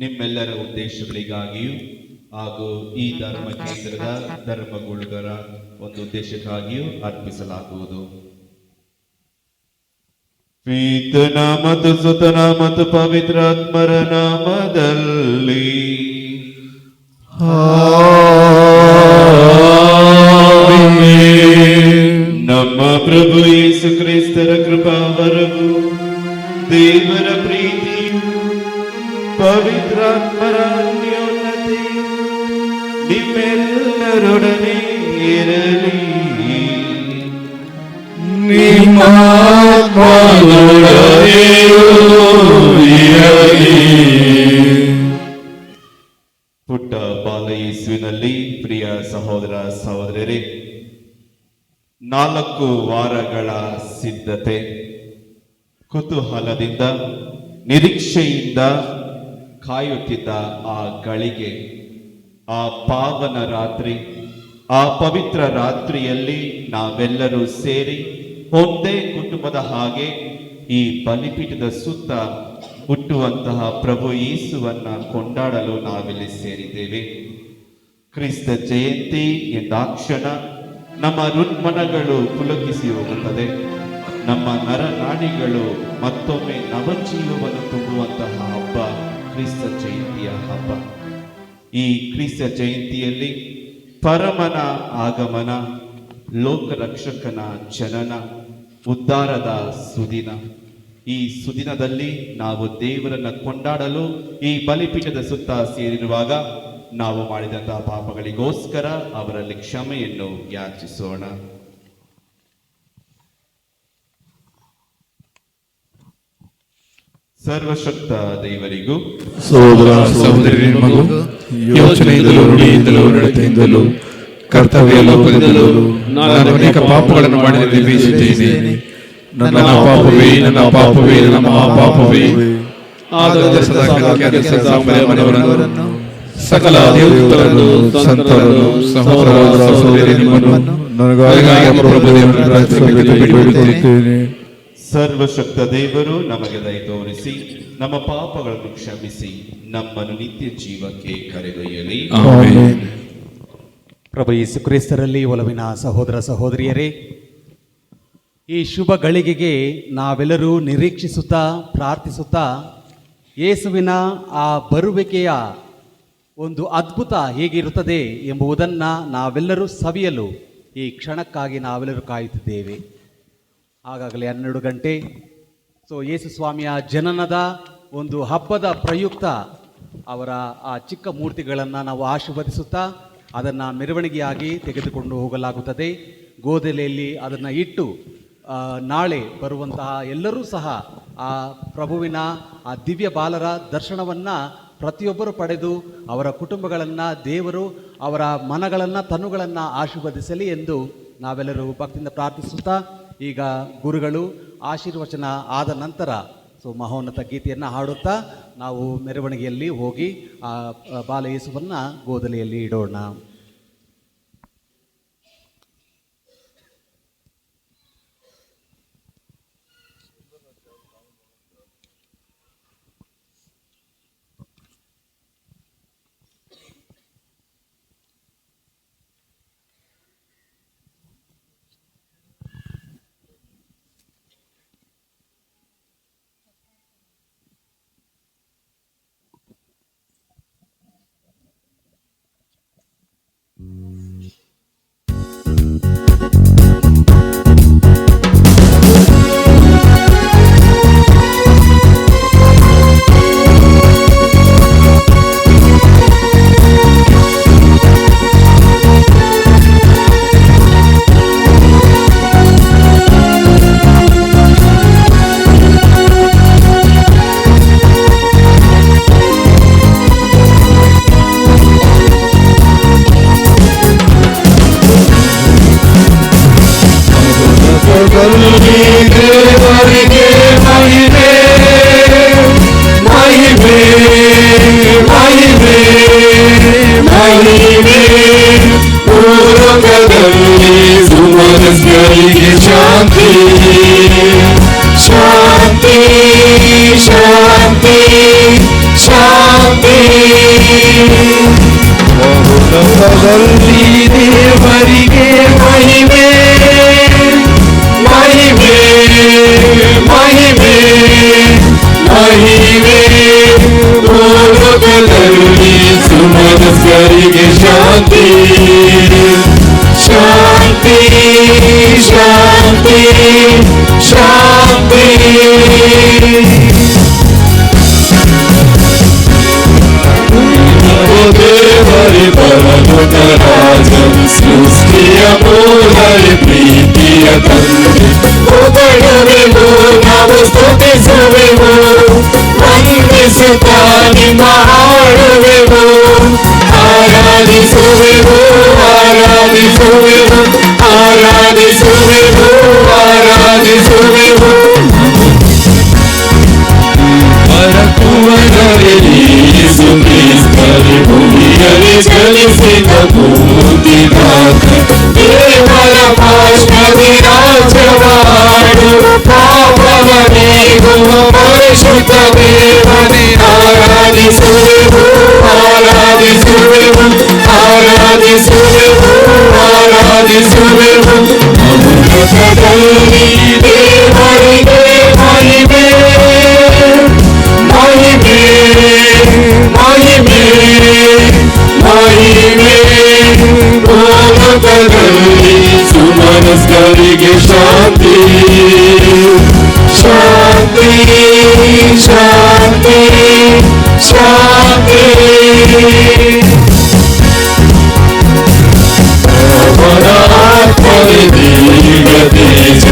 ನಿಮ್ಮೆಲ್ಲರ ಉದ್ದೇಶಗಳಿಗಾಗಿಯೂ ಹಾಗೂ ಈ ಧರ್ಮ ಕೇಂದ್ರದ ಧರ್ಮಗುಳುಗರ ಒಂದು ಉದ್ದೇಶಕ್ಕಾಗಿಯೂ ಅರ್ಪಿಸಲಾಗುವುದು. ಪಿತನ ಮತ್ತು ಸುತನ ಮತ್ತು ಪವಿತ್ರಾತ್ಮರ ನಾಮದಲ್ಲಿ ನಮ್ಮ ಪ್ರಭು ಯೇಸು ಕ್ರಿಸ್ತರ ಕೃಪಾವರವು, ದೇವರ ಪ್ರೀತಿಯು, ಪವಿತ್ರಾತ್ಮರ ಅನ್ಯೋನ್ಯತೆ ನಿಮ್ಮೆಲ್ಲರೊಡನೆ ಇರಲಿ. ಪುಟ್ಟ ಬಾಲಯೇಸುವಿನಲ್ಲಿ ಪ್ರಿಯ ಸಹೋದರ ಸಹೋದರರೇ, 4 ವಾರಗಳ ಸಿದ್ಧತೆ, ಕುತೂಹಲದಿಂದ ನಿರೀಕ್ಷೆಯಿಂದ ಕಾಯುತ್ತಿದ್ದ ಆ ಗಳಿಗೆ, ಆ ಪಾವನ ರಾತ್ರಿ, ಆ ಪವಿತ್ರ ರಾತ್ರಿಯಲ್ಲಿ ನಾವೆಲ್ಲರೂ ಸೇರಿ ಒಂದೇ ಕುಟುಂಬದ ಹಾಗೆ ಈ ಬಲಿಪೀಠದ ಸುತ್ತ ಹುಟ್ಟುವಂತಹ ಪ್ರಭು ಯೇಸುವನ್ನ ಕೊಂಡಾಡಲು ನಾವಿಲ್ಲಿ ಸೇರಿದ್ದೇವೆ. ಕ್ರಿಸ್ತ ಜಯಂತಿ ಎಂದಾಕ್ಷಣ ನಮ್ಮ ಹೃನ್ಮನಗಳು ಪುಲಕಿಸಿ ಹೋಗುತ್ತದೆ. ನಮ್ಮ ನರನಾಡಿಗಳು ಮತ್ತೊಮ್ಮೆ ನವಜೀವವನ್ನು ತುಂಬುವಂತಹ ಹಬ್ಬ ಕ್ರಿಸ್ತ ಜಯಂತಿಯ ಹಬ್ಬ. ಈ ಕ್ರಿಸ್ತ ಜಯಂತಿಯಲ್ಲಿ ಪರಮನ ಆಗಮನ, ಲೋಕರಕ್ಷಕನ ಜನನ, ಉದ್ಧಾರದ ಸುದಿನ. ಈ ಸುದಿನದಲ್ಲಿ ನಾವು ದೇವರನ್ನ ಕೊಂಡಾಡಲು ಈ ಬಲಿಪೀಠದ ಸುತ್ತ ಸೇರಿರುವಾಗ ನಾವು ಮಾಡಿದಂತಹ ಪಾಪಗಳಿಗೋಸ್ಕರ ಅವರಲ್ಲಿ ಕ್ಷಮೆಯನ್ನು ಯಾಚಿಸೋಣ. ಸರ್ವಶಕ್ತ ದೇವರಿಗೂ ಸಹೋದರ ಸಹೋದರಿಗೂ ಯೋಚನೆಯಿಂದಲೂ ನುಡಿಯಿಂದಲೂ ನಡತೆಯಿಂದಲೂ ಕರ್ತವ್ಯ ಲೋಪದಿಂದಲೂ ನಾನು ಅನೇಕ ಪಾಪಗಳನ್ನು ಮಾಡಿದ್ದೇನೆ. ನನ್ನ ಪಾಪವೇ, ನನ್ನ ಪಾಪವೇ, ನನ್ನ ಮಹಾಪಾಪವೇ. ಆದ್ದರಿಂದ ಸದಾ ಸಕಲ ದೇವದೂತರನ್ನು, ಸಂತರನ್ನು, ಸಹೋದರ ಸಹೋದರಿ ನಿಮ್ಮನ್ನು ನನಗಾಗಿ ಬೇಡಿಕೊಳ್ಳುತ್ತೇನೆ. ಸರ್ವಶಕ್ತ ದೇವರು ನಮಗೆ ದಯ ತೋರಿಸಿ ನಮ್ಮ ಪಾಪಗಳನ್ನು ಕ್ಷಮಿಸಿ ನಮ್ಮನ್ನು ನಿತ್ಯ ಜೀವಕ್ಕೆ ಕರೆದೊಯ್ಯಲಿ. ಆಮೆನ್. ಪ್ರಭು ಯೇಸು ಕ್ರಿಸ್ತರಲ್ಲಿ ಒಲವಿನ ಸಹೋದರ ಸಹೋದರಿಯರೇ, ಈ ಶುಭ ಗಳಿಗೆಗೆ ನಾವೆಲ್ಲರೂ ನಿರೀಕ್ಷಿಸುತ್ತಾ ಪ್ರಾರ್ಥಿಸುತ್ತಾ ಯೇಸುವಿನ ಆ ಬರುವಿಕೆಯ ಒಂದು ಅದ್ಭುತ ಹೇಗಿರುತ್ತದೆ ಎಂಬುದನ್ನು ನಾವೆಲ್ಲರೂ ಸವಿಯಲು ಈ ಕ್ಷಣಕ್ಕಾಗಿ ನಾವೆಲ್ಲರೂ ಕಾಯುತ್ತಿದ್ದೇವೆ. ಆಗಾಗಲೇ 12 ಗಂಟೆ. ಯೇಸು ಸ್ವಾಮಿಯ ಜನನದ ಒಂದು ಹಬ್ಬದ ಪ್ರಯುಕ್ತ ಅವರ ಆ ಚಿಕ್ಕ ಮೂರ್ತಿಗಳನ್ನು ನಾವು ಆಶೀರ್ವದಿಸುತ್ತಾ ಅದನ್ನು ಮೆರವಣಿಗೆಯಾಗಿ ತೆಗೆದುಕೊಂಡು ಹೋಗಲಾಗುತ್ತದೆ. ಗೋದಲೆಯಲ್ಲಿ ಅದನ್ನು ಇಟ್ಟು ನಾಳೆ ಬರುವಂತಹ ಎಲ್ಲರೂ ಸಹ ಆ ಪ್ರಭುವಿನ ಆ ದಿವ್ಯ ಬಾಲರ ದರ್ಶನವನ್ನು ಪ್ರತಿಯೊಬ್ಬರು ಪಡೆದು ಅವರ ಕುಟುಂಬಗಳನ್ನು, ದೇವರು ಅವರ ಮನಗಳನ್ನು, ತನುಗಳನ್ನು ಆಶೀರ್ವದಿಸಲಿ ಎಂದು ನಾವೆಲ್ಲರೂ ಭಕ್ತಿಯಿಂದ ಪ್ರಾರ್ಥಿಸುತ್ತಾ ಈಗ ಗುರುಗಳು ಆಶೀರ್ವಚನ ಆದ ನಂತರ ಮಹೋನ್ನತ ಗೀತೆಯನ್ನು ಹಾಡುತ್ತಾ ನಾವು ಮೆರವಣಿಗೆಯಲ್ಲಿ ಹೋಗಿ ಆ ಬಾಲ ಯೇಸುವನ್ನು ಗೋದಲೆಯಲ್ಲಿ ಇಡೋಣ. ಶಾಂತಿ ಶಾಂತಿ ಬಹುಲೋಕದಲ್ಲಿ ದೇವರಿಗೆ ಮಹಿಮೆ ಮಹಿಮೆ ಮಹಿಮೆ ಮಹಿಮೆ ಭೂಲೋಕದಲ್ಲಿ ಸುಮನಸ್ಕರಿಗೆ ಶಾಂತಿ ಶಾಂತಿ ಶಾಂತಿ ಶಾಂತಿ ದೇವರೇ ಪರಲೋಕ ರಾಜನ್ ಸೃಷ್ಟಿಯ ಮೂಲವೇ ಪ್ರೀತಿಯ ತಂದೆ ಹೊಗಳುವೆವು ನಾವು ಸ್ತುತಿಸುವೆವು ವಂದಿಸುತ್ತಾ ನಿಮ್ಮ ಹಾಡುವೆವು ಆರಾಧಿಸುವೆವು ಆರಾಧಿಸುವೆವು ಆರಾಧಿಸುವೆವು ಆರಾಧಿಸುವೆವು ಪರಕುವರೇ ಯೇಸು ಕ್ರಿಸ್ತರೇ ಭೂಮಿಯಲ್ಲಿ ಚಲಿಸಿದ ಭೂತಿನಾಥ ದೇವರ ಭಾಷಣದಿ ರಾಜ್ಯವಾಡು ಪಾಪವ ನೀಗುವ ಪರಿಶುದ್ಧ ದೇವನೇ ಆರಾಧಿಸುವೆವು ಆರಾಧಿಸುವೆವು ಆರಾಧಿಸುವೆವು ಆರಾಧಿಸುವೆವು ಅಮೃತದಲ್ಲಿ ದೇವರಿಗೆ ಮಹಿಮೆ ಮಹಿಮೆ ಮಹಿಮೆ ಮಹಿಮೆ ಭೂಲೋಕದಲ್ಲಿ ಸುಮನಸ್ಕರಿಗೆ ಶಾಂತಿ ಶಾಂತಿ ಶಾಂತಿ ಶಾಂತಿ ಆತ್ಮನೆ ದೀರ್ಘ ತೇಜ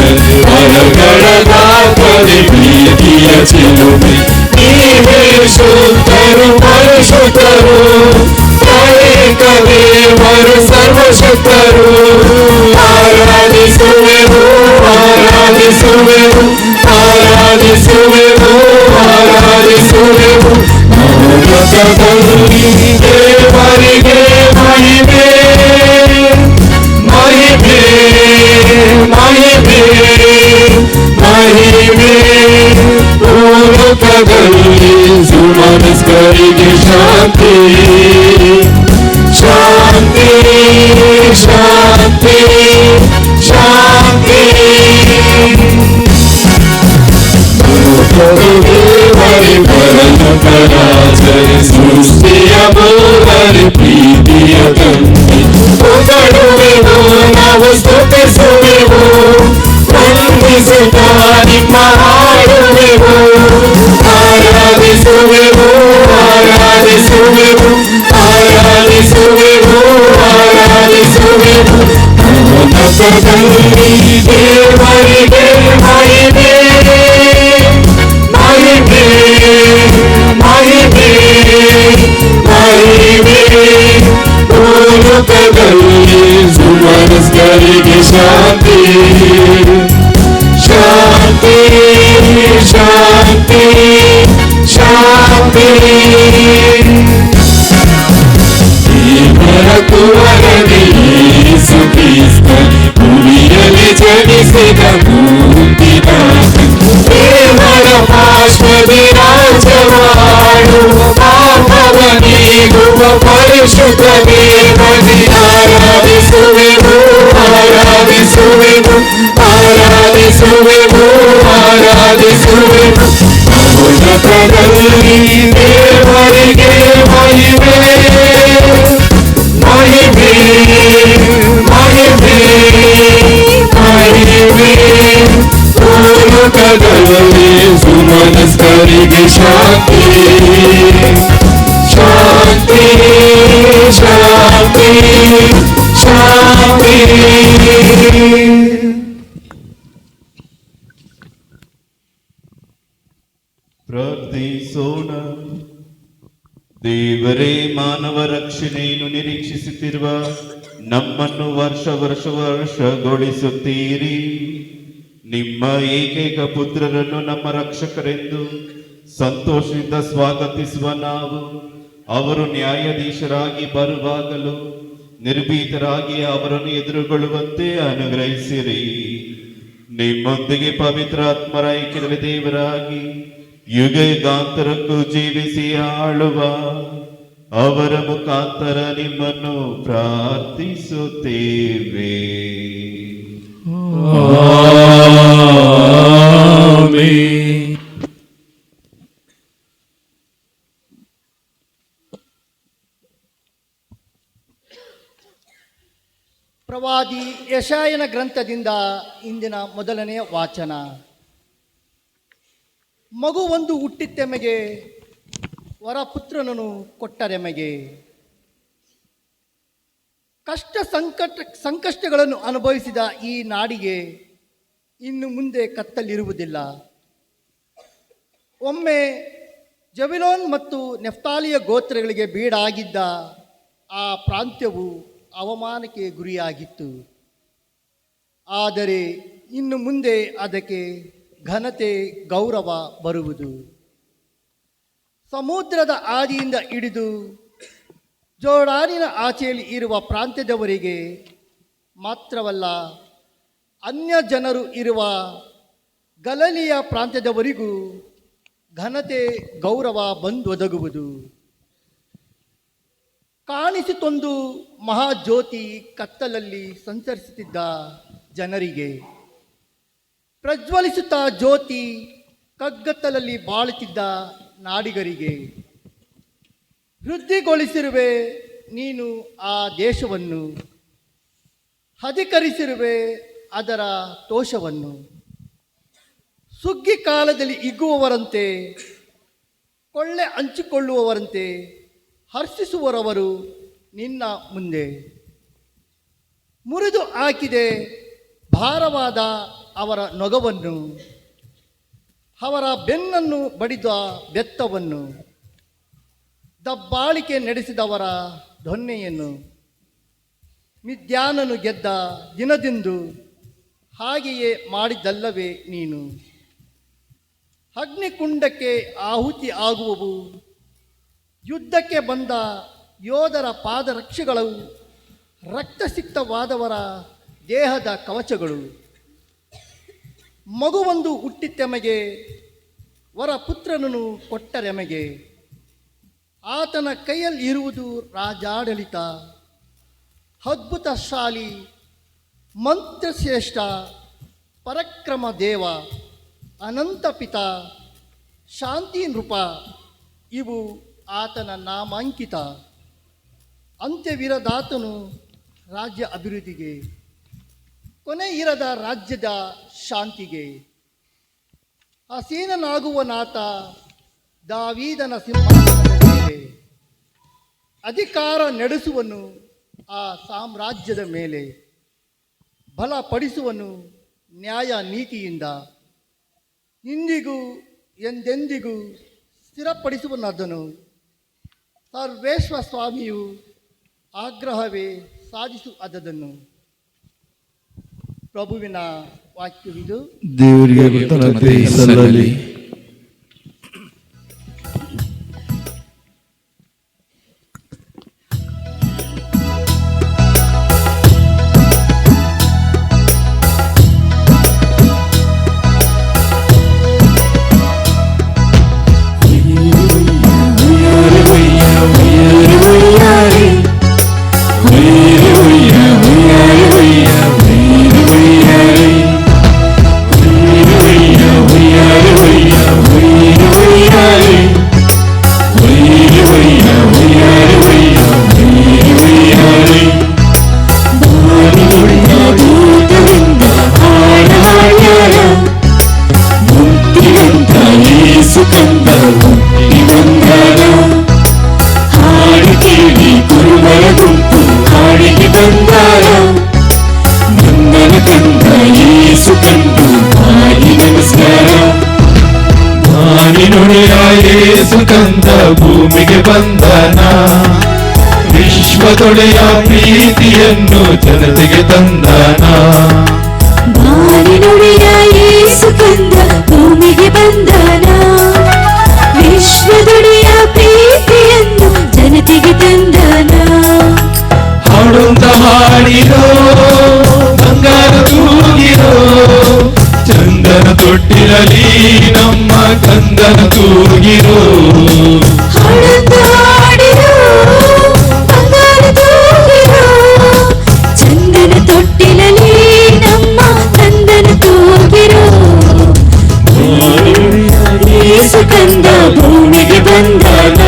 ಮರಗಳಾತ್ಮನೆ ಪ್ರೀತಿಯ ಚಿಲುಮೆ ನೀವೇ ಶುದ್ಧರು ಪರಿಶುದ್ಧರು ತ್ರೈಕ ದೇವರು ಸರ್ವಶಕ್ತರು ಆರಾಧಿಸುವೆವು ಆರಾಧಿಸುವೆವು ಆರಾಧಿಸುವೆವು ಆರಾಧಿಸುವೆವು ಮೌನದಲ್ಲಿ ದೇವರಿಗೆ ಮಹಿಮೆ ಮಹಿಮೆ ಮಹಿಮೆ ಮಹಿಮೆ ಭೂಲೋಕದಲ್ಲಿ ಸುಮನಸ್ಕರಿಗೆ ಶಾಂತಿ ಶಾಂತಿ ಶಾಂತಿ ಶಾಂತಿ ದೇವರೇ ಪರಲೋಕ ರಾಜರೇ ಸೃಷ್ಟಿಯ ಮೂಲವೇ ಪ್ರೀತಿಯ ತಂದೆ ಹೊಗಳುವೆವು ನಾವು ಸ್ತುತಿಸುವೆವು ವಂದಿಸುತ್ತಾ ನಿಮ್ಮ ಹಾಡುವೆವು ಆರಾಧಿಸುವೆವು ಆರಾಧಿಸುವೆವು ಆರಾಧಿಸುವೆವು ಆರಾಧಿಸುವೆವು ಅಮೃತದಲ್ಲಿ ದೇವರಿಗೆ ಮಹಿಮೆ ಮಹಿಮೆ ಮಹಿಮೆ ಮಹಿಮೆ ಭೂಲೋಕದಲ್ಲಿ ಸುಮನಸ್ಕರಿಗೆ ಶಾಂತಿ ಶಾಂತಿ ಶಾಂತಿ ಶಾಂತಿ ದೇವರ ಕುವರನೇ ಯೇಸು ಕ್ರಿಸ್ತ ಭೂಮಿಯಲ್ಲಿ ಜನಿಸಿದ ಭೂತಿನಾಥ ದೇವರ ಭಾಷಣದಿ ರಾಜ್ಯವಾಡುವ ಪಾಪವ ನೀಗುವ ಪರಿಶುದ್ಧ ದೇವನೇ ಆರಾಧಿಸುವೆವು ಆರಾಧಿಸುವೆವು ಆರಾಧಿಸುವೆವು ಆರಾಧಿಸುವೆವು ಮೌನದಲ್ಲಿ ದೇವರಿಗೆ ಮಹಿಮೆ ಮಹಿಮೆ ಮಹಿಮೆ ಮಹಿಮೆ ಭೂಲೋಕದಲ್ಲಿ ಸುಮನಸ್ಕರಿಗೆ ಶಾಂತಿ ಶಾಂತಿ ಶಾಂತಿ ಶಾಂತಿ ಪ್ರಾರ್ಥಿಸೋಣ. ದೇವರೇ, ಮಾನವ ರಕ್ಷಣೆಯನ್ನು ನಿರೀಕ್ಷಿಸುತ್ತಿರುವ ನಮ್ಮನ್ನು ವರ್ಷಗೊಳಿಸುತ್ತೀರಿ. ನಿಮ್ಮ ಏಕೈಕ ಪುತ್ರರನ್ನು ನಮ್ಮ ರಕ್ಷಕರೆಂದು ಸಂತೋಷದಿಂದ ಸ್ವಾಗತಿಸುವ ನಾವು ಅವರು ನ್ಯಾಯಾಧೀಶರಾಗಿ ಬರುವಾಗಲೂ ನಿರ್ಭೀತರಾಗಿ ಅವರನ್ನು ಎದುರುಗೊಳ್ಳುವಂತೆ ಅನುಗ್ರಹಿಸಿರಿ. ನಿಮ್ಮೊಂದಿಗೆ ಪವಿತ್ರಾತ್ಮರ ಐಕ್ಯದ ದೇವರಾಗಿ ಯುಗ ಯುಗಾಂತರಕ್ಕೂ ಜೀವಿಸಿ ಆಳುವ ಅವರ ಮುಖಾಂತರ ನಿಮ್ಮನ್ನು ಪ್ರಾರ್ಥಿಸುತ್ತೇವೆ. ಆಮೆನ್. ಪ್ರವಾದಿ ಯೆಶಾಯನ ಗ್ರಂಥದಿಂದ ಇಂದಿನ ಮೊದಲನೆಯ ವಾಚನ. ಮಗುವೊಂದು ಹುಟ್ಟಿತೆಮಗೆ, ವರಪುತ್ರನನ್ನು ಕೊಟ್ಟರೆಮಗೆ. ಸಂಕಷ್ಟಗಳನ್ನು ಅನುಭವಿಸಿದ ಈ ನಾಡಿಗೆ ಇನ್ನು ಮುಂದೆ ಕತ್ತಲಿರುವುದಿಲ್ಲ. ಒಮ್ಮೆ ಜೆಬುಲೂನ್ ಮತ್ತು ನೆಫ್ತಾಲಿಯ ಗೋತ್ರಗಳಿಗೆ ಬೀಡಾಗಿದ್ದ ಆ ಪ್ರಾಂತ್ಯವು ಅವಮಾನಕ್ಕೆ ಗುರಿಯಾಗಿತ್ತು. ಆದರೆ ಇನ್ನು ಮುಂದೆ ಅದಕ್ಕೆ ಘನತೆ, ಗೌರವ ಬರುವುದು. ಸಮುದ್ರದ ಆದಿಯಿಂದ ಹಿಡಿದು ಜೋರ್ಡಾನಿನ ಆಚೆಯಲ್ಲಿ ಇರುವ ಪ್ರಾಂತ್ಯದವರಿಗೆ ಮಾತ್ರವಲ್ಲ, ಅನ್ಯ ಜನರು ಇರುವ ಗಲಿಲಾಯ ಪ್ರಾಂತ್ಯದವರಿಗೂ ಘನತೆ, ಗೌರವ ಬಂದೊದಗುವುದು. ಕಾಣಿಸಿತೊಂದು ಮಹಾಜ್ಯೋತಿ ಕತ್ತಲಲ್ಲಿ ಸಂಚರಿಸುತ್ತಿದ್ದ ಜನರಿಗೆ, ಪ್ರಜ್ವಲಿಸುತ್ತಾ ಜ್ಯೋತಿ ಕಗ್ಗತ್ತಲಲ್ಲಿ ಬಾಳುತ್ತಿದ್ದ ನಾಡಿಗರಿಗೆ, ವೃದ್ಧಿಗೊಳಿಸಿರುವೆ ನೀನು ಆ ದೇಶವನ್ನು, ಅಧಿಕರಿಸಿರುವೆ ಅದರ ತೋಷವನ್ನು. ಸುಗ್ಗಿ ಕಾಲದಲ್ಲಿ ಹಿಗ್ಗುವವರಂತೆ, ಕೊಳ್ಳೆ ಹಂಚಿಕೊಳ್ಳುವವರಂತೆ ಹರ್ಷಿಸುವರವರು ನಿನ್ನ ಮುಂದೆ. ಮುರಿದು ಹಾಕಿದೆ ಭಾರವಾದ ಅವರ ನೊಗವನ್ನು, ಅವರ ಬೆನ್ನನ್ನು ಬಡಿದ ಬೆತ್ತವನ್ನು, ದಬ್ಬಾಳಿಕೆ ನಡೆಸಿದವರ ದೊನ್ನೆಯನ್ನು. ಮಿದ್ಯಾನನು ಗೆದ್ದ ದಿನದಿಂದು ಹಾಗೆಯೇ ಮಾಡಿದ್ದಲ್ಲವೇ ನೀನು. ಅಗ್ನಿಕುಂಡಕ್ಕೆ ಆಹುತಿ ಆಗುವವು, ಯುದ್ಧಕ್ಕೆ ಬಂದ ಯೋಧರ ಪಾದರಕ್ಷೆಗಳು, ರಕ್ತಸಿಕ್ತವಾದವರ ದೇಹದ ಕವಚಗಳು. ಮಗುವೊಂದು ಹುಟ್ಟಿತೆಮಗೆ, ವರಪುತ್ರನನ್ನು ಕೊಟ್ಟರೆಮಗೆ. ಆತನ ಕೈಯಲ್ಲಿ ಇರುವುದು ರಾಜಾಡಳಿತ, ಅದ್ಭುತಶಾಲಿ, ಮಂತ್ರಶ್ರೇಷ್ಠ, ಪರಕ್ರಮ ದೇವ, ಅನಂತ ಪಿತ, ಶಾಂತಿ ನೃಪ. ಇವು ಆತನ ನಾಮಾಂಕಿತ. ಅಂತ್ಯವಿರದಾತನು ರಾಜ್ಯ ಅಭಿವೃದ್ಧಿಗೆ, ಕೊನೆ ಇರದ ರಾಜ್ಯದ ಶಾಂತಿಗೆ. ಆಸೀನನಾಗುವನಾತ ದಾವೀದನ ಸಿಂಹಾಸನದ ಮೇಲೆ, ಅಧಿಕಾರ ನಡೆಸುವನು ಆ ಸಾಮ್ರಾಜ್ಯದ ಮೇಲೆ. ಬಲಪಡಿಸುವನು ನ್ಯಾಯ ನೀತಿಯಿಂದ, ಇಂದಿಗೂ ಎಂದೆಂದಿಗೂ ಸ್ಥಿರಪಡಿಸುವನದನು. ಸರ್ವೇಶ್ವರ ಸ್ವಾಮಿಯು ಆಗ್ರಹವೇ ಸಾಧಿಸುವುದನ್ನು. ಪ್ರಭುವಿನ ವಾಕ್ಯವಿದು. ದೇವರಿಗೆ ಕೃತಜ್ಞತೆ ಸಲ್ಲಲಿ. ಸುಗಂಧ ಭೂಮಿಗೆ ಬಂದನ, ವಿಶ್ವದೊಡೆಯ ಪ್ರೀತಿಯನ್ನು ಜನತೆಗೆ ತಂದನ. ಬಾನಿನುಡಿಯ ಯೇಸು ಕಂದ ಭೂಮಿಗೆ ಬಂದನ, ವಿಶ್ವದೊಡೆಯ ಪ್ರೀತಿಯನ್ನು ಜನತೆಗೆ ತಂದನ. ಹಾಡುತ್ತ ಹಾಡಿರೋ, ಬಂಗಾರ ತೂಗಿರೋ, ಚಂದನ ತೊಟ್ಟಿರಲಿ ನಮ್ಮ ಕಂದ ಕಂದನ ತೂಗಿರೋ ಹಾಡೊಂದು ಹಾಡಿರೋ ಬಂಗಾರ ತೂಗಿರೋ ಚಂದನ ತೊಟ್ಟಿಲಲ್ಲಿ ನಮ್ಮ ಕಂದನ ತೂಗಿರೋ ಯೇಸು ಕಂದ ಭೂಮಿಗೆ ಬಂದಾನ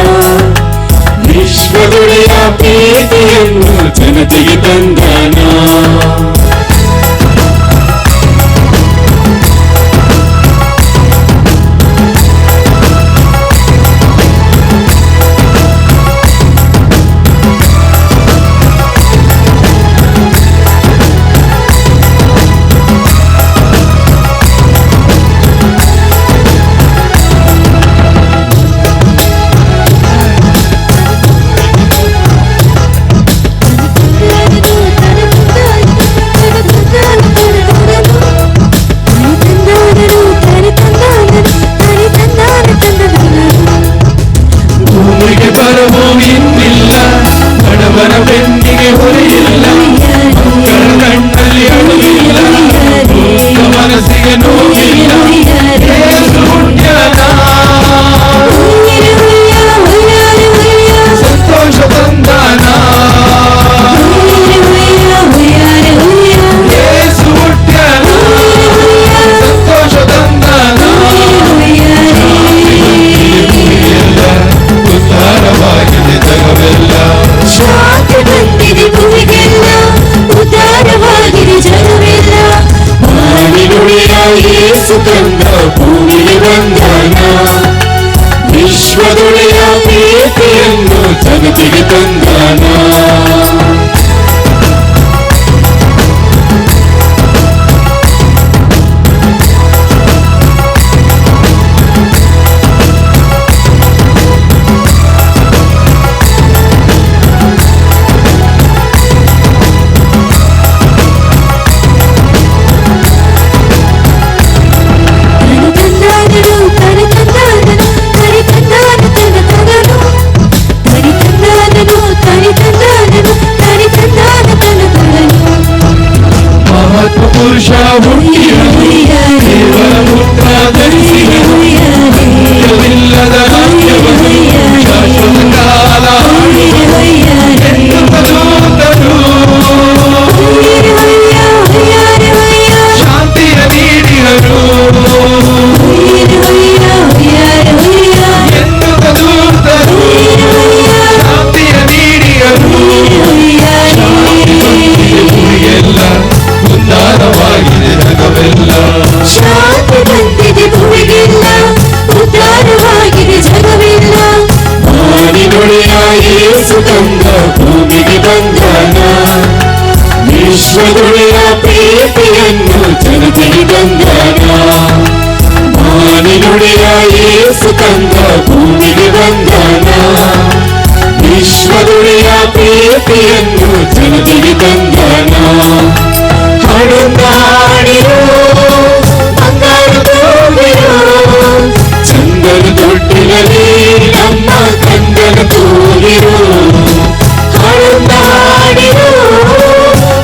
ವಿಶ್ವದೊಡೆಯ ಪ್ರೀತಿಯನ್ನು ಜನತೆಗೆ ತಂದಾನ ಭೂಮಿಗೆ ಬರವು ಇನ್ನಿಲ್ಲ ಬಡವರ ಬೆನ್ನಿಗೆ ಹೊರೆಯಿಲ್ಲ ಮಕ್ಕಳ ಕಣ್ಣಲ್ಲಿ ಅಳುವಿಲ್ಲ ದುಃಖ ಮನಸ್ಸಿಗೆ ನೋವಿಲ್ಲ ಯೇಸು ಹುಟ್ಟ್ಯಾನ ಸಂತೋಷ ತಂದಾನ ಯೇಸು ಹುಟ್ಟ್ಯಾನ ಸಂತೋಷ ತಂದಾನ ಉದ್ಧಾರವಾಗಿದೆ ಜಗವೆಲ್ಲ ಶಾಂತಿ ಬಂದಿದೆ ಭೂಮಿಗೆಲ್ಲ ಉದ್ಧಾರವಾಗಿದೆ ಜಗವೆಲ್ಲ ಮಾನಿನುಡಿಯ ಯೇಸು ಕಂದ ಭೂಮಿಗೆ ಬಂದಾನ ವಿಶ್ವದೊಡೆಯ ಪ್ರೀತಿಯನ್ನು ಜಗತ್ತಿಗೆ ತಂದಾನ ಮಹಾತ್ಮ ಪುರುಷ ಹುಟ್ಟಿದನು ದೇವರ ಪುತ್ರ ಧರಿಸಿದನು ಇಲ್ಲದ ರಾಜ್ಯವನ್ನು ಶಾಶ್ವತ ಕಾಲ ಆಳಿದನು ದೂತರು ಶಾಂತಿಯ ನೀಡಿದರು ಎನ್ನುತ್ತ ದೂತರು ಶಾಂತಿಯ ನೀಡಿದರು ಭೂಮಿಗೆಲ್ಲ ಉದ್ಧಾರವಾಗಿದೆ ಜಗವೆಲ್ಲ ಶಾಂತಿ ಬಂದಿದೆ ಭೂಮಿಗೆಲ್ಲ ಉದ್ಧಾರವಾಗಿದೆ ಜಗವೆಲ್ಲ ಮಾನಿನುಡಿಯ ಯೇಸು ಕಂದ ಭೂಮಿಗೆ ಬಂದಾನ ವಿಶ್ವದೊಡೆಯ ಪ್ರೀತಿಯನ್ನು ಜನತೆಗೆ ತಂದಾನ ಮಾನಿನುಡಿಯ ಯೇಸು ಕಂದ ಭೂಮಿಗೆ ಬಂದಾನ ವಿಶ್ವದೊಡೆಯ ಪ್ರೀತಿಯನ್ನು ಜನತೆಗೆ ತಂದಾನ ಹಾಡೊಂದು ಹಾಡಿರೋ ಬಂಗಾರ ತೂಗಿರೋ ಚಂದನ ತೊಟ್ಟಿಲಲ್ಲಿ ನಮ್ಮ ಕಂದನ ತೂಗಿರೋ ಹಾಡೊಂದು ಹಾಡಿರೋ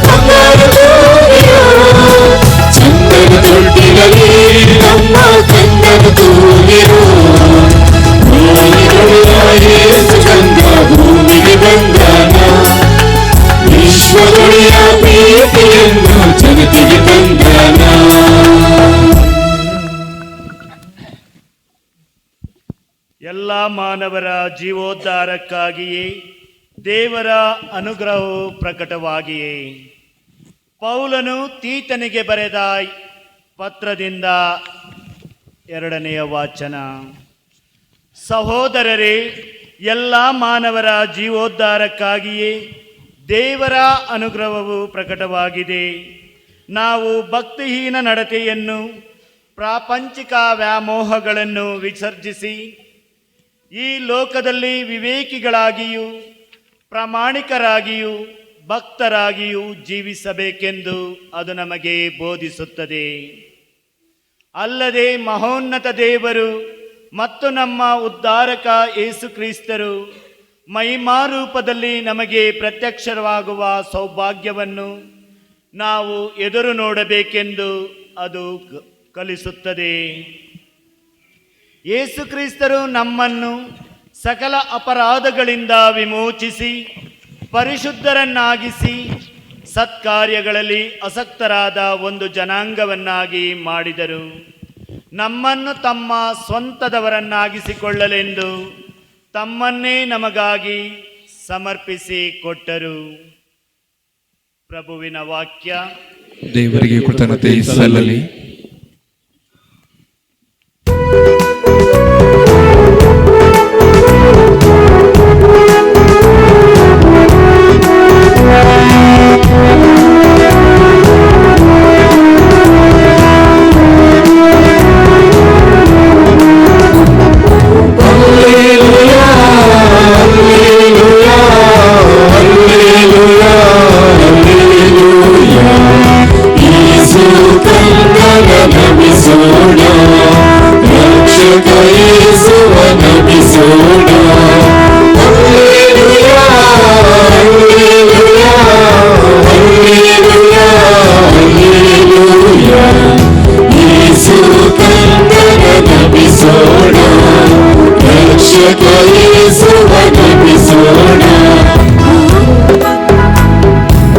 ಬಂಗಾರ ತೂಗಿರೋ ಚಂದನ ತೊಟ್ಟಿಲಲ್ಲಿ ನಮ್ಮ ಕಂದನ ತೂಗಿರೋ ಯೇಸು ಕಂದ ಭೂಮಿಗೆ ಬಂದಾನ ವಿಶ್ವದೊಡೆಯ ಪ್ರೀತಿಯನ್ನು ಜನತೆಗೆ ತಂದಾನ ಎಲ್ಲ ಮಾನವರ ಜೀವೋದ್ಧಾರಕ್ಕಾಗಿಯೇ ದೇವರ ಅನುಗ್ರಹವು ಪ್ರಕಟವಾಗಿಯೇ ಪೌಲನು ತೀತನಿಗೆ ಬರೆದ ಪತ್ರದಿಂದ 2ನೇ ವಾಚನ. ಸಹೋದರರೇ, ಎಲ್ಲ ಮಾನವರ ಜೀವೋದ್ಧಾರಕ್ಕಾಗಿಯೇ ದೇವರ ಅನುಗ್ರಹವು ಪ್ರಕಟವಾಗಿದೆ. ನಾವು ಭಕ್ತಿಹೀನ ನಡತೆಯನ್ನು ಪ್ರಾಪಂಚಿಕ ವ್ಯಾಮೋಹಗಳನ್ನು ವಿಸರ್ಜಿಸಿ ಈ ಲೋಕದಲ್ಲಿ ವಿವೇಕಿಗಳಾಗಿಯೂ ಪ್ರಾಮಾಣಿಕರಾಗಿಯೂ ಭಕ್ತರಾಗಿಯೂ ಜೀವಿಸಬೇಕೆಂದು ಅದು ನಮಗೆ ಬೋಧಿಸುತ್ತದೆ. ಅಲ್ಲದೆ ಮಹೋನ್ನತ ದೇವರು ಮತ್ತು ನಮ್ಮ ಉದ್ಧಾರಕ ಯೇಸು ಕ್ರಿಸ್ತರು ಮಹಿಮಾರೂಪದಲ್ಲಿ ನಮಗೆ ಪ್ರತ್ಯಕ್ಷವಾಗುವ ಸೌಭಾಗ್ಯವನ್ನು ನಾವು ಎದುರು ನೋಡಬೇಕೆಂದು ಅದು ಕಲಿಸುತ್ತದೆ. ಯೇಸು ಕ್ರಿಸ್ತರು ನಮ್ಮನ್ನು ಸಕಲ ಅಪರಾಧಗಳಿಂದ ವಿಮೋಚಿಸಿ ಪರಿಶುದ್ಧರನ್ನಾಗಿಸಿ ಸತ್ಕಾರ್ಯಗಳಲ್ಲಿ ಆಸಕ್ತರಾದ ಒಂದು ಜನಾಂಗವನ್ನಾಗಿ ಮಾಡಿದರು. ನಮ್ಮನ್ನು ತಮ್ಮ ಸ್ವಂತದವರನ್ನಾಗಿಸಿಕೊಳ್ಳಲೆಂದು ತಮ್ಮನ್ನೇ ನಮಗಾಗಿ ಸಮರ್ಪಿಸಿ ಕೊಟ್ಟರು. ಪ್ರಭುವಿನ ವಾಕ್ಯ. ದೇವರಿಗೆ ಕೃತಜ್ಞತೆ ಸಲ್ಲಲಿ.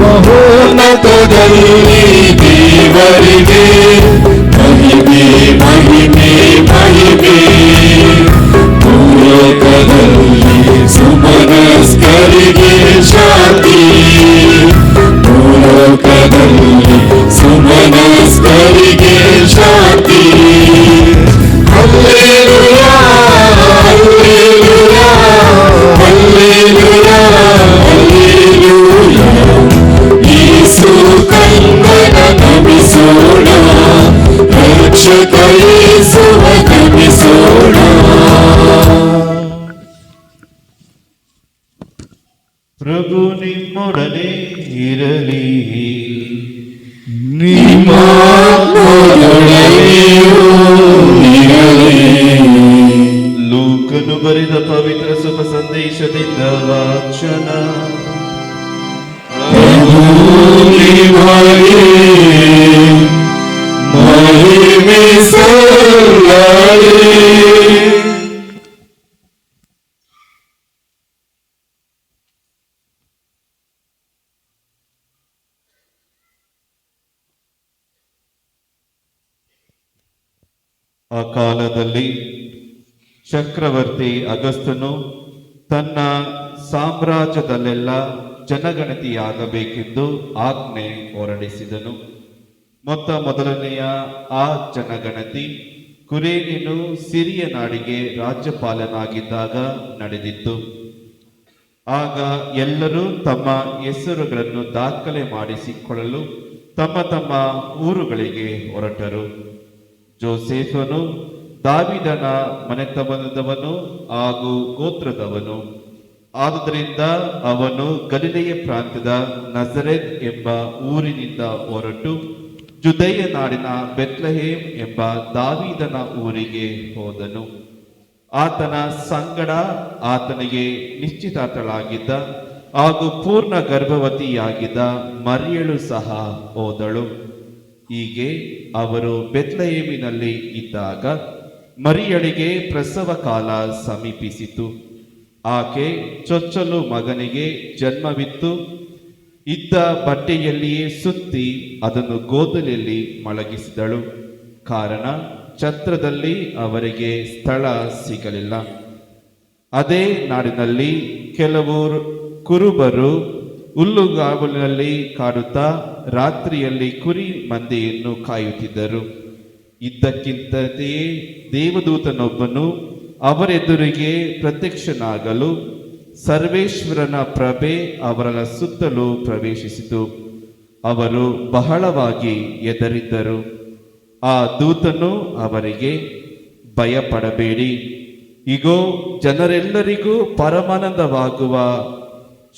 ಮಹೋನ್ನತದಲ್ಲಿ ದೇವರಿಗೆ ಮಹಿಮೆ ಮಹಿಮೆ ಮಹಿಮೆ. ಭೂಲೋಕದಲ್ಲಿ ಸುಮನಸ್ಕರಿಗೆ ಶಾಂತಿ. ಭೂಲೋಕದಲ್ಲಿ ಸುಮನಸ್ಕರಿಗೆ ಶಾಂತಿ. Hallelujah hallelujah hallelujah hallelujah. ಯೇಸು ಕರ್ತನ ನಮಿಸೋಣ, ರಕ್ಷಕ ಯೇಸುವ ನಮಿಸೋಣ. ಪ್ರಭು ನಿಮ್ಮೊಡನೆ ಇರಲಿ. ನಿಮ್ಮೊಡನೆಯೂ ಇರಲಿ. ಲೂಕನು ಬರೆದ ಪವಿತ್ರ ಶುಭ ಸಂದೇಶದಿಂದ ವಾಚನ. ನಿಮಗೆ ಮಹಿಮೆ ಸಲ್ಲಲಿ. ಆ ಕಾಲದಲ್ಲಿ ಚಕ್ರವರ್ತಿ ಅಗಸ್ತನು ತನ್ನ ಸಾಮ್ರಾಜ್ಯದಲ್ಲೆಲ್ಲ ಜನಗಣತಿಯಾಗಬೇಕೆಂದು ಆಜ್ಞೆ ಹೊರಡಿಸಿದನು. ಮೊದಲನೆಯ ಆ ಜನಗಣತಿ ಕುರೇನ್ಯನು ಸಿರಿಯ ನಾಡಿಗೆ ರಾಜ್ಯಪಾಲನಾಗಿದ್ದಾಗ ನಡೆದಿತ್ತು. ಆಗ ಎಲ್ಲರೂ ತಮ್ಮ ಹೆಸರುಗಳನ್ನು ದಾಖಲೆ ಮಾಡಿಸಿಕೊಳ್ಳಲು ತಮ್ಮ ತಮ್ಮ ಊರುಗಳಿಗೆ ಹೊರಟರು. ಜೋಸೇಫನು ದಾವಿದನ ಮನೆತನದವನು ಹಾಗೂ ಗೋತ್ರದವನು. ಆದುದರಿಂದ ಅವನು ಗಲಿಲೆಯ ಪ್ರಾಂತ್ಯದ ನಜರೇತ್ ಎಂಬ ಊರಿನಿಂದ ಹೊರಟು ಜುದೆಯ ನಾಡಿನ ಬೆತ್ಲೆಹೇಮ್ ಎಂಬ ದಾವೀದನ ಊರಿಗೆ ಹೋದನು. ಆತನ ಸಂಗಡ ಆತನಿಗೆ ನಿಶ್ಚಿತಾರ್ಥಳಾಗಿದ್ದ ಹಾಗೂ ಪೂರ್ಣ ಗರ್ಭವತಿಯಾಗಿದ್ದ ಮರಿಯಳು ಸಹ ಹೋದಳು. ಹೀಗೆ ಅವರು ಬೆತ್ಲೆಹೇಮಿನಲ್ಲಿ ಇದ್ದಾಗ ಮರಿಯಳಿಗೆ ಪ್ರಸವ ಕಾಲ ಸಮೀಪಿಸಿತು. ಆಕೆ ಚೊಚ್ಚಲು ಮಗನಿಗೆ ಜನ್ಮವಿತ್ತು. ಇದ್ದ ಬಟ್ಟೆಯಲ್ಲಿಯೇ ಸುತ್ತಿ ಅದನ್ನು ಗೋದಲಿಯಲ್ಲಿ ಮಲಗಿಸಿದಳು. ಕಾರಣ ಛತ್ರದಲ್ಲಿ ಅವರಿಗೆ ಸ್ಥಳ ಸಿಗಲಿಲ್ಲ. ಅದೇ ನಾಡಿನಲ್ಲಿ ಕೆಲವು ಕುರುಬರು ಹುಲ್ಲುಗಾವಲಿನಲ್ಲಿ ಕಾಡುತ್ತಾ ರಾತ್ರಿಯಲ್ಲಿ ಕುರಿ ಮಂದೆಯನ್ನು ಕಾಯುತ್ತಿದ್ದರು. ಇದ್ದಕ್ಕಿಂತೆಯೇ ದೇವದೂತನೊಬ್ಬನು ಅವರೆದುರಿಗೆ ಪ್ರತ್ಯಕ್ಷನಾಗಲು ಸರ್ವೇಶ್ವರನ ಪ್ರಭೆ ಅವರ ಸುತ್ತಲೂ ಪ್ರವೇಶಿಸಿತು. ಅವರು ಬಹಳವಾಗಿ ಹೆದರಿದ್ದರು. ಆ ದೂತನು ಅವರಿಗೆ, ಭಯಪಡಬೇಡಿ, ಇಗೋ ಜನರೆಲ್ಲರಿಗೂ ಪರಮಾನಂದವಾಗುವ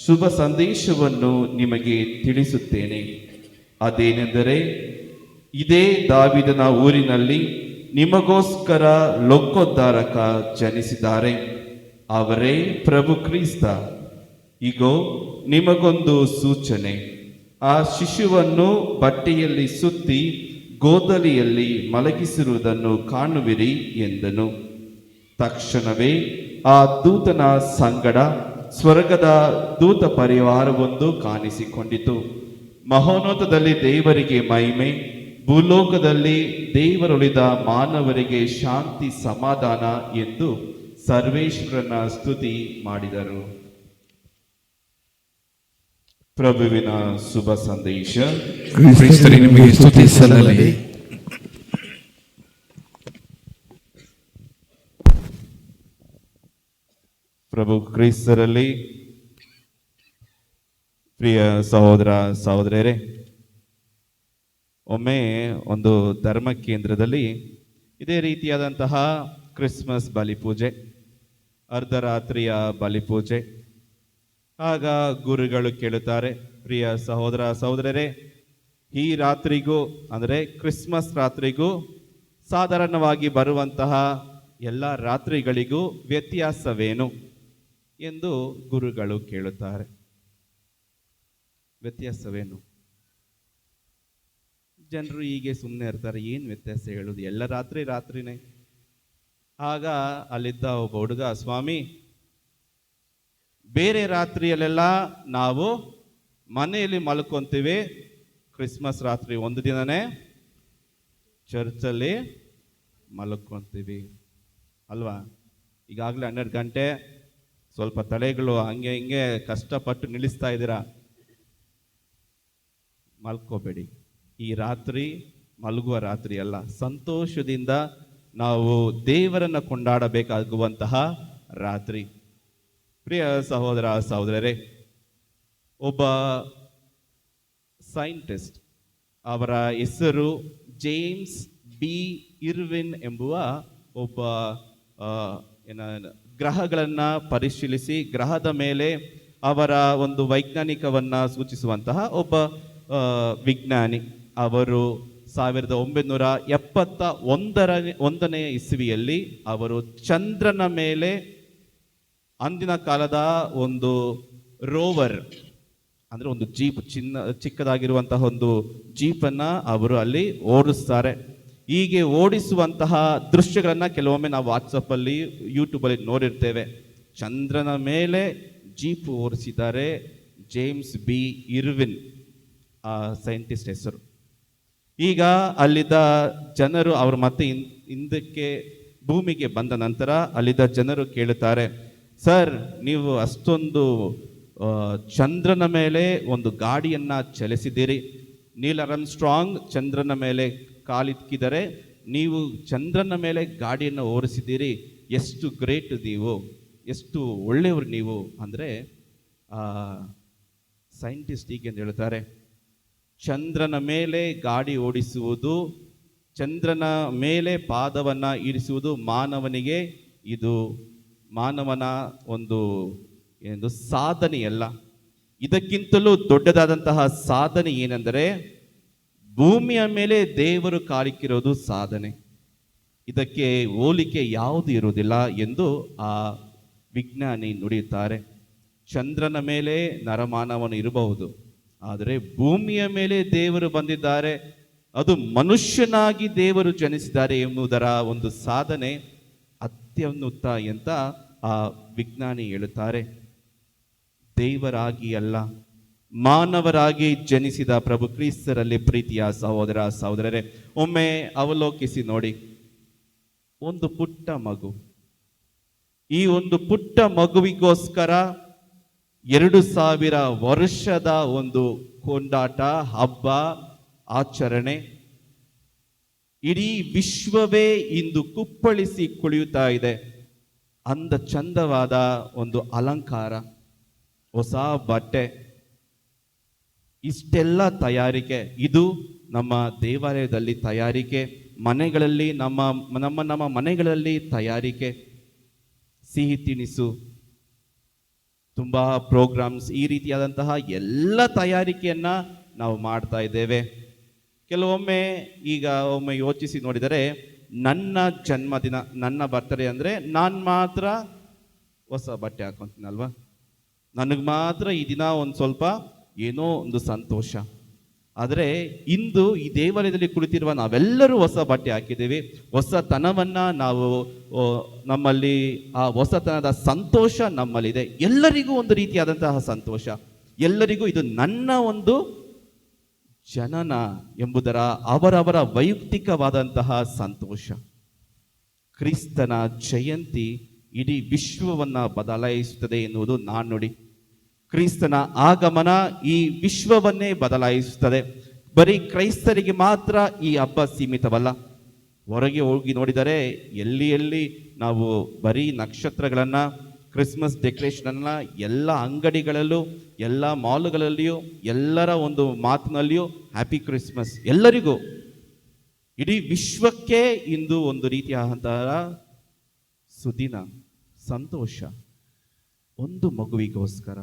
ಶುಭ ಸಂದೇಶವನ್ನು ನಿಮಗೆ ತಿಳಿಸುತ್ತೇನೆ. ಅದೇನೆಂದರೆ, ಇದೇ ದಾವಿದನ ಊರಿನಲ್ಲಿ ನಿಮಗೋಸ್ಕರ ಲೋಕೋದ್ಧಾರಕ ಜನಿಸಿದ್ದಾರೆ. ಅವರೇ ಪ್ರಭು ಕ್ರಿಸ್ತ. ಇಗೋ ನಿಮಗೊಂದು ಸೂಚನೆ, ಆ ಶಿಶುವನ್ನು ಬಟ್ಟೆಯಲ್ಲಿ ಸುತ್ತಿ ಗೋದಲಿಯಲ್ಲಿ ಮಲಗಿಸಿರುವುದನ್ನು ಕಾಣುವಿರಿ ಎಂದನು. ತಕ್ಷಣವೇ ಆ ದೂತನ ಸಂಗಡ ಸ್ವರ್ಗದ ದೂತ ಪರಿವಾರವೊಂದು ಕಾಣಿಸಿಕೊಂಡಿತು. ಮಹೋನ್ನತದಲ್ಲಿ ದೇವರಿಗೆ ಮಹಿಮೆ, ಭೂಲೋಕದಲ್ಲಿ ದೇವರುಳಿದ ಮಾನವರಿಗೆ ಶಾಂತಿ ಸಮಾಧಾನ ಎಂದು ಸರ್ವೇಶ್ವರನ ಸ್ತುತಿ ಮಾಡಿದರು. ಪ್ರಭುವಿನ ಶುಭ ಸಂದೇಶ. ಕ್ರಿಸ್ತರೇ ನಿಮಗೆ ಸ್ತುತಿ ಸಲ್ಲಲಿ. ಪ್ರಭು ಕ್ರಿಸ್ತರಲ್ಲಿ ಪ್ರಿಯ ಸಹೋದರ ಸಹೋದರಿಯರೇ, ಒಮ್ಮೆ ಒಂದು ಧರ್ಮ ಕೇಂದ್ರದಲ್ಲಿ ಇದೇ ರೀತಿಯಾದಂತಹ ಕ್ರಿಸ್ಮಸ್ ಬಲಿಪೂಜೆ, ಅರ್ಧರಾತ್ರಿಯ ಬಲಿಪೂಜೆ. ಆಗ ಗುರುಗಳು ಕೇಳುತ್ತಾರೆ, ಪ್ರಿಯ ಸಹೋದರ ಸಹೋದರರೇ, ಈ ರಾತ್ರಿಗೂ ಅಂದರೆ ಕ್ರಿಸ್ಮಸ್ ರಾತ್ರಿಗೂ ಸಾಧಾರಣವಾಗಿ ಬರುವಂತಹ ಎಲ್ಲ ರಾತ್ರಿಗಳಿಗೂ ವ್ಯತ್ಯಾಸವೇನು ಎಂದು ಗುರುಗಳು ಕೇಳುತ್ತಾರೆ. ವ್ಯತ್ಯಾಸವೇನು? ಜನರು ಹೀಗೆ ಸುಮ್ಮನೆ ಇರ್ತಾರೆ, ಏನು ವ್ಯತ್ಯಾಸ ಹೇಳುದು, ಎಲ್ಲ ರಾತ್ರಿ ರಾತ್ರಿನೇ. ಆಗ ಅಲ್ಲಿದ್ದ ಒಬ್ಬ ಹುಡುಗ, ಸ್ವಾಮಿ, ಬೇರೆ ರಾತ್ರಿಯಲ್ಲೆಲ್ಲ ನಾವು ಮನೆಯಲ್ಲಿ ಮಲ್ಕೊಂತೀವಿ, ಕ್ರಿಸ್ಮಸ್ ರಾತ್ರಿ ಒಂದು ದಿನನೇ ಚರ್ಚಲ್ಲಿ ಮಲ್ಕೊಂತೀವಿ ಅಲ್ವಾ? ಈಗಾಗಲೇ 12 ಗಂಟೆ, ಸ್ವಲ್ಪ ತಲೆಗಳು ಹಂಗೆ ಹಿಂಗೆ ಕಷ್ಟಪಟ್ಟು ನಿಲ್ಲಿಸ್ತಾ ಇದ್ದೀರಾ. ಮಲ್ಕೋಬೇಡಿ. ಈ ರಾತ್ರಿ ಮಲಗುವ ರಾತ್ರಿ ಅಲ್ಲ, ಸಂತೋಷದಿಂದ ನಾವು ದೇವರನ್ನು ಕೊಂಡಾಡಬೇಕಾಗುವಂತಹ ರಾತ್ರಿ. ಪ್ರಿಯ ಸಹೋದರ ಸಹೋದರರೇ, ಒಬ್ಬ ಸೈಂಟಿಸ್ಟ್, ಅವರ ಹೆಸರು ಜೇಮ್ಸ್ ಬಿ ಇರ್ವಿನ್ ಎಂಬುವ ಒಬ್ಬ ಗ್ರಹಗಳನ್ನು ಪರಿಶೀಲಿಸಿ ಗ್ರಹದ ಮೇಲೆ ಅವರ ಒಂದು ವೈಜ್ಞಾನಿಕವನ್ನು ಸೂಚಿಸುವಂತಹ ಒಬ್ಬ ವಿಜ್ಞಾನಿ. ಅವರು 1971ನೇ ಇಸ್ವಿಯಲ್ಲಿ ಅವರು ಚಂದ್ರನ ಮೇಲೆ ಅಂದಿನ ಕಾಲದ ಒಂದು ರೋವರ್ ಅಂದರೆ ಒಂದು ಜೀಪ್, ಚಿಕ್ಕದಾಗಿರುವಂತಹ ಒಂದು ಜೀಪನ್ನು ಅವರು ಅಲ್ಲಿ ಓಡಿಸ್ತಾರೆ. ಹೀಗೆ ಓಡಿಸುವಂತಹ ದೃಶ್ಯಗಳನ್ನು ಕೆಲವೊಮ್ಮೆ ನಾವು ವಾಟ್ಸಪ್ಪಲ್ಲಿ, ಯೂಟ್ಯೂಬಲ್ಲಿ ನೋಡಿರ್ತೇವೆ. ಚಂದ್ರನ ಮೇಲೆ ಜೀಪ್ ಓಡಿಸಿದ್ದಾರೆ ಜೇಮ್ಸ್ ಬಿ ಇರ್ವಿನ್, ಆ ಸೈಂಟಿಸ್ಟ್ ಹೆಸರು. ಈಗ ಅಲ್ಲಿದ್ದ ಜನರು ಅವರು ಮತ್ತೆ ಹಿಂದಕ್ಕೆ ಭೂಮಿಗೆ ಬಂದ ನಂತರ ಅಲ್ಲಿದ್ದ ಜನರು ಕೇಳುತ್ತಾರೆ, ಸರ್, ನೀವು ಅಷ್ಟೊಂದು ಚಂದ್ರನ ಮೇಲೆ ಒಂದು ಗಾಡಿಯನ್ನು ಚಲಿಸಿದ್ದೀರಿ, ನೀಲ್ ಆರ್ಮ್ಸ್ಟ್ರಾಂಗ್ ಚಂದ್ರನ ಮೇಲೆ ಕಾಲಿಕ್ಕಿದರೆ ನೀವು ಚಂದ್ರನ ಮೇಲೆ ಗಾಡಿಯನ್ನು ಓಡಿಸಿದ್ದೀರಿ, ಎಷ್ಟು ಗ್ರೇಟ್ ನೀವು, ಎಷ್ಟು ಒಳ್ಳೆಯವರು ನೀವು ಅಂದರೆ ಸೈಂಟಿಸ್ಟ್ ಹೀಗೆ ಅಂತ ಹೇಳ್ತಾರೆ, ಚಂದ್ರನ ಮೇಲೆ ಗಾಡಿ ಓಡಿಸುವುದು, ಚಂದ್ರನ ಮೇಲೆ ಪಾದವನ್ನು ಇರಿಸುವುದು ಮಾನವನಿಗೆ ಇದು ಮಾನವನ ಒಂದು ಸಾಧನೆಯಲ್ಲ. ಇದಕ್ಕಿಂತಲೂ ದೊಡ್ಡದಾದಂತಹ ಸಾಧನೆ ಏನೆಂದರೆ ಭೂಮಿಯ ಮೇಲೆ ದೇವರು ಕಾಲಿಕ್ಕಿರೋದು ಸಾಧನೆ. ಇದಕ್ಕೆ ಹೋಲಿಕೆ ಯಾವುದು ಇರುವುದಿಲ್ಲ ಎಂದು ಆ ವಿಜ್ಞಾನಿ ನುಡಿಯುತ್ತಾರೆ. ಚಂದ್ರನ ಮೇಲೆ ನರಮಾನವನು ಇರಬಹುದು, ಆದರೆ ಭೂಮಿಯ ಮೇಲೆ ದೇವರು ಬಂದಿದ್ದಾರೆ, ಅದು ಮನುಷ್ಯನಾಗಿ ದೇವರು ಜನಿಸಿದ್ದಾರೆ ಎಂಬುದರ ಒಂದು ಸಾಧನೆ ಅತ್ಯುನ್ನತ ಅಂತ ಆ ವಿಜ್ಞಾನಿ ಹೇಳುತ್ತಾರೆ. ದೇವರಾಗಿ ಅಲ್ಲ, ಮಾನವರಾಗಿ ಜನಿಸಿದ ಪ್ರಭು ಕ್ರಿಸ್ತರಲ್ಲಿ ಪ್ರೀತಿಯ ಸಹೋದರ ಸಹೋದರರೇ, ಒಮ್ಮೆ ಅವಲೋಕಿಸಿ ನೋಡಿ. ಒಂದು ಪುಟ್ಟ ಮಗು, ಈ ಒಂದು ಪುಟ್ಟ ಮಗುವಿಗೋಸ್ಕರ 2000 ವರ್ಷದ ಒಂದು ಕೊಂಡಾಟ, ಹಬ್ಬ, ಆಚರಣೆ, ಇಡೀ ವಿಶ್ವವೇ ಇಂದು ಕುಪ್ಪಳಿಸಿ ಕುಳಿಯುತ್ತಾ ಇದೆ. ಅಂದ ಚಂದವಾದ ಒಂದು ಅಲಂಕಾರ, ಹೊಸ ಬಟ್ಟೆ, ಇಷ್ಟೆಲ್ಲ ತಯಾರಿಕೆ. ಇದು ನಮ್ಮ ದೇವಾಲಯದಲ್ಲಿ ತಯಾರಿಕೆ, ಮನೆಗಳಲ್ಲಿ ನಮ್ಮ ಮನೆಗಳಲ್ಲಿ ತಯಾರಿಕೆ, ಸಿಹಿ ತಿನಿಸು, ತುಂಬ ಪ್ರೋಗ್ರಾಮ್ಸ್, ಈ ರೀತಿಯಾದಂತಹ ಎಲ್ಲ ತಯಾರಿಕೆಯನ್ನು ನಾವು ಮಾಡ್ತಾ ಇದ್ದೇವೆ. ಕೆಲವೊಮ್ಮೆ ಒಮ್ಮೆ ಯೋಚಿಸಿ ನೋಡಿದರೆ, ನನ್ನ ಜನ್ಮದಿನ, ನನ್ನ ಬರ್ತ್ಡೇ ಅಂದರೆ ನಾನು ಮಾತ್ರ ಹೊಸ ಬಟ್ಟೆ ಹಾಕೊತೀನಲ್ವ, ನನಗೆ ಮಾತ್ರ ಈ ದಿನ ಒಂದು ಸ್ವಲ್ಪ ಏನೋ ಒಂದು ಸಂತೋಷ. ಆದರೆ ಇಂದು ಈ ದೇವಾಲಯದಲ್ಲಿ ಕುಳಿತಿರುವ ನಾವೆಲ್ಲರೂ ಹೊಸ ಬಟ್ಟೆ ಹಾಕಿದ್ದೇವೆ. ಹೊಸತನವನ್ನ ನಾವು ನಮ್ಮಲ್ಲಿ ಆ ಹೊಸತನದ ಸಂತೋಷ ನಮ್ಮಲ್ಲಿದೆ. ಎಲ್ಲರಿಗೂ ಒಂದು ರೀತಿಯಾದಂತಹ ಸಂತೋಷ, ಎಲ್ಲರಿಗೂ ಇದು ನನ್ನ ಒಂದು ಜನನ ಎಂಬುದರ ಅವರವರ ವೈಯಕ್ತಿಕವಾದಂತಹ ಸಂತೋಷ. ಕ್ರಿಸ್ತನ ಜಯಂತಿ ಇಡೀ ವಿಶ್ವವನ್ನ ಬದಲಾಯಿಸುತ್ತದೆ ಎನ್ನುವುದು ನಾಣ್ಣುಡಿ. ಕ್ರಿಸ್ತನ ಆಗಮನ ಈ ವಿಶ್ವವನ್ನೇ ಬದಲಾಯಿಸುತ್ತದೆ. ಬರೀ ಕ್ರೈಸ್ತರಿಗೆ ಮಾತ್ರ ಈ ಹಬ್ಬ ಸೀಮಿತವಲ್ಲ. ಹೊರಗೆ ಹೋಗಿ ನೋಡಿದರೆ ಎಲ್ಲಿ ನಾವು ಬರೀ ನಕ್ಷತ್ರಗಳನ್ನು, ಕ್ರಿಸ್ಮಸ್ ಡೆಕೋರೇಷನನ್ನು ಎಲ್ಲ ಅಂಗಡಿಗಳಲ್ಲೂ, ಎಲ್ಲ ಮಾಲ್ಗಳಲ್ಲಿಯೂ, ಎಲ್ಲರ ಒಂದು ಮಾತಿನಲ್ಲಿಯೂ ಹ್ಯಾಪಿ ಕ್ರಿಸ್ಮಸ್ ಎಲ್ಲರಿಗೂ. ಇಡೀ ವಿಶ್ವಕ್ಕೆ ಇಂದು ಒಂದು ರೀತಿಯಾದಂತಹ ಸುದಿನ, ಸಂತೋಷ, ಒಂದು ಮಗುವಿಗೋಸ್ಕರ.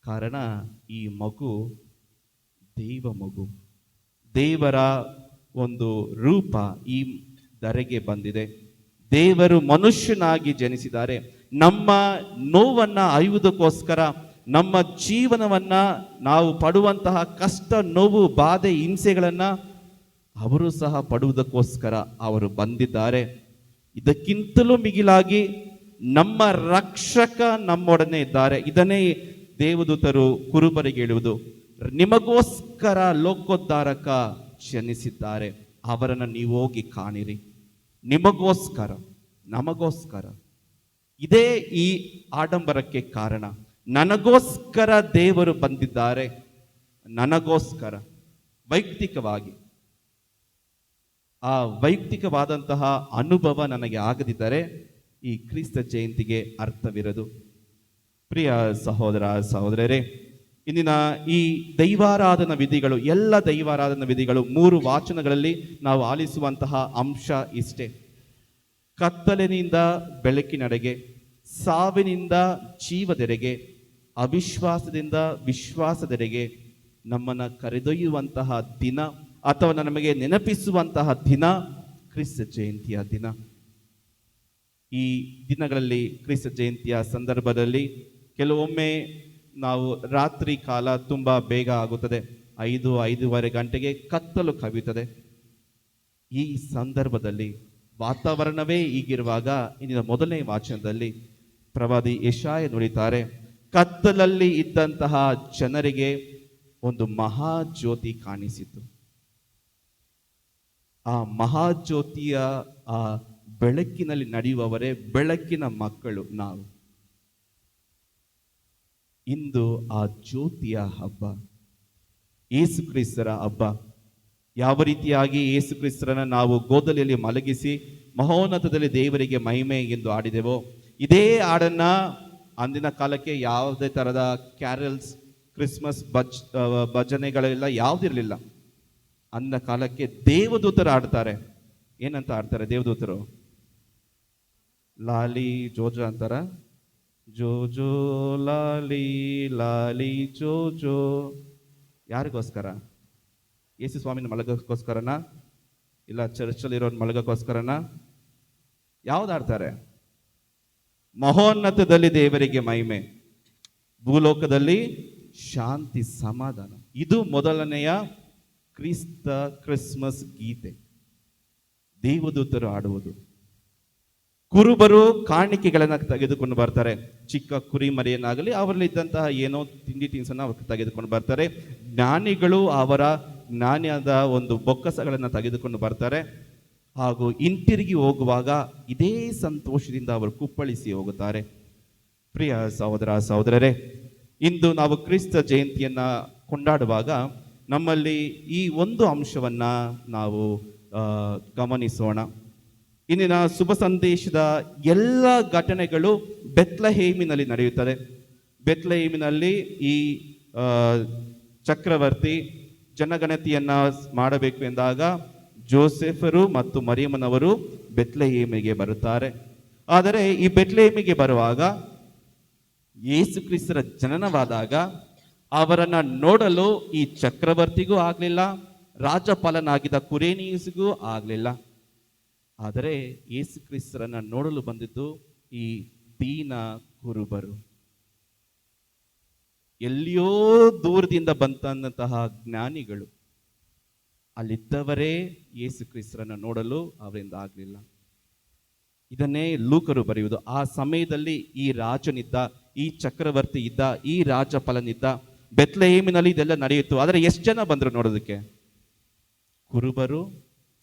ಕಾರಣ ಈ ಮಗು ದೈವ ಮಗು, ದೇವರ ಒಂದು ರೂಪ ಈ ಧರೆಗೆ ಬಂದಿದೆ. ದೇವರು ಮನುಷ್ಯನಾಗಿ ಜನಿಸಿದ್ದಾರೆ. ನಮ್ಮ ನೋವನ್ನ ಅರಿಯುವುದಕ್ಕೋಸ್ಕರ, ನಮ್ಮ ಜೀವನವನ್ನ ನಾವು ಪಡುವಂತಹ ಕಷ್ಟ, ನೋವು, ಬಾಧೆ, ಹಿಂಸೆಗಳನ್ನ ಅವರು ಸಹ ಪಡುವುದಕ್ಕೋಸ್ಕರ ಅವರು ಬಂದಿದ್ದಾರೆ. ಇದಕ್ಕಿಂತಲೂ ಮಿಗಿಲಾಗಿ ನಮ್ಮ ರಕ್ಷಕ ನಮ್ಮೊಡನೆ ಇದ್ದಾರೆ. ಇದನ್ನೇ ದೇವದೂತರು ಕುರುಬರಿಗೆ ಹೇಳುವುದು, ನಿಮಗೋಸ್ಕರ ಲೋಕೋದ್ಧಾರಕ ಜನಿಸಿದ್ದಾರೆ, ಅವರನ್ನು ನೀವು ಹೋಗಿ ಕಾಣಿರಿ. ನಿಮಗೋಸ್ಕರ, ನಮಗೋಸ್ಕರ. ಇದೇ ಈ ಆಡಂಬರಕ್ಕೆ ಕಾರಣ. ನನಗೋಸ್ಕರ ದೇವರು ಬಂದಿದ್ದಾರೆ, ನನಗೋಸ್ಕರ ವೈಯಕ್ತಿಕವಾಗಿ. ಆ ವೈಯಕ್ತಿಕವಾದಂತಹ ಅನುಭವ ನನಗೆ ಆಗದಿದ್ದರೆ ಈ ಕ್ರಿಸ್ತ ಜಯಂತಿಗೆ ಅರ್ಥವಿರದು. ಪ್ರಿಯ ಸಹೋದರ ಸಹೋದರರೇ, ಇಂದಿನ ಈ ದೈವಾರಾಧನ ವಿಧಿಗಳು, ಎಲ್ಲ ದೈವಾರಾಧನ ವಿಧಿಗಳು 3 ವಾಚನಗಳಲ್ಲಿ ನಾವು ಆಲಿಸುವಂತಹ ಅಂಶ ಇಷ್ಟೇ. ಕತ್ತಲಿನಿಂದ ಬೆಳಕಿನೆಡೆಗೆ, ಸಾವಿನಿಂದ ಜೀವದೆಡೆಗೆ, ಅವಿಶ್ವಾಸದಿಂದ ವಿಶ್ವಾಸದೆಡೆಗೆ ನಮ್ಮನ್ನು ಕರೆದೊಯ್ಯುವಂತಹ ದಿನ, ಅಥವಾ ನಮಗೆ ನೆನಪಿಸುವಂತಹ ದಿನ ಕ್ರಿಸ್ತ ಜಯಂತಿಯ ದಿನ. ಈ ದಿನಗಳಲ್ಲಿ, ಕ್ರಿಸ್ತ ಜಯಂತಿಯ ಸಂದರ್ಭದಲ್ಲಿ ಕೆಲವೊಮ್ಮೆ ನಾವು ರಾತ್ರಿ ಕಾಲ ತುಂಬ ಬೇಗ ಆಗುತ್ತದೆ. 5-5:30 ಗಂಟೆಗೆ ಕತ್ತಲು ಕವಿಯುತ್ತದೆ. ಈ ಸಂದರ್ಭದಲ್ಲಿ ವಾತಾವರಣವೇ ಹೀಗಿರುವಾಗ ಇಂದಿನ ಮೊದಲನೇ ವಾಚನದಲ್ಲಿ ಪ್ರವಾದಿ ಯೆಶಾಯ ನುಡಿತಾರೆ, ಕತ್ತಲಲ್ಲಿ ಇದ್ದಂತಹ ಜನರಿಗೆ ಒಂದು ಮಹಾಜ್ಯೋತಿ ಕಾಣಿಸಿತು. ಆ ಮಹಾಜ್ಯೋತಿಯ ಆ ಬೆಳಕಿನಲ್ಲಿ ನಡೆಯುವವರೇ ಬೆಳಕಿನ ಮಕ್ಕಳು ನಾವು. ಇಂದು ಆ ಜ್ಯೋತಿಯ ಹಬ್ಬ, ಯೇಸು ಕ್ರಿಸ್ತರ ಹಬ್ಬ. ಯಾವ ರೀತಿಯಾಗಿ ಯೇಸು ಕ್ರಿಸ್ತರನ್ನ ನಾವು ಗೋದಲಿಯಲ್ಲಿ ಮಲಗಿಸಿ ಮಹೋನ್ನತದಲ್ಲಿ ದೇವರಿಗೆ ಮಹಿಮೆ ಎಂದು ಆಡಿದೆವೋ, ಇದೇ ಹಾಡನ್ನ ಅಂದಿನ ಕಾಲಕ್ಕೆ ಯಾವುದೇ ಥರದ ಕ್ಯಾರಲ್ಸ್, ಕ್ರಿಸ್ಮಸ್ ಭಜನೆಗಳೆಲ್ಲ ಯಾವುದಿರಲಿಲ್ಲ. ಅಂದ ಕಾಲಕ್ಕೆ ದೇವದೂತರು ಆಡ್ತಾರೆ. ಏನಂತ ಆಡ್ತಾರೆ ದೇವದೂತರು? ಲಾಲಿ ಜೋಜೋ ಅಂತಾರ. ಜೋಜೋ ಲಾಲಿ ಲಾಲಿ ಜೋಜೋ. ಯಾರಿಗೋಸ್ಕರ? ಯೇಸು ಸ್ವಾಮಿನ ಮಲಗೋಸ್ಕರನಾ? ಇಲ್ಲ ಚರ್ಚಲ್ಲಿರೋನ್ ಮಲಗೋಸ್ಕರನಾ? ಯಾವ್ದಾಡ್ತಾರೆ? ಮಹೋನ್ನತದಲ್ಲಿ ದೇವರಿಗೆ ಮಹಿಮೆ, ಭೂಲೋಕದಲ್ಲಿ ಶಾಂತಿ ಸಮಾಧಾನ. ಇದು ಮೊದಲನೆಯ ಕ್ರಿಸ್ಮಸ್ ಗೀತೆ. ದೇವದೂತರು ಆಡುವುದು. ಕುರುಬರು ಕಾಣಿಕೆಗಳನ್ನು ತೆಗೆದುಕೊಂಡು ಬರ್ತಾರೆ. ಚಿಕ್ಕ ಕುರಿ ಮರಿಯನ್ನಾಗಲಿ, ಅವರಲ್ಲಿ ಇದ್ದಂತಹ ಏನೋ ತಿಂಡಿ ತಿನಿಸನ್ನು ಅವರು ತೆಗೆದುಕೊಂಡು ಬರ್ತಾರೆ. ಜ್ಞಾನಿಗಳು ಅವರ ಜ್ಞಾನದ ಒಂದು ಬೊಕ್ಕಸಗಳನ್ನು ತೆಗೆದುಕೊಂಡು ಬರ್ತಾರೆ. ಹಾಗೂ ಹಿಂತಿರುಗಿ ಹೋಗುವಾಗ ಇದೇ ಸಂತೋಷದಿಂದ ಅವರು ಕುಪ್ಪಳಿಸಿ ಹೋಗುತ್ತಾರೆ. ಪ್ರಿಯ ಸಹೋದರ ಸಹೋದರರೇ, ಇಂದು ನಾವು ಕ್ರಿಸ್ತ ಜಯಂತಿಯನ್ನ ಕೊಂಡಾಡುವಾಗ ನಮ್ಮಲ್ಲಿ ಈ ಒಂದು ಅಂಶವನ್ನ ನಾವು ಗಮನಿಸೋಣ. ಇಂದಿನ ಶುಭ ಸಂದೇಶದ ಎಲ್ಲ ಘಟನೆಗಳು ಬೆತ್ಲೆಹೇಮಿನಲ್ಲಿ ನಡೆಯುತ್ತದೆ. ಬೆತ್ಲೆಹೇಮಿನಲ್ಲಿ ಈ ಚಕ್ರವರ್ತಿ ಜನಗಣತಿಯನ್ನ ಮಾಡಬೇಕು ಎಂದಾಗ ಜೋಸೆಫರು ಮತ್ತು ಮರಿಯಮ್ಮನವರು ಬೆತ್ಲೆಹೇಮಿಗೆ ಬರುತ್ತಾರೆ. ಆದರೆ ಈ ಬೆತ್ಲೆಹೇಮಿಗೆ ಬರುವಾಗ ಯೇಸು ಕ್ರಿಸ್ತರ ಜನನವಾದಾಗ ಅವರನ್ನ ನೋಡಲು ಈ ಚಕ್ರವರ್ತಿಗೂ ಆಗಲಿಲ್ಲ, ರಾಜ್ಯಪಾಲನಾಗಿದ್ದ ಕುರೇನಿಯಸ್ಗೂ ಆಗಲಿಲ್ಲ. ಆದರೆ ಯೇಸು ಕ್ರಿಸ್ತರನ್ನ ನೋಡಲು ಬಂದಿದ್ದು ಈ ದೀನ ಕುರುಬರು. ಎಲ್ಲಿಯೋ ದೂರದಿಂದ ಬಂದಂತಹ ಜ್ಞಾನಿಗಳು ಅಲ್ಲಿದ್ದವರೇ ಯೇಸು ಕ್ರಿಸ್ತರನ್ನು ನೋಡಲು ಅವರಿಂದ ಆಗಲಿಲ್ಲ. ಇದನ್ನೇ ಲೂಕರು ಬರೆಯುವುದು. ಆ ಸಮಯದಲ್ಲಿ ಈ ರಾಜನಿದ್ದ, ಈ ಚಕ್ರವರ್ತಿ ಇದ್ದ, ಈ ರಾಜಫಲನಿದ್ದ, ಬೆತ್ಲೆಹೇಮಿನಲ್ಲಿ ಇದೆಲ್ಲ ನಡೆಯಿತು. ಆದರೆ ಎಷ್ಟು ಜನ ಬಂದರು ನೋಡೋದಕ್ಕೆ? ಕುರುಬರು,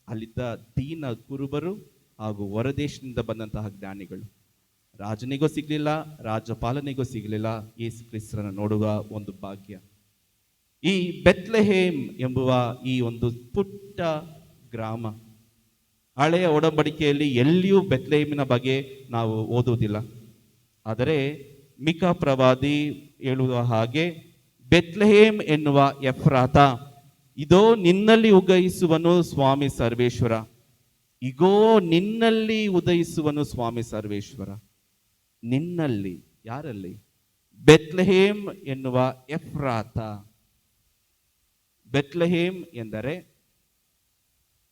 ಅಲ್ಲಿದ್ದ ದೀನ ಕುರುಬರು ಹಾಗೂ ಹೊರದೇಶದಿಂದ ಬಂದಂತಹ ಜ್ಞಾನಿಗಳು. ರಾಜನಿಗೂ ಸಿಗಲಿಲ್ಲ, ರಾಜಪಾಲನಿಗೂ ಸಿಗಲಿಲ್ಲ ಯೇಸು ಕ್ರಿಸ್ತರನ್ನು ನೋಡುವ ಒಂದು ಭಾಗ್ಯ. ಈ ಬೆತ್ಲೆಹೇಮ್ ಎಂಬುವ ಈ ಒಂದು ಪುಟ್ಟ ಗ್ರಾಮ, ಹಳೆಯ ಒಡಂಬಡಿಕೆಯಲ್ಲಿ ಎಲ್ಲಿಯೂ ಬೆತ್ಲೆಹೇಮಿನ ಬಗ್ಗೆ ನಾವು ಓದುವುದಿಲ್ಲ. ಆದರೆ ಮಿಕಾ ಪ್ರವಾದಿ ಹೇಳುವ ಹಾಗೆ, ಬೆತ್ಲೆಹೇಮ್ ಎನ್ನುವ ಎಫ್ರಾತ, ಇದೋ ನಿನ್ನಲ್ಲಿ ಉದಯಿಸುವನು ಸ್ವಾಮಿ ಸರ್ವೇಶ್ವರ, ಇಗೋ ನಿನ್ನಲ್ಲಿ ಉದಯಿಸುವನು ಸ್ವಾಮಿ ಸರ್ವೇಶ್ವರ. ನಿನ್ನಲ್ಲಿ, ಯಾರಲ್ಲಿ? ಬೆತ್ಲೆಹೇಮ್ ಎನ್ನುವ ಎಫ್ರಾತ. ಬೆತ್ಲೆಹೇಮ್ ಎಂದರೆ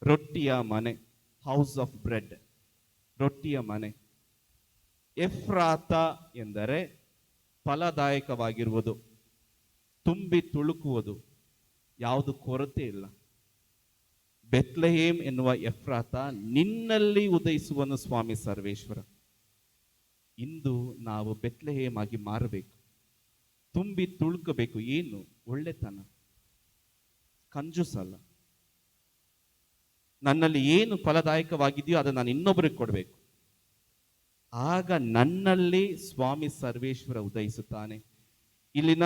ರೊಟ್ಟಿಯ ಮನೆ, ಹೌಸ್ ಆಫ್ ಬ್ರೆಡ್, ರೊಟ್ಟಿಯ ಮನೆ. ಎಫ್ರಾತ ಎಂದರೆ ಫಲದಾಯಕವಾಗಿರುವುದು, ತುಂಬಿ ತುಳುಕುವುದು, ಯಾವುದು ಕೊರತೆ ಇಲ್ಲ. ಬೆತ್ಲೆಹೇಮ್ ಎನ್ನುವ ಎಫ್ರಾತ, ನಿನ್ನಲ್ಲಿ ಉದಯಿಸುವನು ಸ್ವಾಮಿ ಸರ್ವೇಶ್ವರ. ಇಂದು ನಾವು ಬೆತ್ಲೆಹೇಮ್ ಆಗಿ ಮಾರಬೇಕು, ತುಂಬಿ ತುಳುಕಬೇಕು. ಏನು ಒಳ್ಳೆತನ, ಕಂಜೂಸಲ್ಲ. ನನ್ನಲ್ಲಿ ಏನು ಫಲದಾಯಕವಾಗಿದೆಯೋ ಅದನ್ನು ನಾನು ಇನ್ನೊಬ್ಬರಿಗೆ ಕೊಡಬೇಕು. ಆಗ ನನ್ನಲ್ಲಿ ಸ್ವಾಮಿ ಸರ್ವೇಶ್ವರ ಉದಯಿಸುತ್ತಾನೆ. ಇಲ್ಲಿನ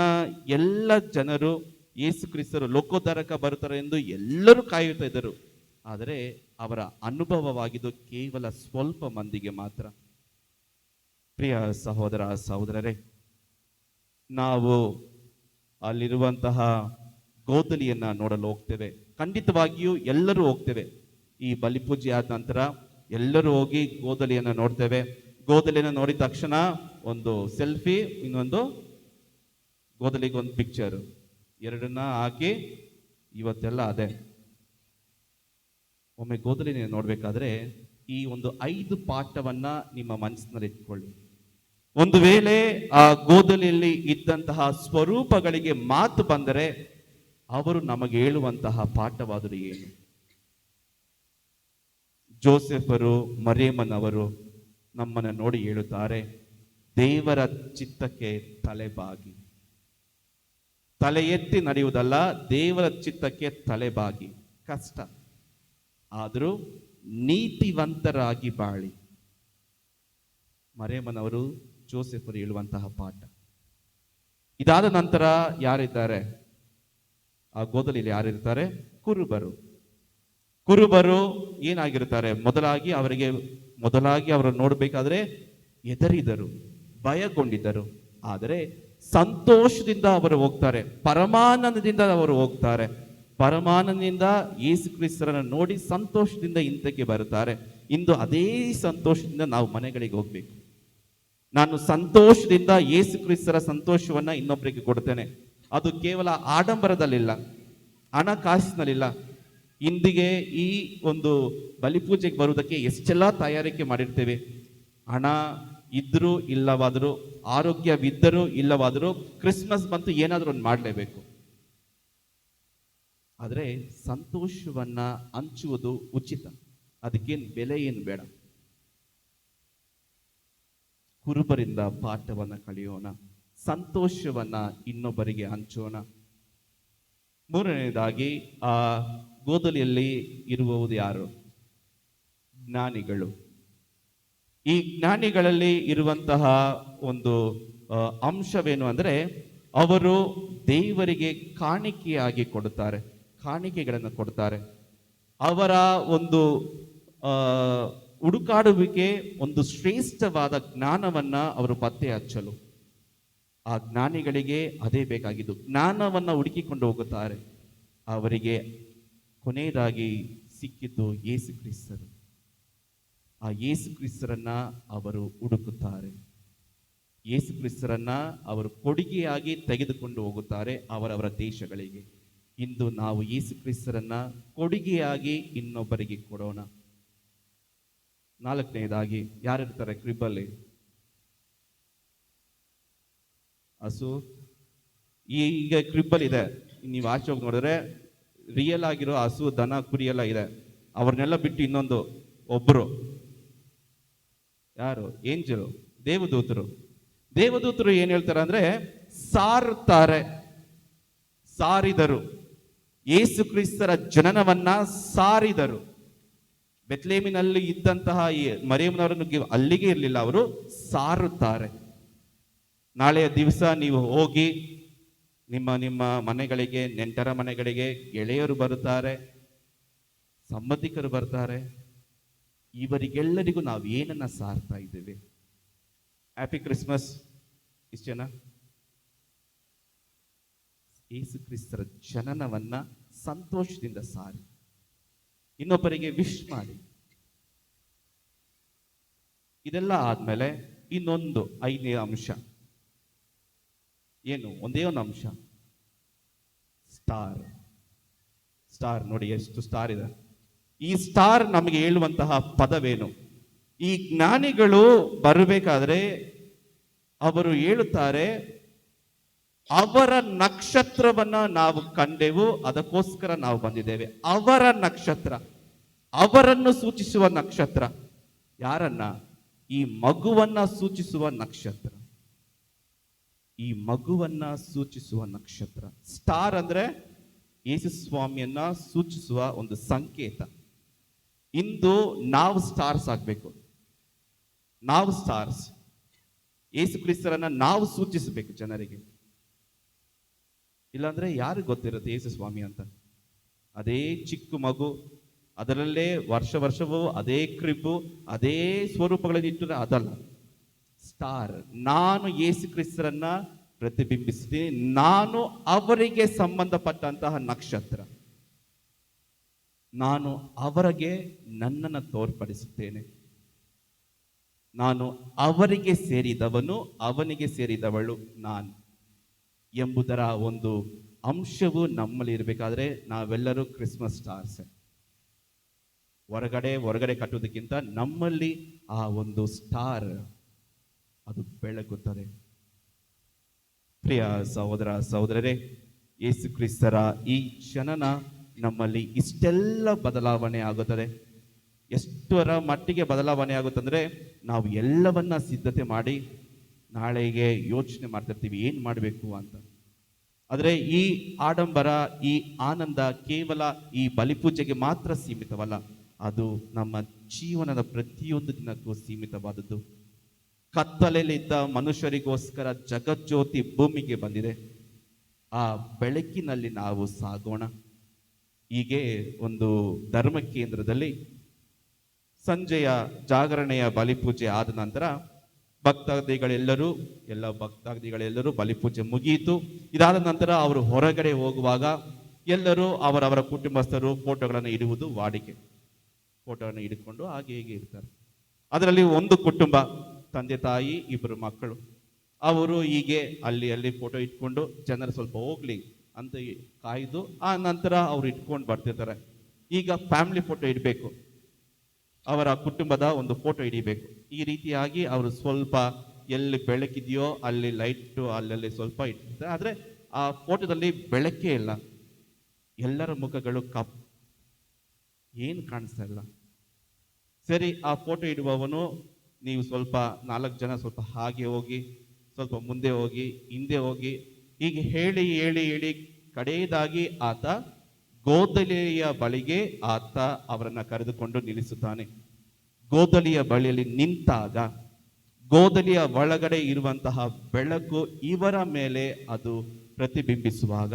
ಎಲ್ಲ ಜನರು ಯೇಸು ಕ್ರಿಸ್ತರು ಲೋಕೋದ್ಧಾರಕ ಬರುತ್ತಾರೆ ಎಂದು ಎಲ್ಲರೂ ಕಾಯುತ್ತಾ ಇದ್ದರು. ಆದರೆ ಅವರ ಅನುಭವವಾಗಿದ್ದು ಕೇವಲ ಸ್ವಲ್ಪ ಮಂದಿಗೆ ಮಾತ್ರ. ಪ್ರಿಯ ಸಹೋದರ ಸಹೋದರರೇ, ನಾವು ಅಲ್ಲಿರುವಂತಹ ಗೋದಲಿಯನ್ನು ನೋಡಲು ಹೋಗ್ತೇವೆ. ಖಂಡಿತವಾಗಿಯೂ ಎಲ್ಲರೂ ಹೋಗ್ತೇವೆ. ಈ ಬಲಿಪೂಜೆ ಆದ ನಂತರ ಎಲ್ಲರೂ ಹೋಗಿ ಗೋದಲಿಯನ್ನು ನೋಡ್ತೇವೆ. ಗೋದಲಿಯನ್ನು ನೋಡಿದ ತಕ್ಷಣ ಒಂದು ಸೆಲ್ಫಿ, ಇನ್ನೊಂದು ಗೋದಲಿಗೆ ಒಂದು ಪಿಕ್ಚರ್, ಎರಡನ್ನ ಹಾಕಿ ಇವತ್ತೆಲ್ಲ ಅದೇ. ಒಮ್ಮೆ ಗೋದಲಿನ ನೋಡ್ಬೇಕಾದ್ರೆ ಈ ಒಂದು 5 ಪಾಠವನ್ನ ನಿಮ್ಮ ಮನಸ್ಸಿನಲ್ಲಿ ಇಟ್ಕೊಳ್ಳಿ. ಒಂದು ವೇಳೆ ಆ ಗೋದಲಿಯಲ್ಲಿ ಇದ್ದಂತಹ ಸ್ವರೂಪಗಳಿಗೆ ಮಾತು ಬಂದರೆ ಅವರು ನಮಗೆ ಹೇಳುವಂತಹ ಪಾಠವಾದರೂ ಏನು? ಜೋಸೆಫರು, ಮರಿಯಮ್ಮನವರು ನಮ್ಮನ್ನು ನೋಡಿ ಹೇಳುತ್ತಾರೆ, ದೇವರ ಚಿತ್ತಕ್ಕೆ ತಲೆಬಾಗಿ. ತಲೆ ಎತ್ತಿ ನಡೆಯುವುದಲ್ಲ, ದೇವರ ಚಿತ್ತಕ್ಕೆ ತಲೆಬಾಗಿ. ಕಷ್ಟ, ಆದರೂ ನೀತಿವಂತರಾಗಿ ಬಾಳಿ. ಮರಿಯಮ್ಮನವರು, ಜೋಸೆಫರು ಹೇಳುವಂತಹ ಪಾಠ. ಇದಾದ ನಂತರ ಯಾರಿದ್ದಾರೆ? ಆ ಗೋದಲಿಯಲ್ಲಿ ಯಾರಿರ್ತಾರೆ? ಕುರುಬರು. ಕುರುಬರು ಏನಾಗಿರ್ತಾರೆ? ಮೊದಲಾಗಿ ಅವರು ನೋಡಬೇಕಾದ್ರೆ ಹೆದರಿದರು, ಭಯಗೊಂಡಿದ್ದರು. ಆದರೆ ಸಂತೋಷದಿಂದ ಅವರು ಹೋಗ್ತಾರೆ, ಪರಮಾನಂದದಿಂದ ಅವರು ಹೋಗ್ತಾರೆ. ಪರಮಾನಂದದಿಂದ ಯೇಸು ಕ್ರಿಸ್ತರನ್ನು ನೋಡಿ ಸಂತೋಷದಿಂದ ಹಿಂದಕ್ಕೆ ಬರುತ್ತಾರೆ. ಇಂದು ಅದೇ ಸಂತೋಷದಿಂದ ನಾವು ಮನೆಗಳಿಗೆ ಹೋಗ್ಬೇಕು. ನಾನು ಸಂತೋಷದಿಂದ ಯೇಸು ಕ್ರಿಸ್ತರ ಸಂತೋಷವನ್ನ ಇನ್ನೊಬ್ಬರಿಗೆ ಕೊಡ್ತೇನೆ. ಅದು ಕೇವಲ ಆಡಂಬರದಲ್ಲಿಲ್ಲ, ಹಣಕಾಸಿನಲ್ಲಿಲ್ಲ. ಇಂದಿಗೆ ಈ ಒಂದು ಬಲಿಪೂಜೆಗೆ ಬರುವುದಕ್ಕೆ ಎಷ್ಟೆಲ್ಲ ತಯಾರಿಕೆ ಮಾಡಿರ್ತೇವೆ. ಹಣ ಇದ್ರೂ ಇಲ್ಲವಾದರೂ, ಆರೋಗ್ಯವಿದ್ದರೂ ಇಲ್ಲವಾದರೂ, ಕ್ರಿಸ್ಮಸ್ ಬಂತು ಏನಾದರೂ ಒಂದು ಮಾಡಲೇಬೇಕು. ಆದರೆ ಸಂತೋಷವನ್ನ ಹಂಚುವುದು ಉಚಿತ, ಅದಕ್ಕೇನು ಬೆಲೆ ಏನು ಬೇಡ. ಕುರುಬರಿಂದ ಪಾಠವನ್ನ ಕಲಿಯೋಣ, ಸಂತೋಷವನ್ನ ಇನ್ನೊಬ್ಬರಿಗೆ ಹಂಚೋಣ. ಮೂರನೆಯದಾಗಿ ಆ ಗೋದಲಿಯಲ್ಲಿ ಇರುವುದು ಯಾರು? ಜ್ಞಾನಿಗಳು. ಈ ಜ್ಞಾನಿಗಳಲ್ಲಿ ಇರುವಂತಹ ಒಂದು ಅಂಶವೇನು ಅಂದರೆ, ಅವರು ದೇವರಿಗೆ ಕಾಣಿಕೆಯಾಗಿ ಕೊಡುತ್ತಾರೆ, ಕಾಣಿಕೆಗಳನ್ನು ಕೊಡ್ತಾರೆ. ಅವರ ಒಂದು ಹುಡುಕಾಡುವಿಕೆ ಒಂದು ಶ್ರೇಷ್ಠವಾದ ಜ್ಞಾನವನ್ನ ಅವರು ಪತ್ತೆ ಹಚ್ಚಲು. ಆ ಜ್ಞಾನಿಗಳಿಗೆ ಅದೇ ಬೇಕಾಗಿದ್ದು, ಜ್ಞಾನವನ್ನ ಹುಡುಕಿಕೊಂಡು ಹೋಗುತ್ತಾರೆ. ಅವರಿಗೆ ಕೊನೆಯದಾಗಿ ಸಿಕ್ಕಿದ್ದು ಯೇಸು ಕ್ರಿಸ್ತರು. ಆ ಯೇಸು ಕ್ರಿಸ್ತರನ್ನ ಅವರು ಹುಡುಕುತ್ತಾರೆ. ಯೇಸು ಕ್ರಿಸ್ತರನ್ನ ಅವರು ಕೊಡುಗೆಯಾಗಿ ತೆಗೆದುಕೊಂಡು ಹೋಗುತ್ತಾರೆ ಅವರವರ ದೇಶಗಳಿಗೆ. ಇಂದು ನಾವು ಯೇಸು ಕ್ರಿಸ್ತರನ್ನ ಕೊಡುಗೆಯಾಗಿ ಇನ್ನೊಬ್ಬರಿಗೆ ಕೊಡೋಣ. ನಾಲ್ಕನೆಯದಾಗಿ ಯಾರಿರ್ತಾರೆ ಕ್ರಿಬ್ಬಲ್ಲಿ? ಹಸು ಈಗ ಕ್ರಿಬ್ಬಲ್ ಇದೆ, ನೀವು ಆಚೆ ಹೋಗಿ ನೋಡಿದ್ರೆ ರಿಯಲ್ ಆಗಿರೋ ಹಸು ದನ ಕುರಿ ಎಲ್ಲ ಇದೆ. ಅವ್ರನ್ನೆಲ್ಲ ಬಿಟ್ಟು ಇನ್ನೊಂದು ಒಬ್ಬರು ಯಾರು, ಏಂಜಲು, ದೇವದೂತರು ಏನ್ ಹೇಳ್ತಾರೆ ಅಂದ್ರೆ ಸಾರುತ್ತಾರೆ, ಸಾರಿದರು, ಯೇಸು ಕ್ರಿಸ್ತರ ಜನನವನ್ನ ಸಾರಿದರು. ಬೆತ್ಲೇಮಿನಲ್ಲಿ ಇದ್ದಂತಹ ಈ ಮರಿಯಮ್ಮನವರನ್ನು ಅಲ್ಲಿಗೆ ಇರಲಿಲ್ಲ, ಅವರು ಸಾರುತ್ತಾರೆ. ನಾಳೆಯ ದಿವಸ ನೀವು ಹೋಗಿ ನಿಮ್ಮ ನಿಮ್ಮ ಮನೆಗಳಿಗೆ, ನೆಂಟರ ಮನೆಗಳಿಗೆ ಗೆಳೆಯರು ಬರುತ್ತಾರೆ, ಸಂಬಂಧಿಕರು ಬರ್ತಾರೆ. ಇವರಿಗೆಲ್ಲರಿಗೂ ನಾವು ಏನನ್ನ ಸಾರ್ತಾ ಇದ್ದೇವೆ? ಹ್ಯಾಪಿ ಕ್ರಿಸ್ಮಸ್ ಇಷ್ಟೇನಾ? ಯೇಸು ಕ್ರಿಸ್ತರ ಜನನವನ್ನ ಸಂತೋಷದಿಂದ ಸಾರಿ, ಇನ್ನೊಬ್ಬರಿಗೆ ವಿಶ್ ಮಾಡಿ. ಇದೆಲ್ಲ ಆದ್ಮೇಲೆ ಇನ್ನೊಂದು 5ನೇ ಅಂಶ ಏನು? ಒಂದೇ ಒಂದು ಅಂಶ, ಸ್ಟಾರ್. ನೋಡಿ ಎಷ್ಟು ಸ್ಟಾರ್ ಇದೆ. ಈ ಸ್ಟಾರ್ ನಮಗೆ ಹೇಳುವಂತಹ ಪದವೇನು? ಈ ಜ್ಞಾನಿಗಳು ಬರಬೇಕಾದ್ರೆ ಅವರು ಹೇಳುತ್ತಾರೆ, ಅವರ ನಕ್ಷತ್ರವನ್ನ ನಾವು ಕಂಡೆವು, ಅದಕ್ಕೋಸ್ಕರ ನಾವು ಬಂದಿದ್ದೇವೆ. ಅವರ ನಕ್ಷತ್ರ, ಅವರನ್ನು ಸೂಚಿಸುವ ನಕ್ಷತ್ರ. ಯಾರನ್ನ? ಈ ಮಗುವನ್ನ ಸೂಚಿಸುವ ನಕ್ಷತ್ರ. ಈ ಮಗುವನ್ನ ಸೂಚಿಸುವ ನಕ್ಷತ್ರ. ಸ್ಟಾರ್ ಅಂದ್ರೆ ಯೇಸು ಸ್ವಾಮಿಯನ್ನ ಸೂಚಿಸುವ ಒಂದು ಸಂಕೇತ. ಇಂದು ನಾವು ಸ್ಟಾರ್ಸ್ ಆಗ್ಬೇಕು. ನಾವು ಸ್ಟಾರ್ಸ್, ಯೇಸು ಕ್ರಿಸ್ತರನ್ನ ನಾವು ಸೂಚಿಸಬೇಕು ಜನರಿಗೆ. ಇಲ್ಲಾಂದ್ರೆ ಯಾರಿಗೆ ಗೊತ್ತಿರುತ್ತೆ ಯೇಸು ಸ್ವಾಮಿ ಅಂತ? ಅದೇ ಚಿಕ್ಕ ಮಗು, ಅದರಲ್ಲೇ ವರ್ಷವೂ ಅದೇ ಕ್ರಿಬ್ಬು, ಅದೇ ಸ್ವರೂಪಗಳಲ್ಲಿ ಇಟ್ಟರೆ ಅದಲ್ಲ. ಸ್ಟಾರ್, ನಾನು ಯೇಸು ಕ್ರಿಸ್ತರನ್ನ ಪ್ರತಿಬಿಂಬಿಸ್ತೀನಿ, ನಾನು ಅವರಿಗೆ ಸಂಬಂಧಪಟ್ಟಂತಹ ನಕ್ಷತ್ರ, ನಾನು ಅವರಿಗೆ ನನ್ನನ್ನು ತೋರ್ಪಡಿಸುತ್ತೇನೆ. ನಾನು ಅವರಿಗೆ ಸೇರಿದವನು, ಅವನಿಗೆ ಸೇರಿದವಳು ನಾನು ಎಂಬುದರ ಒಂದು ಅಂಶವು ನಮ್ಮಲ್ಲಿ ಇರಬೇಕಾದ್ರೆ ನಾವೆಲ್ಲರೂ ಕ್ರಿಸ್ಮಸ್ ಸ್ಟಾರ್ಸ್. ಹೊರಗಡೆ ಕಟ್ಟುವುದಕ್ಕಿಂತ ನಮ್ಮಲ್ಲಿ ಆ ಒಂದು ಸ್ಟಾರ್ ಅದು ಬೆಳಗುತ್ತದೆ. ಪ್ರಿಯ ಸಹೋದರ ಸಹೋದರರೇ, ಯೇಸು ಕ್ರಿಸ್ತರ ಈ ಜನನ ನಮ್ಮಲ್ಲಿ ಇಷ್ಟೆಲ್ಲ ಬದಲಾವಣೆ ಆಗುತ್ತದೆ. ಎಷ್ಟರ ಮಟ್ಟಿಗೆ ಬದಲಾವಣೆ ಆಗುತ್ತಂದ್ರೆ, ನಾವು ಎಲ್ಲವನ್ನ ಸಿದ್ಧತೆ ಮಾಡಿ ನಾಳೆಗೆ ಯೋಚನೆ ಮಾಡ್ತಿರ್ತೀವಿ ಏನು ಮಾಡಬೇಕು ಅಂತ. ಆದರೆ ಈ ಆಡಂಬರ, ಈ ಆನಂದ ಕೇವಲ ಈ ಬಲಿಪೂಜೆಗೆ ಮಾತ್ರ ಸೀಮಿತವಲ್ಲ, ಅದು ನಮ್ಮ ಜೀವನದ ಪ್ರತಿಯೊಂದು ದಿನಕ್ಕೂ ಸೀಮಿತವಾದದ್ದು. ಕತ್ತಲೆಯಲ್ಲಿದ್ದ ಮನುಷ್ಯರಿಗೋಸ್ಕರ ಜಗಜ್ಯೋತಿ ಭೂಮಿಗೆ ಬಂದಿದೆ. ಆ ಬೆಳಕಿನಲ್ಲಿ ನಾವು ಸಾಗೋಣ. ಹೀಗೆ ಒಂದು ಧರ್ಮ ಕೇಂದ್ರದಲ್ಲಿ ಸಂಜೆಯ ಜಾಗರಣೆಯ ಬಲಿಪೂಜೆ ಆದ ನಂತರ ಎಲ್ಲ ಭಕ್ತಾದಿಗಳೆಲ್ಲರೂ ಬಲಿಪೂಜೆ ಮುಗಿಯಿತು. ಇದಾದ ನಂತರ ಅವರು ಹೊರಗಡೆ ಹೋಗುವಾಗ ಎಲ್ಲರೂ ಅವರವರ ಕುಟುಂಬಸ್ಥರು ಫೋಟೋಗಳನ್ನು ಇಡುವುದು ವಾಡಿಕೆ. ಫೋಟೋಗಳನ್ನು ಹಿಡ್ಕೊಂಡು ಹಾಗೆ ಹೀಗೆ ಇರ್ತಾರೆ. ಅದರಲ್ಲಿ ಒಂದು ಕುಟುಂಬ, ತಂದೆ ತಾಯಿ 2 ಮಕ್ಕಳು, ಅವರು ಹೀಗೆ ಅಲ್ಲಿ ಫೋಟೋ ಇಟ್ಕೊಂಡು ಜನರು ಸ್ವಲ್ಪ ಹೋಗ್ಲಿ ಅಂತ ಕಾಯ್ದು ಆ ನಂತರ ಅವ್ರು ಇಟ್ಕೊಂಡು ಬರ್ತಿರ್ತಾರೆ. ಈಗ ಫ್ಯಾಮಿಲಿ ಫೋಟೋ ಇಡಬೇಕು, ಅವರ ಕುಟುಂಬದ ಒಂದು ಫೋಟೋ ಹಿಡಿಬೇಕು. ಈ ರೀತಿಯಾಗಿ ಅವರು ಸ್ವಲ್ಪ ಎಲ್ಲಿ ಬೆಳಕಿದೆಯೋ ಅಲ್ಲಿ ಲೈಟು ಅಲ್ಲಲ್ಲಿ ಸ್ವಲ್ಪ ಇಟ್ಟಿರ್ತಾರೆ. ಆದರೆ ಆ ಫೋಟೋದಲ್ಲಿ ಬೆಳಕೇ ಇಲ್ಲ, ಎಲ್ಲರ ಮುಖಗಳು ಏನು ಕಾಣಿಸ್ತಾ ಇಲ್ಲ. ಸರಿ, ಆ ಫೋಟೋ ಇಡುವವನು, ನೀವು ಸ್ವಲ್ಪ 4 ಜನ ಸ್ವಲ್ಪ ಹಾಗೆ ಹೋಗಿ, ಸ್ವಲ್ಪ ಮುಂದೆ ಹೋಗಿ, ಹಿಂದೆ ಹೋಗಿ, ಹೀಗೆ ಹೇಳಿ ಕಡೆಯದಾಗಿ ಆತ ಗೋದಲಿಯ ಬಳಿಗೆ ಅವರನ್ನ ಕರೆದುಕೊಂಡು ನಿಲ್ಲಿಸುತ್ತಾನೆ. ಗೋದಲಿಯ ಬಳಿಯಲ್ಲಿ ನಿಂತಾಗ ಗೋದಲಿಯ ಒಳಗಡೆ ಇರುವಂತಹ ಬೆಳಕು ಇವರ ಮೇಲೆ ಅದು ಪ್ರತಿಬಿಂಬಿಸುವಾಗ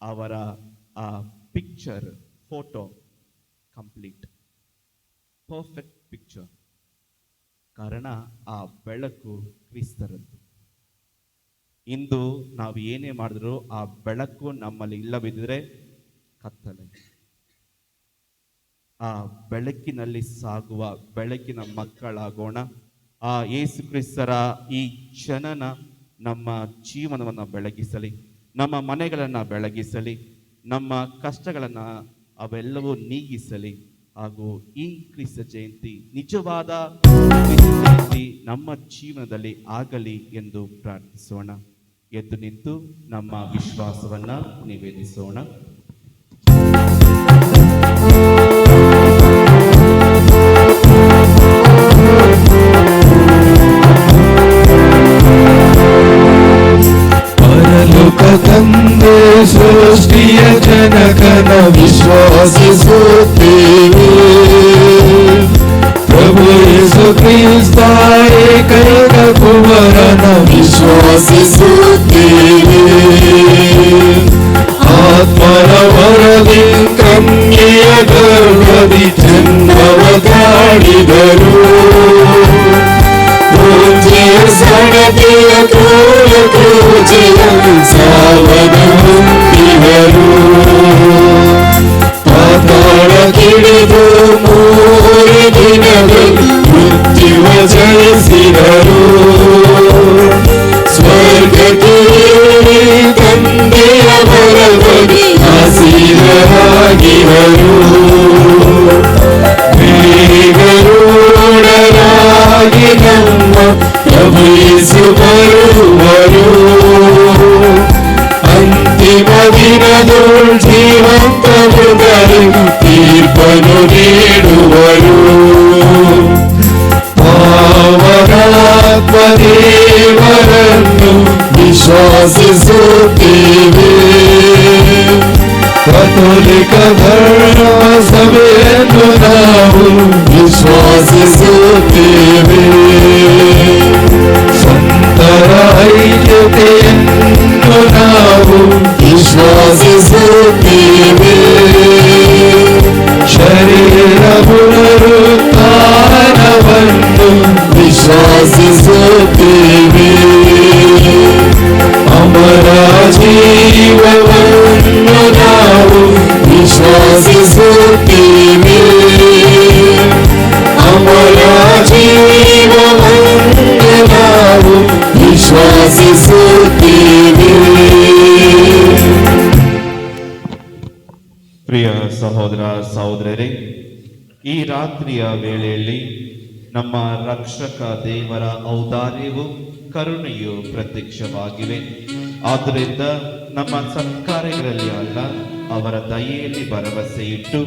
ಅವರ ಆ picture, photo complete, perfect picture. ಕಾರಣ ಆ ಬೆಳಕು ಕ್ರಿಸ್ತರದ್ದು. ಇಂದು ನಾವು ಏನೇ ಮಾಡಿದ್ರು ಆ ಬೆಳಕು ನಮ್ಮಲ್ಲಿ ಇಲ್ಲವಿದ್ದರೆ ಕತ್ತಲೆ. ಆ ಬೆಳಕಿನಲ್ಲಿ ಸಾಗುವ ಬೆಳಕಿನ ಮಕ್ಕಳಾಗೋಣ. ಆ ಯೇಸು ಕ್ರಿಸ್ತರ ಈ ಜನನ ನಮ್ಮ ಜೀವನವನ್ನು ಬೆಳಗಿಸಲಿ, ನಮ್ಮ ಮನೆಗಳನ್ನು ಬೆಳಗಿಸಲಿ, ನಮ್ಮ ಕಷ್ಟಗಳನ್ನು ಅವೆಲ್ಲವೂ ನೀಗಿಸಲಿ. ಹಾಗೂ ಈ ಕ್ರಿಸ್ತ ಜಯಂತಿ ನಿಜವಾದ ಕ್ರಿಸ್ತ ಜಯಂತಿ ನಮ್ಮ ಜೀವನದಲ್ಲಿ ಆಗಲಿ ಎಂದು ಪ್ರಾರ್ಥಿಸೋಣ. ಎದ್ದು ನಿಂತು ನಮ್ಮ ವಿಶ್ವಾಸವನ್ನ ನಿವೇದಿಸೋಣ. ಪರಲೋಕ ತಂದೆ ಸೃಷ್ಟಿಯ ಜನಕನ ವಿಶ್ವಾಸಿಸುತ್ತೇವೆ. ಪ್ರಭು ಯೇಸು ಕ್ರಿಸ್ತ ಏಕೈಕ ಕುಮಾರನ ವಿಶ್ವಾಸಿಸುತ್ತೇವೆ. ಆತ್ಮನ ವರದಿ ಕನ್ಯೆಯ ಗರ್ಭದಿ ಜನ್ಮವ ತಾಳಿದರು. ಪೂಜ್ಯ ಸಡತೆಯ ಕ್ರೂರ ಕ್ರೂಜೆಯ ಸಾವನ ಹೊಂದಿದರು. ಪಾತಾಳ ಕಿಡಿದು 3 ದಿನದಲ್ಲಿ ಮೃತ್ಯುವ ಜಯಿಸಿದರು. ಸ್ವರ್ಗಕ್ಕೆ ಏರಿ ತಂದೆಯ ಬಲದಲ್ಲಿ ಆಸೀನರಾಗಿವರು. ಮೇಘರೂಢರಾಗಿ ನಮ್ಮ ಪ್ರಭು ಯೇಸು ಬರುವರು. ಅಂತಿಮ ದಿನದೊಳ್ ಜೀವಂತ ಮೃಗರಿಗೆ ತೀರ್ಪನ್ನು ನೀಡುವರು. ಪಾವನಾತ್ಮ ದೇವರನ್ನು ವಿಶ್ವಾಸಿಸುತ್ತೇವೆ. ಕಥೋಲಿಕ ಧರ್ಮ ಸಭೆಯನ್ನು ನಾವು ವಿಶ್ವಾಸಿಸುತ್ತೇವೆ. ಸಂತರ ಐಕ್ಯತೆಯನ್ನು ನಾವು ವಿಶ್ವಾಸಿಸುತ್ತೇವೆ. ಶರೀರ ಪುನರುತ್ಥಾನವನ್ನು ವಿಶ್ವಾಸಿಸುತ್ತೇವೆ. ಅಮರ ಜೀವವನ್ನು ನಾವು ವಿಶ್ವಾಸಿಸುತ್ತೇವೆ. ಅಮರ ಜೀವವನ್ನು ನಾವು ವಿಶ್ವಾಸಿಸುತ್ತೇವೆ. ಪ್ರಿಯ ಸಹೋದರ ಸಹೋದರರೇ, ಈ ರಾತ್ರಿಯ ವೇಳೆಯಲ್ಲಿ ನಮ್ಮ ರಕ್ಷಕ ದೇವರ ಔದಾರ್ಯವು ಕರುಣೆಯು ಪ್ರತ್ಯಕ್ಷವಾಗಿವೆ. ಆದ್ದರಿಂದ ನಮ್ಮ ಸತ್ಕಾರ್ಯಗಳಲ್ಲಿ ಅಲ್ಲ, ಅವರ ದಯೆಯಲ್ಲಿ ಭರವಸೆ ಇಟ್ಟು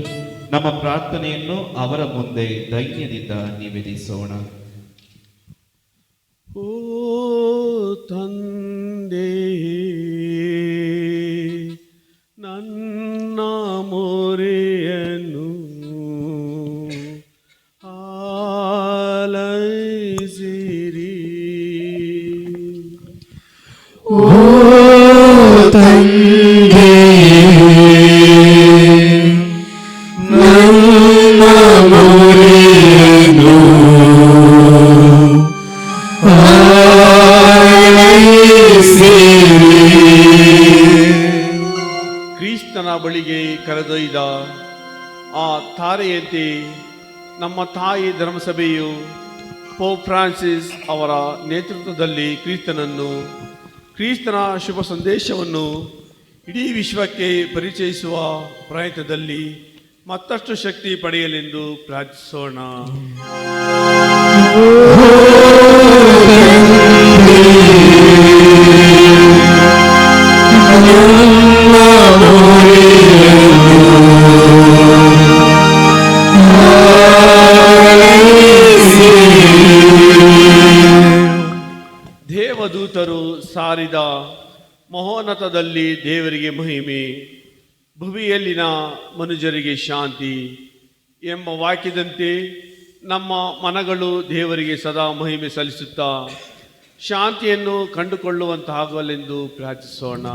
ನಮ್ಮ ಪ್ರಾರ್ಥನೆಯನ್ನು ಅವರ ಮುಂದೆ ಧೈರ್ಯದಿಂದ ನಿವೇದಿಸೋಣ. ಓ ತಂದೆ, ನನ್ನ ಮೊರೆಯನ್ನು ಆಲೈಸಿರಿ. ಓ ತಂದೆ, ನನ್ನ ಮೊರೆಯನ್ನು ಆಲೈಸಿರಿ. ಕ್ರಿಸ್ತನ ಬಳಿಗೆ ಕರೆದೊಯ್ದ ಆ ತಾರೆಯಂತೆ ನಮ್ಮ ತಾಯಿ ಧರ್ಮಸಭೆಯು ಪೋಪ್ ಫ್ರಾನ್ಸಿಸ್ ಅವರ ನೇತೃತ್ವದಲ್ಲಿ ಕ್ರಿಸ್ತನ ಶುಭ ಸಂದೇಶವನ್ನು ಇಡೀ ವಿಶ್ವಕ್ಕೆ ಪರಿಚಯಿಸುವ ಪ್ರಯತ್ನದಲ್ಲಿ ಮತ್ತಷ್ಟು ಶಕ್ತಿ ಪಡೆಯಲೆಂದು ಪ್ರಾರ್ಥಿಸೋಣ. ದೇವದೂತರು ಸಾರಿದ ಮಹೋನ್ನತದಲ್ಲಿ ದೇವರಿಗೆ ಮಹಿಮೆ, ಭುವಿಯಲ್ಲಿನ ಮನುಜರಿಗೆ ಶಾಂತಿ ಎಂಬ ವಾಕ್ಯದಂತೆ ನಮ್ಮ ಮನಗಳು ದೇವರಿಗೆ ಸದಾ ಮಹಿಮೆ ಸಲ್ಲಿಸುತ್ತಾ ಶಾಂತಿಯನ್ನು ಕಂಡುಕೊಳ್ಳುವಂತಾಗಲೆಂದು ಪ್ರಾರ್ಥಿಸೋಣ.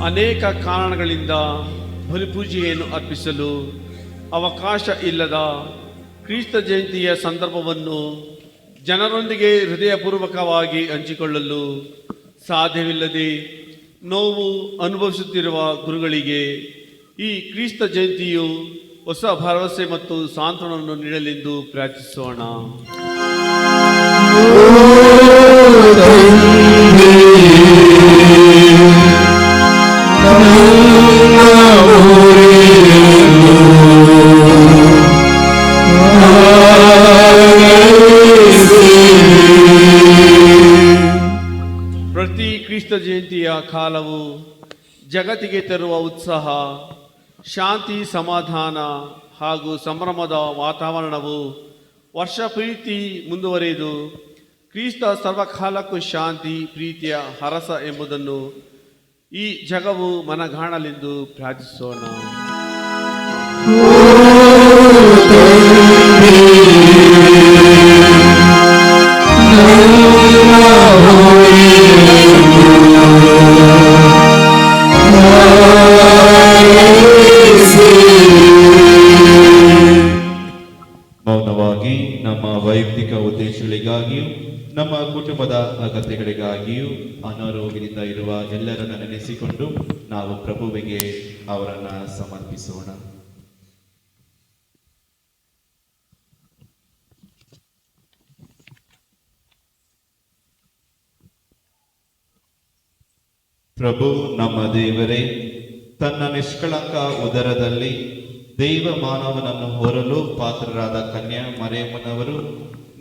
ಅನೇಕ ಕಾರಣಗಳಿಂದ ಬಲಿಪೂಜೆಯನ್ನು ಅರ್ಪಿಸಲು ಅವಕಾಶ ಇಲ್ಲದ ಕ್ರಿಸ್ತ ಜಯಂತಿಯ ಸಂದರ್ಭವನ್ನು ಜನರೊಂದಿಗೆ ಹೃದಯಪೂರ್ವಕವಾಗಿ ಹಂಚಿಕೊಳ್ಳಲು ಸಾಧ್ಯವಿಲ್ಲದೆ ನೋವು ಅನುಭವಿಸುತ್ತಿರುವ ಗುರುಗಳಿಗೆ ಈ ಕ್ರಿಸ್ತ ಜಯಂತಿಯು ಹೊಸ ಭರವಸೆ ಮತ್ತು ಸಾಂತ್ವನವನ್ನು ನೀಡಲೆಂದು ಪ್ರಾರ್ಥಿಸೋಣ. ಪ್ರತಿ ಕ್ರಿಸ್ತ ಜಯಂತಿಯ ಕಾಲವು ಜಗತ್ತಿಗೆ ತರುವ ಉತ್ಸಾಹ, ಶಾಂತಿ, ಸಮಾಧಾನ ಹಾಗೂ ಸಂಭ್ರಮದ ವಾತಾವರಣವು ವರ್ಷ ಪ್ರೀತಿ ಮುಂದುವರೆದು ಕ್ರಿಸ್ತ ಸರ್ವಕಾಲಕ್ಕೂ ಶಾಂತಿ ಪ್ರೀತಿಯ ಹರಸ ಎಂಬುದನ್ನು ಈ ಜಗವು ಮನಗಾಣಲೆಂದು ಪ್ರಾರ್ಥಿಸೋಣ. ಮೌನವಾಗಿ ನಮ್ಮ ವೈಯಕ್ತಿಕ ಉದ್ದೇಶಗಳಿಗಾಗಿಯೂ ನಮ್ಮ ಕುಟುಂಬದ ಅಗತ್ಯಗಳಿಗಾಗಿಯೂ ಅನಾರೋಗ್ಯದಿಂದ ಇರುವ ಎಲ್ಲರನ್ನ ನೆನೆಸಿಕೊಂಡು ನಾವು ಪ್ರಭುವಿಗೆ ಅವರನ್ನ ಸಮರ್ಪಿಸೋಣ. ಪ್ರಭು ನಮ್ಮ ದೇವರೇ, ತನ್ನ ನಿಷ್ಕಳಂಕ ಉದರದಲ್ಲಿ ದೈವ ಮಾನವನನ್ನು ಹೊರಲು ಪಾತ್ರರಾದ ಕನ್ಯಾ ಮರಿಯಮ್ಮನವರು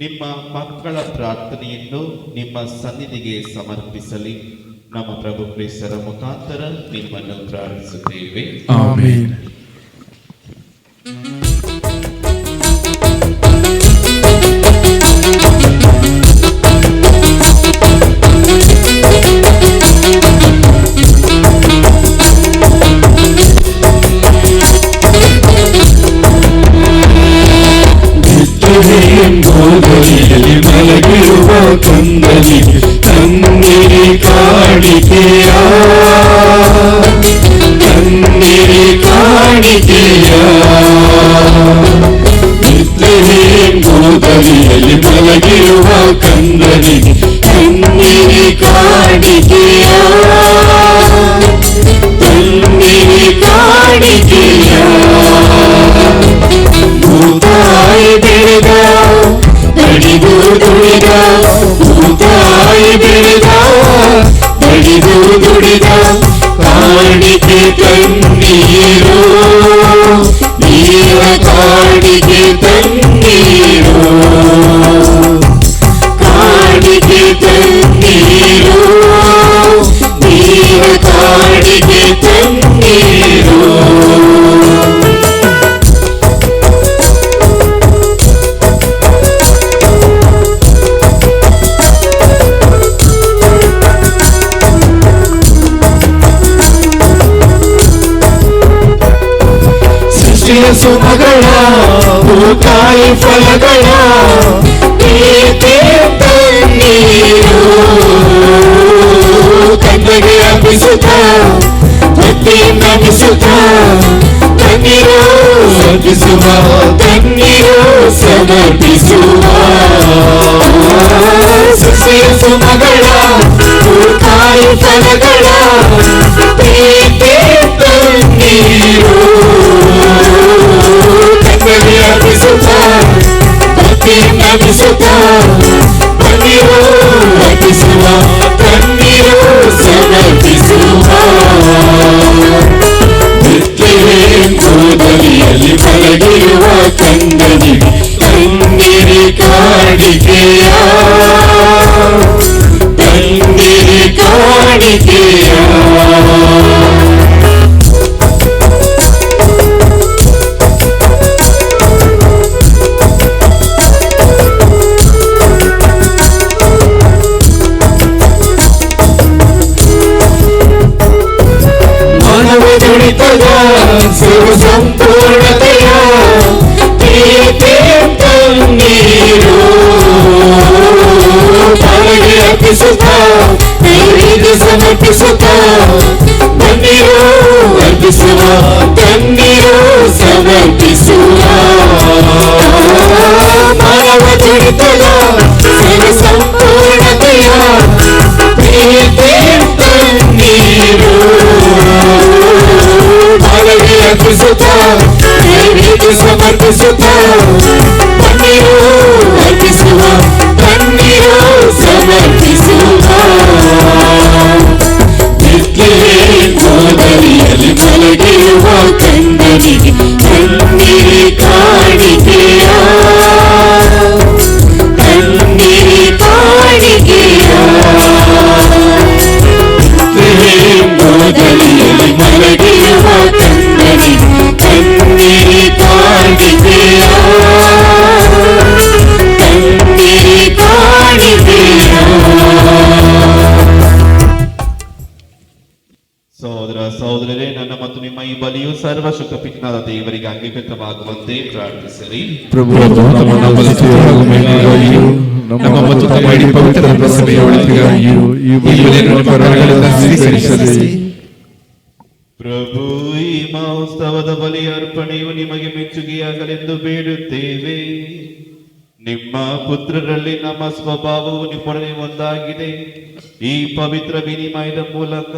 ನಿಮ್ಮ ಮಕ್ಕಳ ಪ್ರಾರ್ಥನೆಯನ್ನು ನಿಮ್ಮ ಸನ್ನಿಧಿಗೆ ಸಮರ್ಪಿಸಲಿ. ನಮ್ಮ ಪ್ರಭು ಕ್ರಿಸ್ತರ ಮುಖಾಂತರ ನಿಮ್ಮನ್ನು ಪ್ರಾರ್ಥಿಸುತ್ತೇವೆ. ಆಮೆನ್. ಗೋಧಲಿಯಲ್ಲಿ ಮಲಗಿರುವ ಕಂದನಿಗೆ ಕಣ್ಣೀರಿ ಕಾಣಿಕೆಯ, ಕಣ್ಣೀರಿ ಕಾಣಿಕೆಯ. ಗೋಧಲಿಯಲ್ಲಿ ಮಲಗಿರುವ ಕಂದನಿಗೆ ಕಣ್ಣೀರಿ ಕಾಣಿಕೆಯ, ಕಣ್ಣೀರಿ ಕಾಣಿಕೆಯ. ಭೂತಾಯಿ ಬೆಳೆದ ತಡಿದು ದುಡಿದ, ಭೂತಾಯಿ ಬೆಳೆದ ತಡಿದು ದುಡಿದ, ಕಾಣಿಕೆ ತನ್ನೀರು ನೀರ, ಕಾಣಿಕೆ ತನ್ನೀರು, ಕಾಣಿಕೆ ತನ್ನೀರು ನೀರ, ಕಾಣಿಕೆ ತನ್ನೀರು. ಸುಮಗಳ ಭೂತಾಯಿ ಫಲಗಳ ತನ್ನೀರು, ಕಣ್ಣಿಗೆ ಅರ್ಪಿಸುತ್ತ ಭಕ್ತಿ ನಮಿಸುತ್ತ ತನ್ನೀರು ಅರ್ಪಿಸುವ, ತನ್ನೀರು ಸಮರ್ಪಿಸುವ. ಸಸ್ಯ ಸುಮಗಳ ಭೂತಾಯಿ ಫಲಗಳ ತನ್ನೀರು, ಕಣ್ಣಲ್ಲಿ ಅರ್ಪಿಸುತ್ತ ಭಕ್ತಿ ನಮಿಸುತ್ತ ತನ್ನೀರು ಅರ್ಪಿಸುವ, ತನ್ನೀರು ಸಮರ್ಪಿಸುವ. ಗೋಧಲಿಯಲ್ಲಿ ಮಲಗಿರುವ ಕಂದನಿಗೆ ಕಣ್ಣೀರಿ ಕಾಣಿಕೆಯ, ಕಣ್ಣೀರಿ ಕಾಣಿಕೆಯ. ಸರ್ವ ಸಂಪೂರ್ಣತೆಯ ತನ್ನೀರು, ಪಾಲನೆ ಅರ್ಪಿಸುತ್ತ ನೈವೇದ್ಯ ಸಮರ್ಪಿಸುತ್ತ ತನ್ನೀರು ಅರ್ಪಿಸುವ, ತನ್ನೀರು ಸಮರ್ಪಿಸುವ. ಮಾನವ ಜಡಿತದ ಸರ್ವ ಸಂಪೂರ್ಣತೆಯ ತನ್ನೀರು, ಪಾಲನೆ ಅರ್ಪಿಸುತ್ತ ನೈವೇದ್ಯ ಸಮರ್ಪಿಸುತ್ತ ತನ್ನೀರು ಅರ್ಪಿಸುವ, ತನ್ನೀರು ಸಮರ್ಪಿಸುವ. ಬಲಿಯು ಸರ್ವಶುದ್ಧಪಿತನಾದ ದೇವರಿಗೆ ಅಂಗೀಕೃತವಾಗುವಂತೆ ಪ್ರಾರ್ಥಿಸಿರಿ. ಪ್ರಭು ನಮ್ಮ ಬಲಿಷ್ಠ ಹಾಗೂ ಮೇಲಿಗಾಗಿಯೂ ನಮ್ಮ ಮತ್ತು ತಮ್ಮ ಇಡೀ ಪವಿತ್ರ ಸಭೆಯ ಒಳಿತಿಗಾಗಿಯೂ ಈ ಬಲಿಯನ್ನು ಕರುಣೆಗಳಿಂದ ಸ್ವೀಕರಿಸಲಿ. ಪ್ರಭು, ಈ ಮಹೋತ್ಸವದ ಬಲಿ ಅರ್ಪಣೆಯು ನಿಮಗೆ ಮೆಚ್ಚುಗೆಯಾಗಲೆಂದು ಬೇಡುತ್ತೇವೆ. ನಿಮ್ಮ ಪುತ್ರರಲ್ಲಿ ನಮ್ಮ ಸ್ವಭಾವವು ನಿಮ್ಮೊಡನೆ ಒಂದಾಗಿದೆ. ಈ ಪವಿತ್ರ ವಿನಿಮಯದ ಮೂಲಕ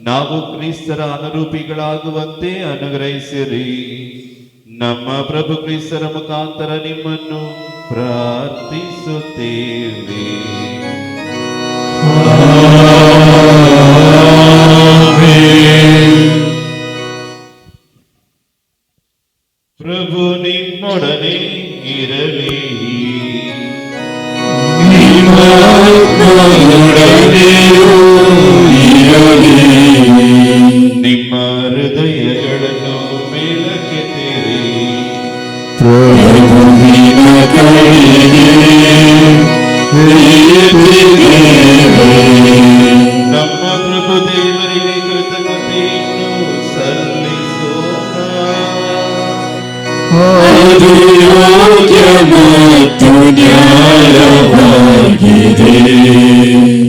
ನಾವು ಕ್ರಿಸ್ತರ ಅನುರೂಪಿಗಳಾಗುವಂತೆ ಅನುಗ್ರಹಿಸಿರಿ. ನಮ್ಮ ಪ್ರಭು ಕ್ರಿಸ್ತರ ಮುಖಾಂತರ ನಿಮ್ಮನ್ನು ಪ್ರಾರ್ಥಿಸುತ್ತೇವೆ. ಪ್ರಭು ನಿಮ್ಮೊಡನೆ ಇರಲಿ. ನಿಮ್ಮ ಹೃದಯಗಳನ್ನು ಮೇಲಕ್ಕೆತ್ತಿರಿ. ನಮ್ಮ ಪ್ರಭು ದೇವರಿಗೆ ಕೃತಜ್ಞತೆಯನ್ನು ಸಲ್ಲಿಸೋಣ. ಅದು ಯೋಗ್ಯ ಮತ್ತು ನ್ಯಾಯವಾಗಿದೆ.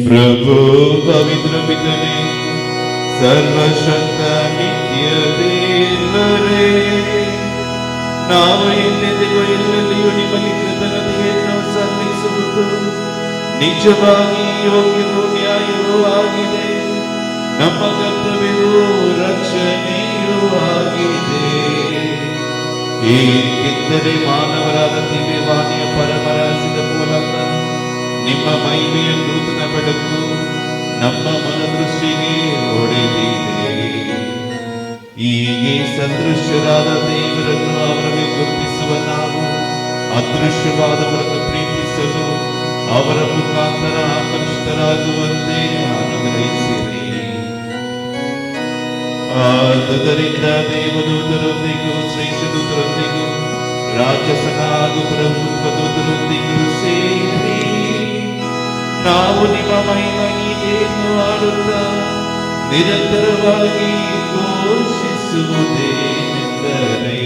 ಪ್ರಭು ಪವಿತ್ರ ಪಿತನೇ, ಸರ್ವಶಕ್ತ ನಿತ್ಯ ದೇವರೇ, ನಾವು ಎಂದೆಂದಿಗೂ ಎಲ್ಲೆಲ್ಲಿಯೂ ನಿಮ್ಮಲ್ಲಿ ಕೃತಜ್ಞತೆಯನ್ನು ಸಲ್ಲಿಸುವುದು ನಿಜವಾಗಿ ಯೋಗ್ಯವೂ ನ್ಯಾಯವೂ ಆಗಿದೆ. ನಮ್ಮ ಕರ್ತವ್ಯವೂ ರಕ್ಷಣೆಯೂ ಆಗಿದೆ. ಏಕೆಂದರೆ ಮಾನವರಾದ ದಿವ್ಯವಾಣಿಯ ಪರಮರಹಸ್ಯದ ಮೂಲಕ ನಿಮ್ಮ ಮಹಿಮೆಯ ನೂತನ ಬೆಳಕು ನಮ್ಮ ಮನದೃಷ್ಟಿಗೆ ಹೊಡೆದಿದೆ. ಹೀಗೆ ಸದೃಶ್ಯರಾದ ದೇವರನ್ನು ಅವರಿಗೆ ಗುರುತಿಸುವ ನಾವು ಅದೃಶ್ಯವಾದವರನ್ನು ಪ್ರೀತಿಸಲು ಅವರ ಮುಖಾಂತರ ಆಕರ್ಷಿತರಾಗುವಂತೆ ಅನುಗ್ರಹಿಸಿರಿ. ಆದುದರಿಂದ ದೇವದೂತರೊಂದಿಗೂ ಶ್ರೇಷ್ಠದೂತರೊಂದಿಗೂ ರಾಜಸನ ಹಾಗೂ ಪ್ರಭುತ್ವದೂತರೊಂದಿಗೂ ಸೇರಿ ನಾವು ನಿಮ್ಮ ಮಹಿಮೆಯನ್ನು ಹಾಡುತ್ತಾ ನಿರಂತರವಾಗಿ ಘೋಷಿಸುವುದೇನೆಂದರೆ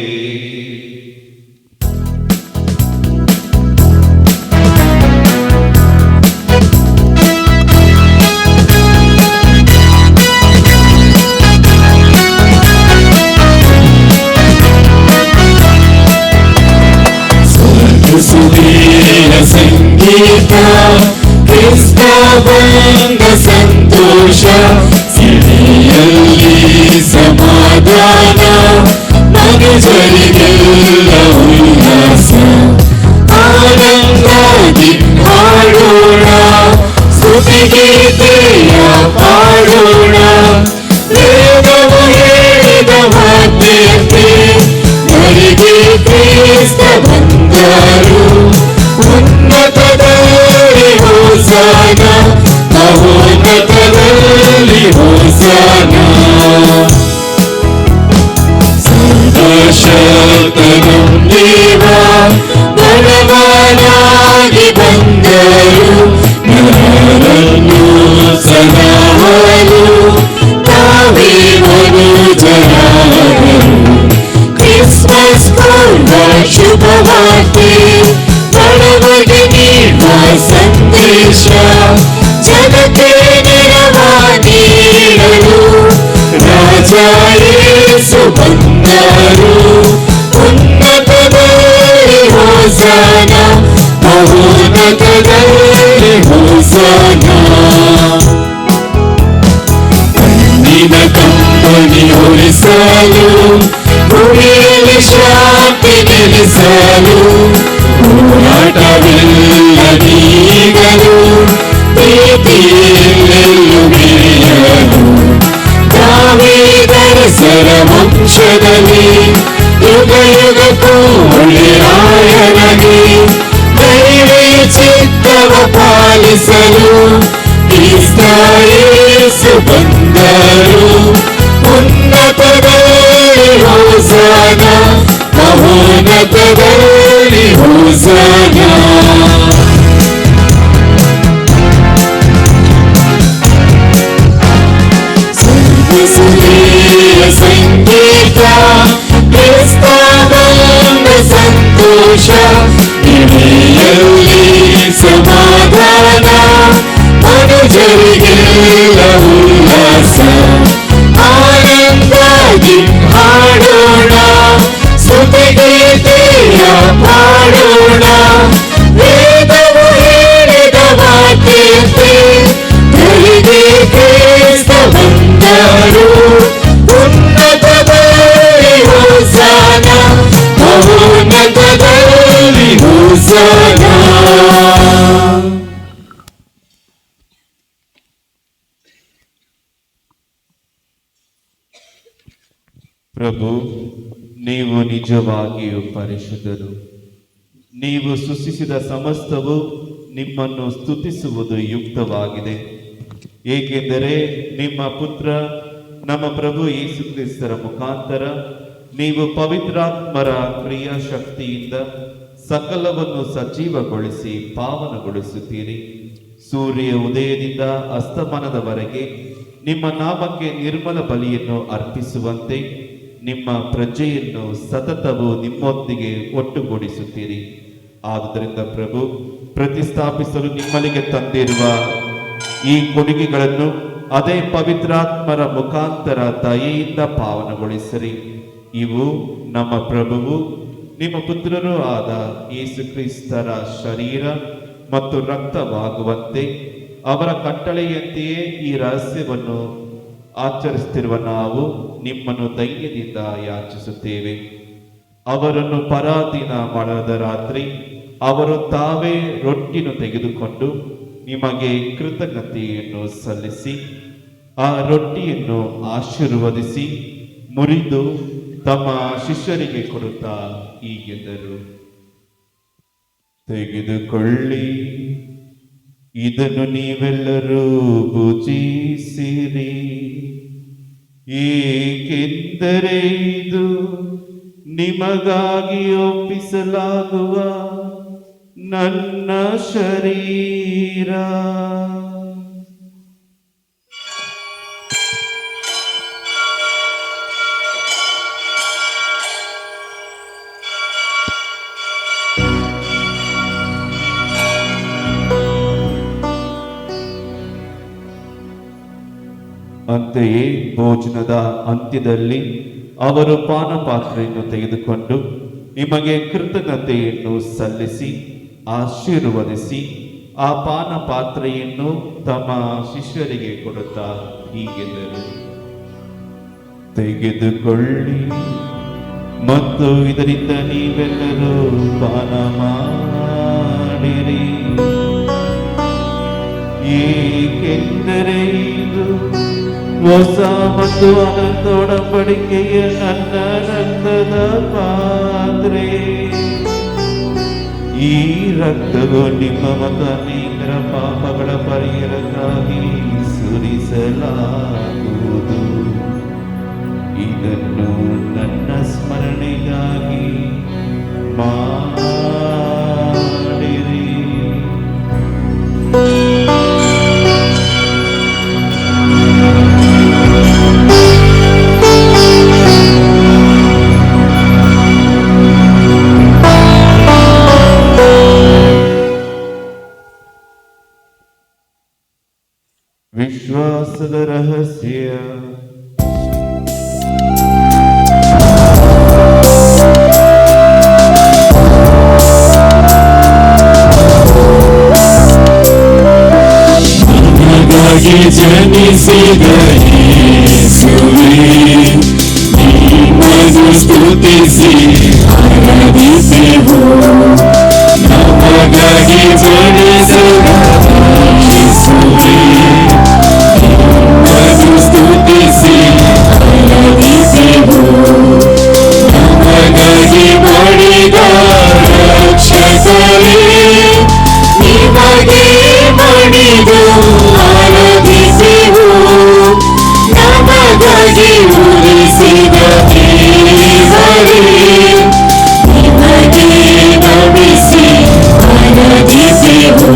ಸುದೀರ ಸಂಗೀತ, ಕ್ರಿಸ್ತ ಬಂದ ಸಂತೋಷ, ಸಿರಿಯಲ್ಲಿ ಸಮಾಧಾನ, ಮನುಜರಿಗೆಲ್ಲ ಉಲ್ಲಾಸ. ಆನಂದದಿ ಹಾಡೋಣ, ಸ್ತುತಿಗೀತೆಯ ಪಾಡೋಣ. ವೇದವು ಹೇಳಿದ ವಾಕ್ಯಕ್ಕೆ ಧರಿಗೆ ಕ್ರಿಸ್ತ ಬಂದರು. ಉನ್ನತದಲ್ಲಿ ಹೋಸಾನ, ಮಹೋನ್ನತದಲ್ಲಿ ಹೋಸಾನ. ಸರ್ವಶಕ್ತನು ದೇವ ಬಲವಾನಾಗಿ ಬಂದರು. ನರರನ್ನು ಸದಾಹಲು ತಾವೇ ಮನುಜರಾದರು. ಕ್ರಿಸ್ಮಸ್ ಪೂರ್ವ ಶುಭವಾರ್ತೆ, ಬಡವರಿಗೆ ನೀಡುವ ಸಂದೇಶ, ಜಗಕ್ಕೆ ನೆರವ ನೀಡಲು ರಾಜ ಯೇಸು ಬಂದರು. ಉನ್ನತದಲ್ಲಿ ಹೋಸಾನ, ಮಹೋನ್ನತದಲ್ಲಿ ಹೋಸಾನ. ಕಣ್ಣಿನ ಕಂಬನಿ ಹೊರಿಸಲು, ಭೂಮಿಯಲ್ಲಿ ಶಾಂತಿ ನೆಲೆಸಲು, ಹೋರಾಟವೆಲ್ಲ ನೀಗಲು, ಪ್ರೀತಿಯಲ್ಲೆಲ್ಲೂ ಬೆರೆಯಲು. ದಾವೀದರ ಸರವಂಶದಲ್ಲಿ ಯುಗ ಯುಗಕ್ಕೂ ಒಳ್ಳೆಯಾಯನಿಗೆ ದೈವೀಯ ಚಿತ್ತವ ಪಾಲಿಸಲು ಕ್ರಿಸ್ತ ಯೇಸು ಬಂದರು. ಉನ್ನತದಲ್ಲಿ ಹೋಸಾನ, ಮಹೋನ್ನತದಲ್ಲಿ ಹೋಸಾನ. ಸರ್ವಸುರೇಯ ಸಂಗೀತ, ಕ್ರಿಸ್ತನನ್ನ ಸಂತೋಷ ಇವೆಯಲ್ಲಿ ಸಮಾಧಾನ ಮನುಜರಿಗೆಲ್ಲ ಉಲ್ಲಾಸ ಆನಂದಾಗಿ ಹಾಡೋಣ ಸ್ತುತಿಗೀತೆಯ ಪಾಡೋಣ ವೇದವು ಹೇಳಿದ ವಾಕ್ಯಕ್ಕೆ ಧರಿಗೆ ಕ್ರಿಸ್ತ ಬಂದರು ಉನ್ನತದಲ್ಲಿ ಹೋಸನ ಮಹೋನ್ನತದಲ್ಲಿ ಹೋಸನ. ಪ್ರಭು, ನೀವು ನಿಜವಾಗಿಯೂ ಪರಿಶುದ್ಧರು. ನೀವು ಸೃಷ್ಟಿಸಿದ ಸಮಸ್ತವು ನಿಮ್ಮನ್ನು ಸ್ತುತಿಸುವುದು ಯುಕ್ತವಾಗಿದೆ. ಏಕೆಂದರೆ ನಿಮ್ಮ ಪುತ್ರ ನಮ್ಮ ಪ್ರಭು ಯೇಸು ಕ್ರಿಸ್ತರ ಮುಖಾಂತರ ನೀವು ಪವಿತ್ರಾತ್ಮರ ಕ್ರಿಯಾಶಕ್ತಿಯಿಂದ ಸಕಲವನ್ನು ಸಜೀವಗೊಳಿಸಿ ಪಾವನಗೊಳಿಸುತ್ತೀರಿ. ಸೂರ್ಯ ಉದಯದಿಂದ ಅಸ್ತಮಾನದವರೆಗೆ ನಿಮ್ಮ ನಾಮಕ್ಕೆ ನಿರ್ಮಲ ಬಲಿಯನ್ನು ಅರ್ಪಿಸುವಂತೆ ನಿಮ್ಮ ಪ್ರಜೆಯನ್ನು ಸತತವು ನಿಮ್ಮೊಂದಿಗೆ ಒಟ್ಟುಗೂಡಿಸುತ್ತೀರಿ. ಆದುದರಿಂದ ಪ್ರಭು, ಪ್ರತಿಷ್ಠಾಪಿಸಲು ನಿಮ್ಮಲ್ಲಿಗೆ ತಂದಿರುವ ಈ ಕೊಡುಗೆಗಳನ್ನು ಅದೇ ಪವಿತ್ರಾತ್ಮರ ಮುಖಾಂತರ ದಯೆಯಿಂದ ಪಾವನಗೊಳಿಸಿರಿ. ಇವು ನಮ್ಮ ಪ್ರಭುವು ನಿಮ್ಮ ಪುತ್ರರೂ ಆದ ಯೇಸು ಕ್ರಿಸ್ತರ ಶರೀರ ಮತ್ತು ರಕ್ತವಾಗುವಂತೆ ಅವರ ಕಟ್ಟಳೆಯಂತೆಯೇ ಈ ರಹಸ್ಯವನ್ನು ಆಚರಿಸುತ್ತಿರುವ ನಾವು ನಿಮ್ಮನ್ನು ಧೈರ್ಯದಿಂದ ಯಾಚಿಸುತ್ತೇವೆ. ಅವರನ್ನು ಪರಾಧೀನ ಮಾಡದ ರಾತ್ರಿ ಅವರು ತಾವೇ ರೊಟ್ಟಿಯನ್ನು ತೆಗೆದುಕೊಂಡು ನಿಮಗೆ ಕೃತಜ್ಞತೆಯನ್ನು ಸಲ್ಲಿಸಿ ಆ ರೊಟ್ಟಿಯನ್ನು ಆಶೀರ್ವದಿಸಿ ಮುರಿದು ತಮ್ಮ ಶಿಷ್ಯರಿಗೆ ಕೊಡುತ್ತಾ ಹೀಗೆಂದರು, ತೆಗೆದುಕೊಳ್ಳಿ, ಇದನ್ನು ನೀವೆಲ್ಲರೂ ಭುಜಿಸಿರಿ. ಏಕೆಂದರೆ ಇದು ನಿಮಗಾಗಿ ಒಪ್ಪಿಸಲಾಗುವ ನನ್ನ ಶರೀರ. ಅಂತೆಯೇ ಭೋಜನದ ಅಂತ್ಯದಲ್ಲಿ ಅವರು ಪಾನಪಾತ್ರೆಯನ್ನು ತೆಗೆದುಕೊಂಡು ನಿಮಗೆ ಕೃತಜ್ಞತೆಯನ್ನು ಸಲ್ಲಿಸಿ ಆಶೀರ್ವದಿಸಿ ಆ ಪಾನಪಾತ್ರೆಯನ್ನು ತಮ್ಮ ಶಿಷ್ಯರಿಗೆ ಕೊಡುತ್ತಾ ಹೀಗೆಂದರು, ತೆಗೆದುಕೊಳ್ಳಿ ಮತ್ತು ಇದರಿಂದ ನೀವೆಲ್ಲರೂ ಪಾನ ಮಾಡಿರಿ. ಏಕೆಂದರೆ ಇದು ಹೊಸ ಮತ್ತು ಅನಂತ ಒಡಂಬಡಿಕೆಯ ನನ್ನ ರಕ್ತದ ಪಾತ್ರೆ. ಈ ರಕ್ತವು ನಿಮ್ಮ ಮತ್ತು ಅನೇಕರ ಪಾಪಗಳ ಪರಿಹಾರಕ್ಕಾಗಿ ಸುರಿಸಲಾಗುವುದು. ಇದನ್ನು ನನ್ನ ಸ್ಮರಣೆಗಾಗಿ ಮಾಡಿರಿ. ವಿಶ್ವಾಸದ ರಹಸ್ಯ. ನಿನಗಾಗಿ ಜನಿಸಿದ ಯೇಸುವೇ, ನಿಮ್ಮನ್ನು ಸ್ತುತಿಸಿ ಆರಾಧಿಸೆವು. ನಮಗಾಗಿ ಜನಿಸಿದ ಯೇಸುವೇ, ನಿಮ್ಮನ್ನು ಸ್ತುತಿಸಿ ಆರಾಧಿಸೆವು. ನಮಗಾಗಿ ಮಾಡಿದ ರಕ್ಷಕರೇ, ನಿಮಗೆ ಮಾಡಿದ ಆರಾಧಿಸೆವು. ನಮಗಾಗಿ ಉಳಿಸಿದ ದೇವರೇ, ನಿಮಗೆ ನಮಿಸಿ ಆರಾಧಿಸೆವು.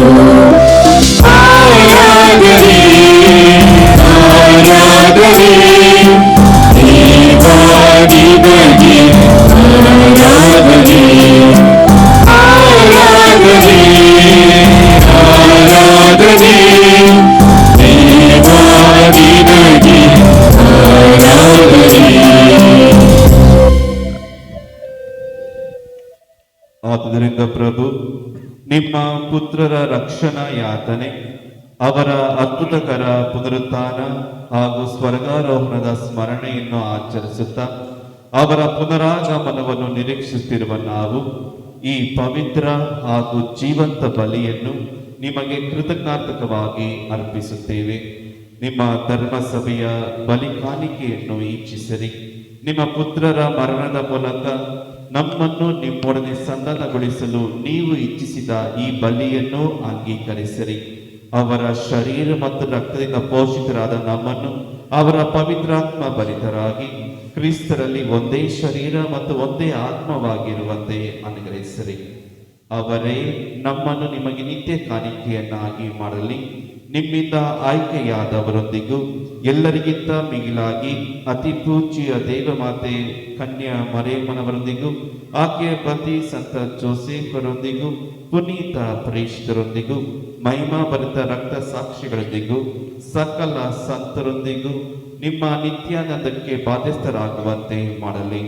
ಪ್ರಭು, ನಿಮ್ಮ ಪುತ್ರರ ರಕ್ಷಣಾ ಯಾತನೆ, ಅವರ ಅದ್ಭುತಕರ ಪುನರುತ್ಥಾನ ಹಾಗೂ ಸ್ವರ್ಗಾರೋಹಣದ ಸ್ಮರಣೆಯನ್ನು ಆಚರಿಸುತ್ತಾ ಅವರ ಪುನರಾಗಮನವನ್ನು ನಿರೀಕ್ಷಿಸುತ್ತಿರುವ ನಾವು ಈ ಪವಿತ್ರ ಹಾಗೂ ಜೀವಂತ ಬಲಿಯನ್ನು ನಿಮಗೆ ಕೃತಜ್ಞಾರ್ಥಕವಾಗಿ ಅರ್ಪಿಸುತ್ತೇವೆ. ನಿಮ್ಮ ಧರ್ಮಸಭೆಯ ಬಲಿ ಕಾಣಿಕೆಯನ್ನು ಈಕ್ಷಿಸಿರಿ. ನಿಮ್ಮ ಪುತ್ರರ ಮರಣದ ಮೂಲಕ ನಮ್ಮನ್ನು ನಿಮ್ಮೊಡನೆ ಸಂಧಾನಗೊಳಿಸಲು ನೀವು ಇಚ್ಛಿಸಿದ ಈ ಬಲಿಯನ್ನು ಅಂಗೀಕರಿಸಿರಿ. ಅವರ ಶರೀರ ಮತ್ತು ರಕ್ತದಿಂದ ಪೋಷಿತರಾದ ನಮ್ಮನ್ನು ಅವರ ಪವಿತ್ರಾತ್ಮ ಭರಿತರಾಗಿ ಕ್ರಿಸ್ತರಲ್ಲಿ ಒಂದೇ ಶರೀರ ಮತ್ತು ಒಂದೇ ಆತ್ಮವಾಗಿರುವಂತೆ ಅನುಗ್ರಹಿಸಿರಿ. ಅವರೇ ನಮ್ಮನ್ನು ನಿಮಗೆ ನಿತ್ಯ ಕಾಣಿಕೆಯನ್ನಾಗಿ ಮಾಡಲಿ. ನಿಮ್ಮಿಂದ ಆಯ್ಕೆಯಾದವರೊಂದಿಗೂ ಎಲ್ಲರಿಗಿಂತ ಮಿಗಿಲಾಗಿ ಅತಿ ಪೂಜ್ಯ ದೇವಮಾತೆ ಕನ್ಯಾ ಮರಿಯಮ್ಮನವರೊಂದಿಗೂ ಆಕೆಯ ಪತಿ ಸಂತ ಜೋಸೆಫರೊಂದಿಗೂ ಪುನೀತ ಪ್ರೇಷಿತರೊಂದಿಗೂ ಮಹಿಮಾಭರಿತ ರಕ್ತ ಸಾಕ್ಷಿಗಳೊಂದಿಗೂ ಸಕಲ ಸಂತರೊಂದಿಗೂ ನಿಮ್ಮ ನಿತ್ಯಾನಂದಕ್ಕೆ ಬಾಧ್ಯಸ್ಥರಾಗುವಂತೆ ಮಾಡಲಿ.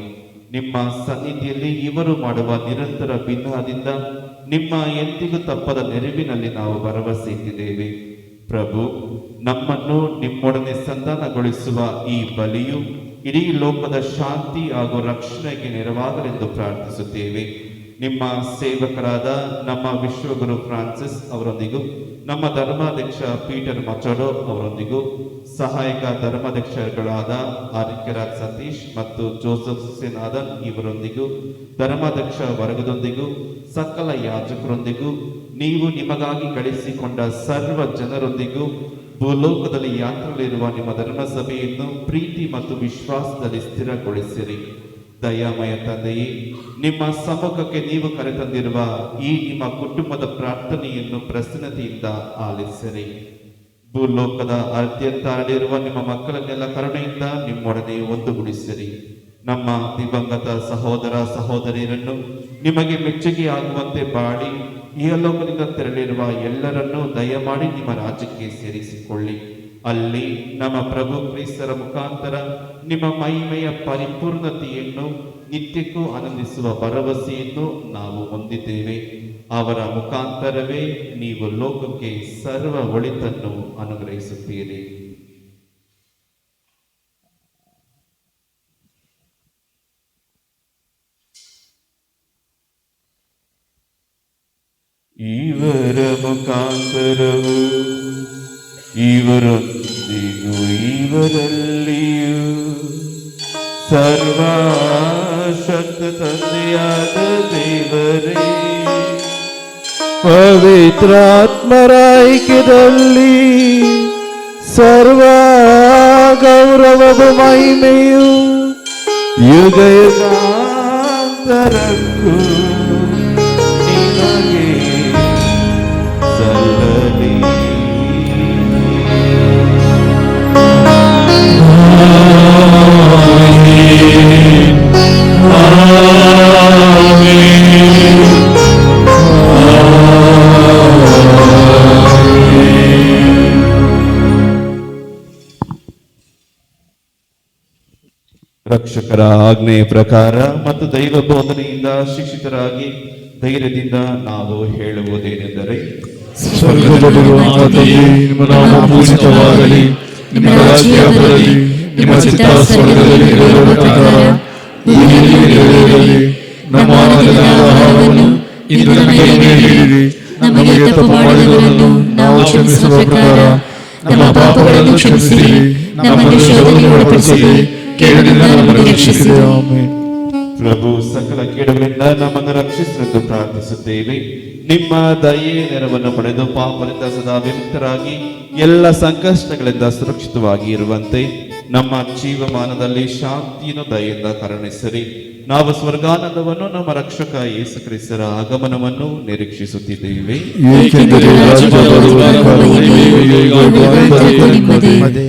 ನಿಮ್ಮ ಸನ್ನಿಧಿಯಲ್ಲಿ ಇವರು ಮಾಡುವ ನಿರಂತರ ಬಿನ್ನಹದಿಂದ ನಿಮ್ಮ ಎಂದಿಗೂ ತಪ್ಪದ ನೆರವಿನಲ್ಲಿ ನಾವು ಭರವಸೆ ಇಟ್ಟಿದ್ದೇವೆ. ಪ್ರಭು, ನಮ್ಮನ್ನು ನಿಮ್ಮೊಡನೆ ಸಂಧಾನಗೊಳಿಸುವ ಈ ಬಲಿಯು ಇಡೀ ಲೋಕದ ಶಾಂತಿ ಹಾಗೂ ರಕ್ಷಣೆಗೆ ನೆರವಾಗಲೆಂದು ಪ್ರಾರ್ಥಿಸುತ್ತೇವೆ. ನಿಮ್ಮ ಸೇವಕರಾದ ನಮ್ಮ ವಿಶ್ವಗುರು ಫ್ರಾನ್ಸಿಸ್ ಅವರೊಂದಿಗೂ ನಮ್ಮ ಧರ್ಮಾಧ್ಯಕ್ಷ ಪೀಟರ್ ಮಚಡೋ ಅವರೊಂದಿಗೂ ಸಹಾಯಕ ಧರ್ಮಾಧ್ಯಕ್ಷರುಗಳಾದ ಆದಿತ್ಯರಾಜ್ ಸತೀಶ್ ಮತ್ತು ಜೋಸೆಫ್ ಸೇನಾದನ್ ಇವರೊಂದಿಗೂ ಧರ್ಮಾಧ್ಯಕ್ಷ ವರ್ಗದೊಂದಿಗೂ ಸಕಲ ಯಾಜಕರೊಂದಿಗೂ ನೀವು ನಿಮಗಾಗಿ ಗಳಿಸಿಕೊಂಡ ಸರ್ವ ಜನರೊಂದಿಗೂ ಭೂಲೋಕದಲ್ಲಿ ಯಾತ್ರದಲ್ಲಿರುವ ನಿಮ್ಮ ಧರ್ಮಸಭೆಯನ್ನು ಪ್ರೀತಿ ಮತ್ತು ವಿಶ್ವಾಸದಲ್ಲಿ ಸ್ಥಿರಗೊಳಿಸಿರಿ. ದಯಾಮಯ ತಂದೆಯೇ, ನಿಮ್ಮ ಸಮ್ಮುಖಕ್ಕೆ ನೀವು ಕರೆತಂದಿರುವ ಈ ನಿಮ್ಮ ಕುಟುಂಬದ ಪ್ರಾರ್ಥನೆಯನ್ನು ಪ್ರಸನ್ನತೆಯಿಂದ ಆಲಿಸಿರಿ. ಭೂಲೋಕದ ಅತ್ಯಂತ ಹರಡಿರುವ ನಿಮ್ಮ ಮಕ್ಕಳನ್ನೆಲ್ಲ ಕರುಣೆಯಿಂದ ನಿಮ್ಮೊಡನೆ ಒಂದುಗೂಡಿಸಿರಿ. ನಮ್ಮ ದಿವಂಗತ ಸಹೋದರ ಸಹೋದರಿಯರನ್ನು ನಿಮಗೆ ಮೆಚ್ಚುಗೆಯಾಗುವಂತೆ ಬಾಳಿ ಇಹಲೋಕದಿಂದ ತೆರಳಿರುವ ಎಲ್ಲರನ್ನೂ ದಯಮಾಡಿ ನಿಮ್ಮ ರಾಜ್ಯಕ್ಕೆ ಸೇರಿಸಿಕೊಳ್ಳಿ. ಅಲ್ಲಿ ನಮ್ಮ ಪ್ರಭು ಕ್ರಿಸ್ತರ ಮುಖಾಂತರ ನಿಮ್ಮ ಮಹಿಮೆಯ ಪರಿಪೂರ್ಣತೆಯನ್ನು ನಿತ್ಯಕ್ಕೂ ಆನಂದಿಸುವ ಭರವಸೆಯನ್ನು ನಾವು ಹೊಂದಿದ್ದೇವೆ. ಅವರ ಮುಖಾಂತರವೇ ನೀವು ಲೋಕಕ್ಕೆ ಸರ್ವ ಒಳಿತನ್ನು ಅನುಗ್ರಹಿಸುತ್ತೀರಿ. ಇವರ ಮುಖಾಂತರವು ಇವರೊಂದಿಗೂ ಇವರಲ್ಲಿಯೂ ಸರ್ವಶಕ್ತ ತಂದೆಯಾದ ದೇವರೇ, ಪವಿತ್ರಾತ್ಮರ ಐಕ್ಯದಲ್ಲಿ ಸರ್ವ ಗೌರವದ ಮಹಿಮೆಯು ಯುಗ ಯುಗಾಂತರಕ್ಕೂ ನಿಮಗೆ ಸಲ್ಲಲಿ. ರಕ್ಷಕರ ಆಜ್ಞೆಯ ಪ್ರಕಾರ ಮತ್ತು ದೈವ ಬೋಧನೆಯಿಂದ ಶಿಕ್ಷಿತರಾಗಿ ಧೈರ್ಯದಿಂದ ನಾವು ಹೇಳುವುದೇನೆಂದರೆ, ಸ್ವರ್ಗದಲ್ಲಿರುವ ನಮ್ಮ ತಂದೆ, ನಿಮ್ಮ ನಾಮ ಪೂಜಿತವಾಗಲಿ, ನಿಮ್ಮ ರಾಜ್ಯ ಬರಲಿ, ನಿಮ್ಮ ಚಿತ್ತ ಸ್ವರ್ಗದಲ್ಲಿ ನೆರವೇರುವ ಪ್ರಕಾರ ಭೂಮಿಯಲ್ಲಿ ನೆರವೇರಲಿ. ನಮ್ಮ ಅನುದಿನದ ಆಹಾರವನ್ನು ಇಂದು ನಮಗೆ ನೀಡಿರಿ. ನಮಗೆ ತಪ್ಪು ಮಾಡಿದವರನ್ನು ನಾವು ಕ್ಷಮಿಸುವ ಪ್ರಕಾರ ನಮ್ಮ ಪಾಪಗಳನ್ನು ಕ್ಷಮಿಸಿರಿ. ನಮ್ಮನ್ನು ಶೋಧನೆಗೆ ಒಳಪಡಿಸದೆ ಕೇಡಿನಿಂದ ನಮ್ಮನ್ನು ರಕ್ಷಿಸಿರಿ. ಆಮೆನ್. ಪ್ರಭು ಸಕಲ ಕೇಡುಗಳಿಂದ ನಮ್ಮನ್ನು ರಕ್ಷಿಸಲೆಂದು ಪ್ರಾರ್ಥಿಸುತ್ತೇವೆ. ನಿಮ್ಮ ದಯೆ ನೆರವನ್ನು ಪಡೆದು ಪಾಪದಿಂದ ಸದಾ ವಿಮುಕ್ತರಾಗಿ ಎಲ್ಲ ಸಂಕಷ್ಟಗಳಿಂದ ಸುರಕ್ಷಿತವಾಗಿ ಇರುವಂತೆ ನಮ್ಮ ಜೀವಮಾನದಲ್ಲಿ ಶಾಂತಿಯನ್ನು ದಯೆಯಿಂದ ಕರುಣಿಸಿರಿ. ನಾವು ಸ್ವರ್ಗಾನಂದವನ್ನು ನಮ್ಮ ರಕ್ಷಕ ಯೇಸು ಕ್ರಿಸ್ತರ ಆಗಮನವನ್ನು ನಿರೀಕ್ಷಿಸುತ್ತಿದ್ದೇವೆ. ಏಕೆಂದರೆ ರಾಜ್ಯಭಾರವು ನಿಮ್ಮದೇ.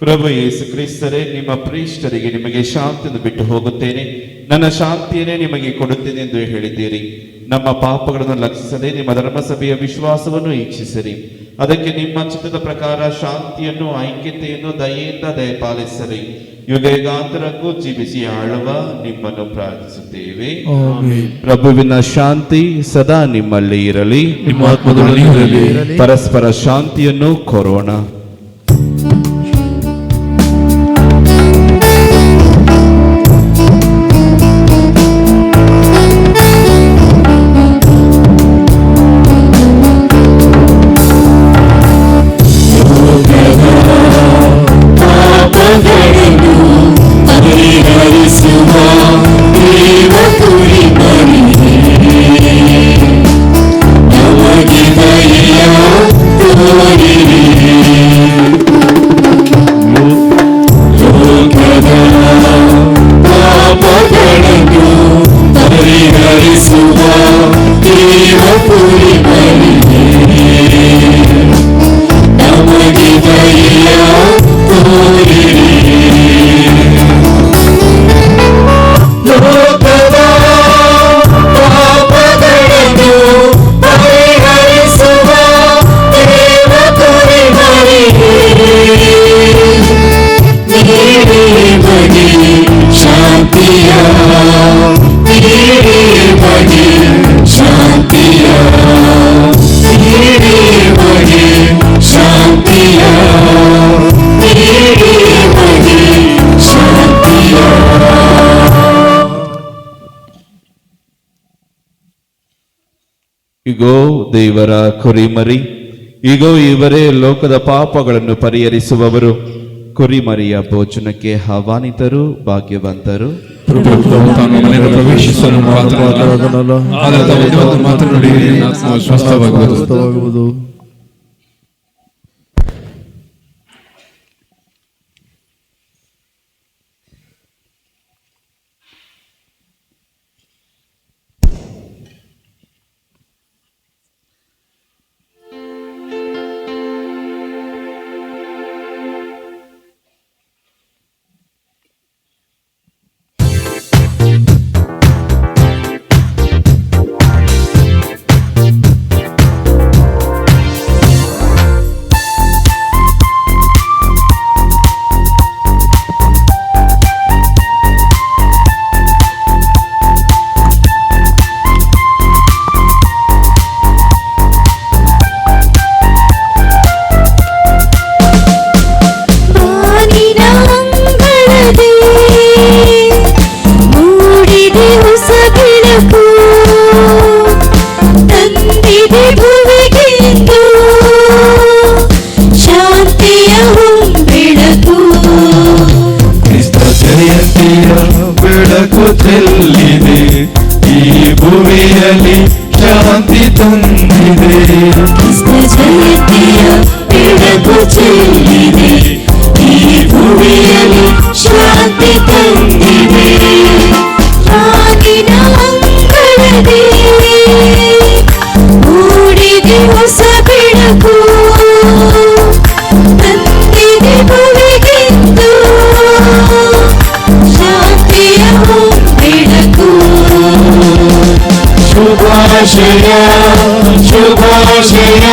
ಪ್ರಭು ಯೇಸು ಕ್ರಿಸ್ತರೇ, ನಿಮ್ಮ ಪ್ರೀಷ್ಟರಿಗೆ ನಿಮಗೆ ಶಾಂತಿಯನ್ನು ಬಿಟ್ಟು ಹೋಗುತ್ತೇನೆ, ನನ್ನ ಶಾಂತಿಯನ್ನೇ ನಿಮಗೆ ಕೊಡುತ್ತೇನೆ ಎಂದು ಹೇಳಿದ್ದೀರಿ. ನಮ್ಮ ಪಾಪಗಳನ್ನು ಲಕ್ಷಿಸದೆ ನಿಮ್ಮ ಧರ್ಮಸಭೆಯ ವಿಶ್ವಾಸವನ್ನು ಈಕ್ಷಿಸಿರಿ. ಅದಕ್ಕೆ ನಿಮ್ಮ ಚಿತ್ತದ ಪ್ರಕಾರ ಶಾಂತಿಯನ್ನು, ಐಕ್ಯತೆಯನ್ನು ದಯೆಯಿಂದ ದಯಪಾಲಿಸಲಿ. ಯುಗಯುಗಾಂತರಕ್ಕೂ ಜೀವಿಸಿ ಆಳುವ ನಿಮ್ಮನ್ನು ಪ್ರಾರ್ಥಿಸುತ್ತೇವೆ. ಆಮೆನ್. ಪ್ರಭುವಿನ ಶಾಂತಿ ಸದಾ ನಿಮ್ಮಲ್ಲಿ ಇರಲಿ. ನಿಮ್ಮ ಆತ್ಮದೊಡನೆ ಇರಲಿ. ಪರಸ್ಪರ ಶಾಂತಿಯನ್ನು ಕೋರೋಣ. ಪಾಪಗಳನ್ನು ಪರಿಹರಿಸುವ ದೇವ ಕುರಿಮರಿಯೇ, ನಮಗೆ ದಯೆಯ ತೋರಿರಿ. ಲೋಕದ ಪಾಪಗಳನ್ನು ಪರಿಹರಿಸುವ ದೇವ ಕುರಿಮರಿಯೇ, ನಮಗೆ ದಯೆಯ ತೋರಿರಿ. ಲೋಕದ ಪಾಪಗಳನ್ನು ಪರಿಹರಿಸುವ ದೇವ ಕುರಿಮರಿಯೇ, ನೀಡೇ ಬಗೆ ಶಾಂತಿಯ, ನೀಡೇ ಬಗೆ ಶಾಂತಿಯ, ನೀಡೇ ಬಗೆ ಶಾಂತಿಯ, ನೀಡೇ ಬಗೆ ಶಾಂತಿಯ. ಇಗೋ ದೇವರ ಕುರಿಮರಿ, ಇಗೋ ಇವರೇ ಲೋಕದ ಪಾಪಗಳನ್ನು ಪರಿಹರಿಸುವವರು. ಕುರಿಮರಿಯ ಭೋಜನಕ್ಕೆ ಆಹ್ವಾನಿತರು ಭಾಗ್ಯವಂತರು. ಪ್ರಭು ತಾನು ಮನೆಯನ್ನು ಪ್ರವೇಶಿಸಲು ಮಾತನಾಡಲ್ಲ, ಆದರೆ ಒಂದು ಮಾತು ನುಡಿಯಿರಿ, ಆತ್ಮ ಸ್ವಸ್ಥವಾಗುವುದು. ಬೆಳಕು ಚೆಲ್ಲಿದೆ, ಈ ಭುವಿಯಲ್ಲಿ ಶಾಂತಿ ತಂದಿದೆ. ಜಯಂತಿಯ ಬೆಳಕು ಚೆಲ್ಲಿದೆ, ಈ ಭುವಿಯಲ್ಲಿ ಶಾಂತಿ ತಂದಿದೆ. ಆಗಿನ ಅಂಗಳದಿ ಮೂಡಿದೆ ಹೊಸ ಬೆಳಕು, ತಂದಿದೆ ಭುವಿಗೆಂದು ಶಾಂತಿಯ ಬೆಳಕು. ಶುಭಾಶಯ ಶುಭಾಶಯ,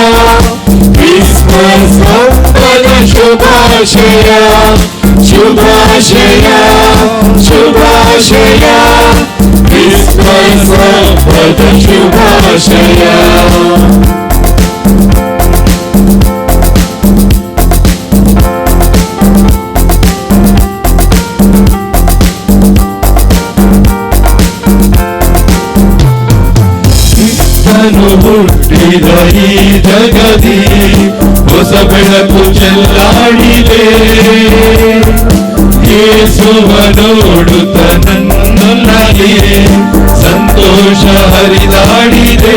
ಕ್ರಿಸ್ಮಸ್ ಹಬ್ಬದ ಶುಭಾಶಯ. ಶುಭಾಶಯ ಶುಭಾಶಯ, ಕ್ರಿಸ್ಮಸ್ ಹಬ್ಬದ ಶುಭಾಶಯ. ಕ್ರಿಸ್ತನು ಹುಟ್ಟಿದ ಈ ಜಗದಿ ಹೊಸ ಬೆಳಕು ಚೆಲ್ಲಾಡಿದೆ. ಯೇಸುವ ನೋಡುತ್ತ ನನ್ನಲ್ಲಿ ಸಂತೋಷ ಹರಿದಾಡಿದೆ.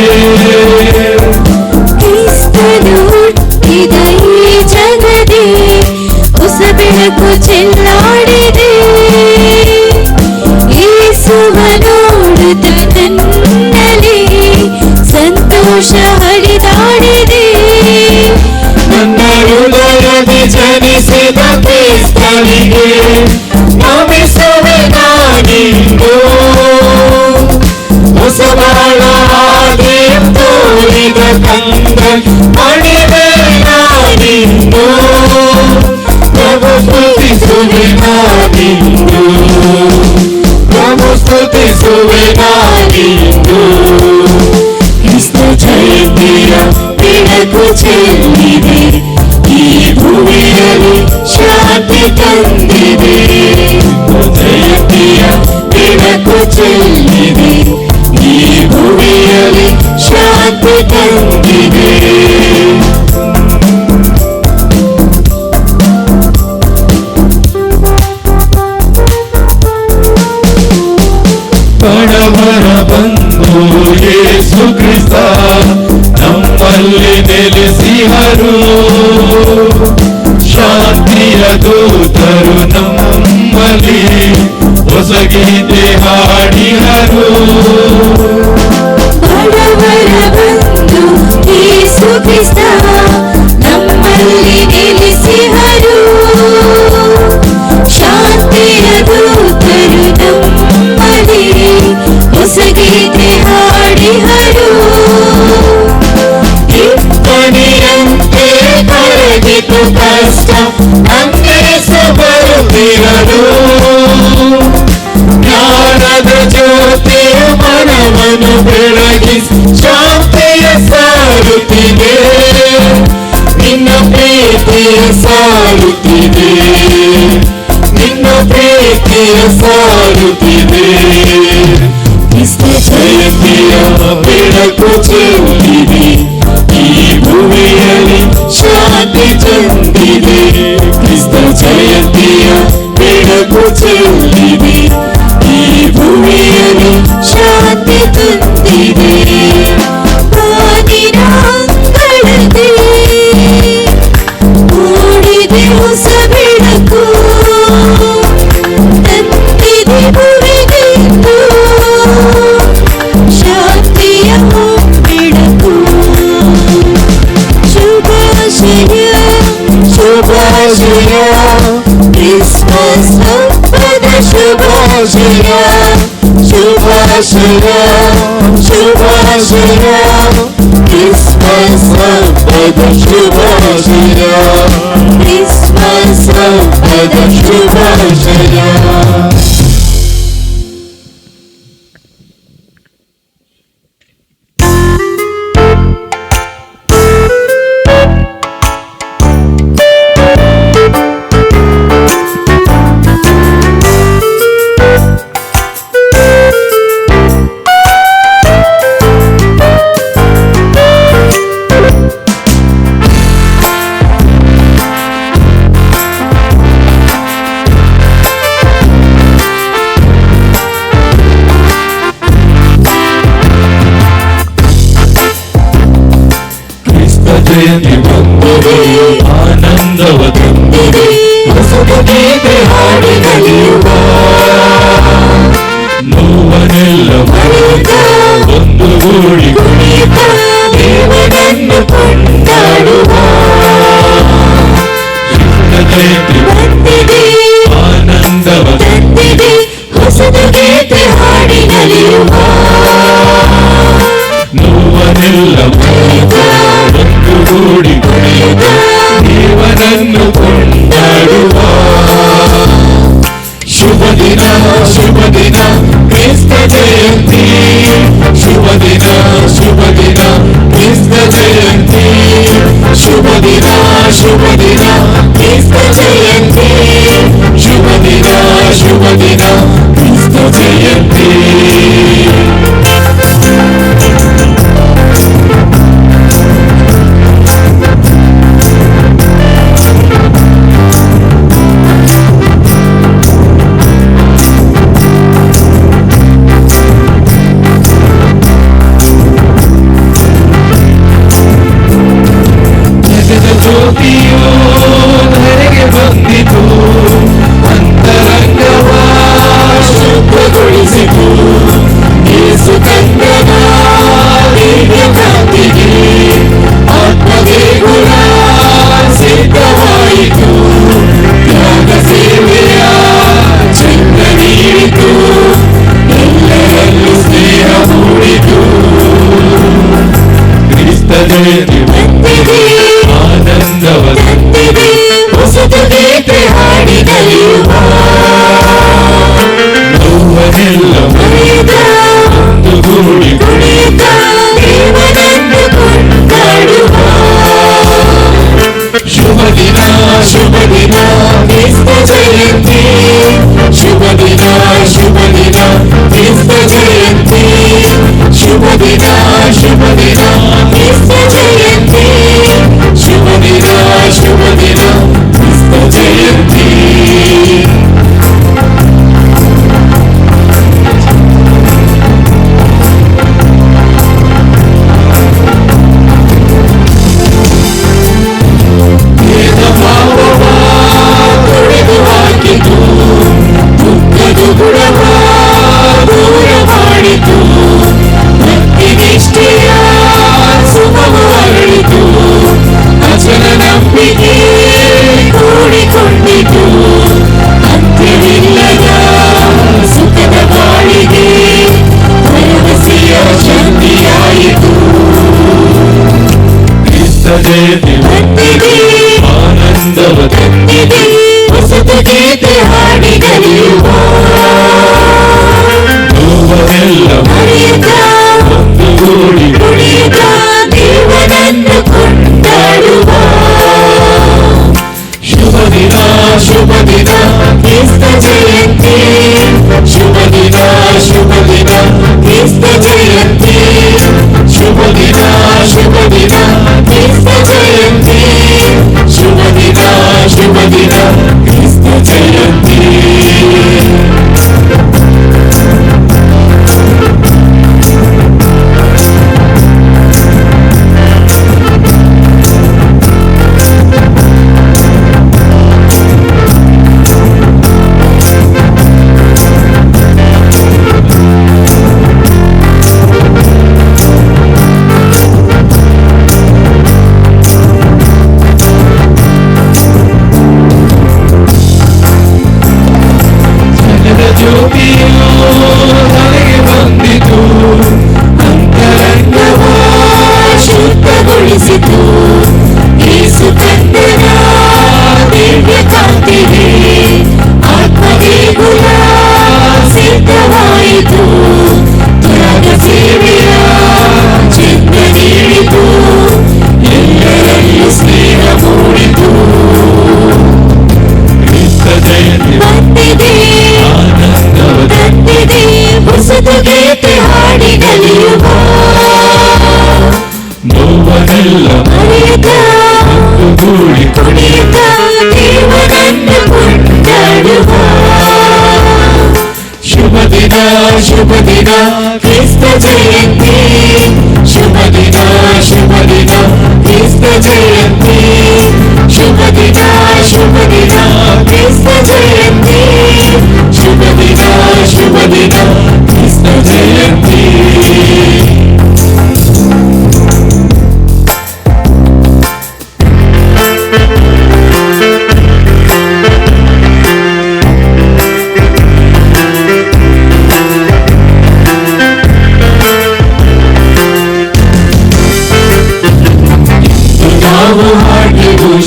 ಕ್ರಿಸ್ತನು ಹುಟ್ಟಿದ ಈ ಜಗದಿ ಹೊಸ ಬೆಳಕು ಚೆಲ್ಲಾಡಿದೆ. ಯೇಸುವ ನೋಡುತ್ತ ನನ್ನಲ್ಲಿ ಸಂತೋಷ ಹರಿದಾಡಿದೆ. ನನ್ನ ಹೃದಯದಿ ಜನಿಸಿದ ಕ್ರಿಸ್ತನಿಗೆ ನಮಿಸುವೆ ನಾನಿಂದು. ಹೊಸ ಬಾಳ ಹಾಗೆ ತೋರಿದ ಕಂದ ಮಣಿವೆ ಪ್ರಭು ಸ್ತುತಿಸುವೆ ನಾನಿಂದು. ಕ್ರಿಸ್ತ ಜಯಂತಿಯ ಬೆಳಕು ಚೆಲ್ಲಿದೆ, ಈ ಭೂಮಿಯಲ್ಲಿ ಶಾಂತಿ ತಂದಿದೆ. ಜಯಂತಿಯ ಬೆಳಕು ಚೆಲ್ಲಿದೆ, ಈ ಭೂಮಿಯಲ್ಲಿ ಶಾಂತಿ ತಂದಿದೆ. ಬಡವರ ಬಂಧು ಯೇಸು ಕ್ರಿಸ್ತ ನಮ್ಮಲ್ಲಿ ನೆಲೆಸಿಹರು. ಶಾಂತಿಯ ದೂತರು ನಮ್ಮಲ್ಲಿ ಹೊಸ ಗೀತೆ ಹಾಡಿಹರು. ಬಡವರ ಬಂಧು ಯೇಸು ಕ್ರಿಸ್ತ ನಮ್ಮಲ್ಲಿ ನೆಲೆಸಿಹರು. ಶಾಂತಿಯ ದೂತರು ನಮ್ಮಲ್ಲಿ ಹೊಸ ಗೀತೆ ಹಾಡಿಹರು. ಇಬ್ಬನಿಯಂತೆ ಕರಗಿತು ಕಷ್ಟ, ಅಂದೇಸ ಬರುತ್ತಿರಲು. ಜ್ಞಾನದ ಜ್ಯೋತಿಯ ಮನವನ್ನು ಬೆಳಗಿಸಿ ಶಾಂತಿಯ ಸಾರುತ್ತಿದೆ. ನಿನ್ನ ಪ್ರೀತಿಯ ಸಾರುತ್ತಿದೆ, ನಿನ್ನ ಪ್ರೀತಿಯ ಸಾರುತ್ತಿದೆ. ಕ್ರಿಸ್ತ ಜಯಂತಿಯ ಬೆಳಕು ಚೆಲ್ಲಿದೆ, ಈ ಭೂಮಿಯಲ್ಲಿ ಶಾಂತಿ ತಂದಿದೆ. ಕ್ರಿಸ್ತ ಜಯಂತಿಯ ಬೆಳಕು ಚೆಲ್ಲಿದೆ, ಈ ಭೂಮಿಯಲ್ಲಿ ಶಾಂತಿ ತಂದಿದೆ. ಬಾನಿನ ಅಂಗಳದಲ್ಲಿ ಮೂಡಿದೆ ಹೊಸ ಬೆಳಕು, ತಂದಿದೆ ಭೂಮಿಗೆಂದು ಶಾಂತಿಯ ಬೆಳಕು. ಶುಭಾಶಯ ಶುಭಾಶಯ, ಕ್ರಿಸ್ಮಸ್ ಹಬ್ಬದ ಶುಭಾಶಯ. ಶುಭಾಶಯ ಶುಭಾಶಯ, ಕ್ರಿಸ್ಮಸ್ ಹಬ್ಬದ ಶುಭಾಶಯ. ಕ್ರಿಸ್ಮಸ್ ಹಬ್ಬದ ಶುಭಾಶಯ. ಜಯಂತಿ ಬಂದಿದೆ, ಆನಂದವ ತಂದಿದೆ, ಹೊಸದ ಗೀತೆ ಹಾಡಿ ನಡೆಯುವ. ನೋವನೆಲ್ಲ ಮರೆತ ಒಂದುಗೂಡಿ ಕುಣಿಯುತ್ತ ದೇವನನ್ನು ಕೊಂಡಾಡುವ. ಕೃಷ್ಣ ಜಯಂತಿ ಬಂದಿದೆ, ಆನಂದವ ತಂದಿದೆ, ಹೊಸದ ಗೀತೆ ಹಾಡಿ ನಡೆಯುವ. ನೋವನೆಲ್ಲ ಮರೆತ ಒಂದುಗೂಡಿ ಕುಣಿಯುತ್ತ ದೇವನನ್ನು ಕೊಂಡಾಡುವ. ಶುಭ ದಿನ ಶುಭ ದಿನ ಕ್ರಿಸ್ತ ಜಯಂತಿ. ಶುಭ ದಿನ ಶುಭ ದಿನ ಕ್ರಿಸ್ತ ಜಯಂತಿ. ಶುಭ ದಿನ ಶುಭ ದಿನ ಕ್ರಿಸ್ತ ಜಯಂತಿ. ಶುಭ ದಿನ ಶುಭ ದಿನ ಕ್ರಿಸ್ತ ಜಯಂತಿ. ಜ್ಯೋತಿಯು ಧರೆಗೆ ಬಂದಿತು, ಅಂತರಂಗವ ಶುದ್ಧಗೊಳಿಸಿತು. ಯೇಸು ಕಂದನ ದಿವ್ಯ ಕಾಂತಿಗೆ ಆತ್ಮದೇಗುಲ ಸಿದ್ಧವಾಯಿತು. ತ್ಯಾಗ ಸೇವೆಯ ಚಂದ ನೀಡಿತು, ಎಲ್ಲರಲ್ಲೂ ಸ್ನೇಹ ಮೂಡಿತು. ಕ್ರಿಸ್ತ ಜಯಂತಿ ಬಂದಿದೆ, ಆನಂದವ ತಂದಿದೆ, ಹೊಸತು ಗೀತೆ ಹಾಡಿ ನಡೆಯುವ. ಶುಭ ದಿನ ಶುಭ ದಿನ ಕ್ರಿಸ್ತ ಜಯಂತಿ ಶುಭ ದಿನ ಶುಭ ದಿನ ಕ್ರಿಸ್ತ ಜಯಂತಿ ಶುಭ ದಿನ ಶುಭ ದಿನ ಕ್ರಿಸ್ತ ಜಯಂತಿ ಶುಭ ದಿನ ಶುಭ ದಿನ ಕ್ರಿಸ್ತ ಜಯಂತಿ ಆನಂದವ ತಂದಿದೆ ಹೊಸತು ಗೀತೆ ಹಾಡಿ ಕಲಿಯುವ ನೋವನೆಲ್ಲ ಮರೆಯುತ್ತ ಒಂದುಗೂಡಿ ಕುಣಿಯುತ್ತ ದೇವನನ್ನು ಕೊಂಡಾಡುವ ಶುಭ ದಿನ ಶುಭ ದಿನ ಕ್ರಿಸ್ತ ಜಯಂತಿ ಶುಭ ದಿನ ಶುಭ ದಿನ ಕ್ರಿಸ್ತ ಜಯಂತಿ ಶುಭ ದಿನ ಶುಭ ದಿನ ಕ್ರಿಸ್ತ ಜಯಂತಿ ಶುಭ ದಿನ ಶುಭ ದಿನ ಕ್ರಿಸ್ತ ಜಯಂತಿ ನೋವನೆಲ್ಲ ಮರೆಯುತ್ತ ಒಂದುಗೂಡಿ ಕುಣಿಯುತ್ತ ದೇವನನ್ನು ಕೊಂಡಾಡುವ ಶುಭ ದಿನ ಶುಭ ದಿನ ಕ್ರಿಸ್ತ ಜಯಂತಿ ಶುಭ ದಿನ ಶುಭ ದಿನ ಕ್ರಿಸ್ತ ಜಯಂತಿ ಶುಭ ದಿನ ಶುಭ ದಿನ ಕ್ರಿಸ್ತ ಜಯಂತಿ ಶುಭ ದಿನ ಶುಭ ದಿನ ಕ್ರಿಸ್ತ ಜಯಂತಿ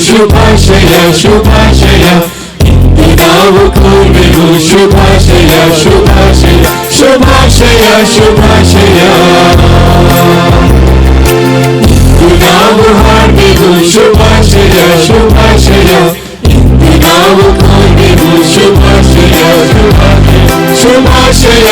ಶುಭಾಶಯ ಶುಭಾಶಯ ಇಂದು ನಾವು ಕೋರುವೆವು ಶುಭಾಶಯ ಶುಭಾಶಯ ಶುಭಾಶಯ ಶುಭಾಶಯ ಇಂದು ನಾವು ಹಾಡುವೆವು ಶುಭಾಶಯ ಶುಭಾಶಯ ಇಂದು ನಾವು ಕೋರುವೆವು ಶುಭಾಶಯ ಶುಭಾಶಯ ಶುಭಾಶಯ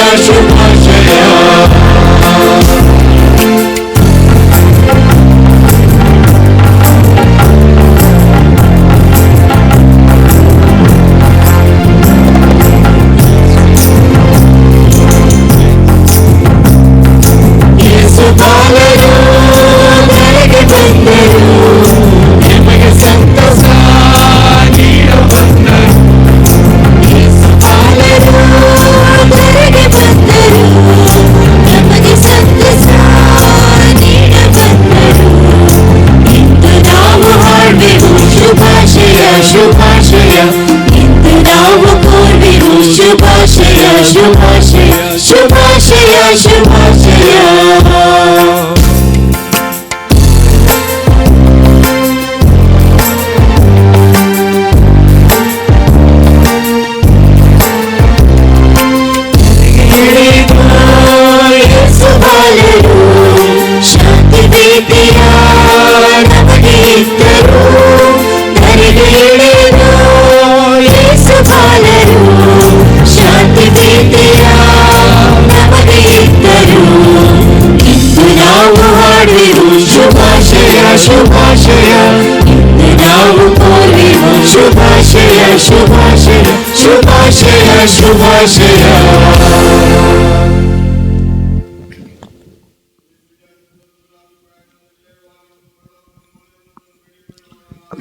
ಶುಭಾಶಯ ಶುಭಾಶಯ ಇಂದು ನಾವು ಕೋರುವೆವು ಶುಭಾಶಯ ಶುಭಾಶಯ ಶುಭಾಶಯ ಶುಭಾಶಯ ಶಾಂತಿ ಪ್ರೀತಿಯ ನಮಗೆ ಇದ್ದರು ಶುಭಾಶಯ ಇಂದು ನಾವು ಕೋರುವೆವು ಶುಭಾಶಯ ಶುಭಾಶಯ ಶುಭಾಶಯ ಶುಭಾಶಯ.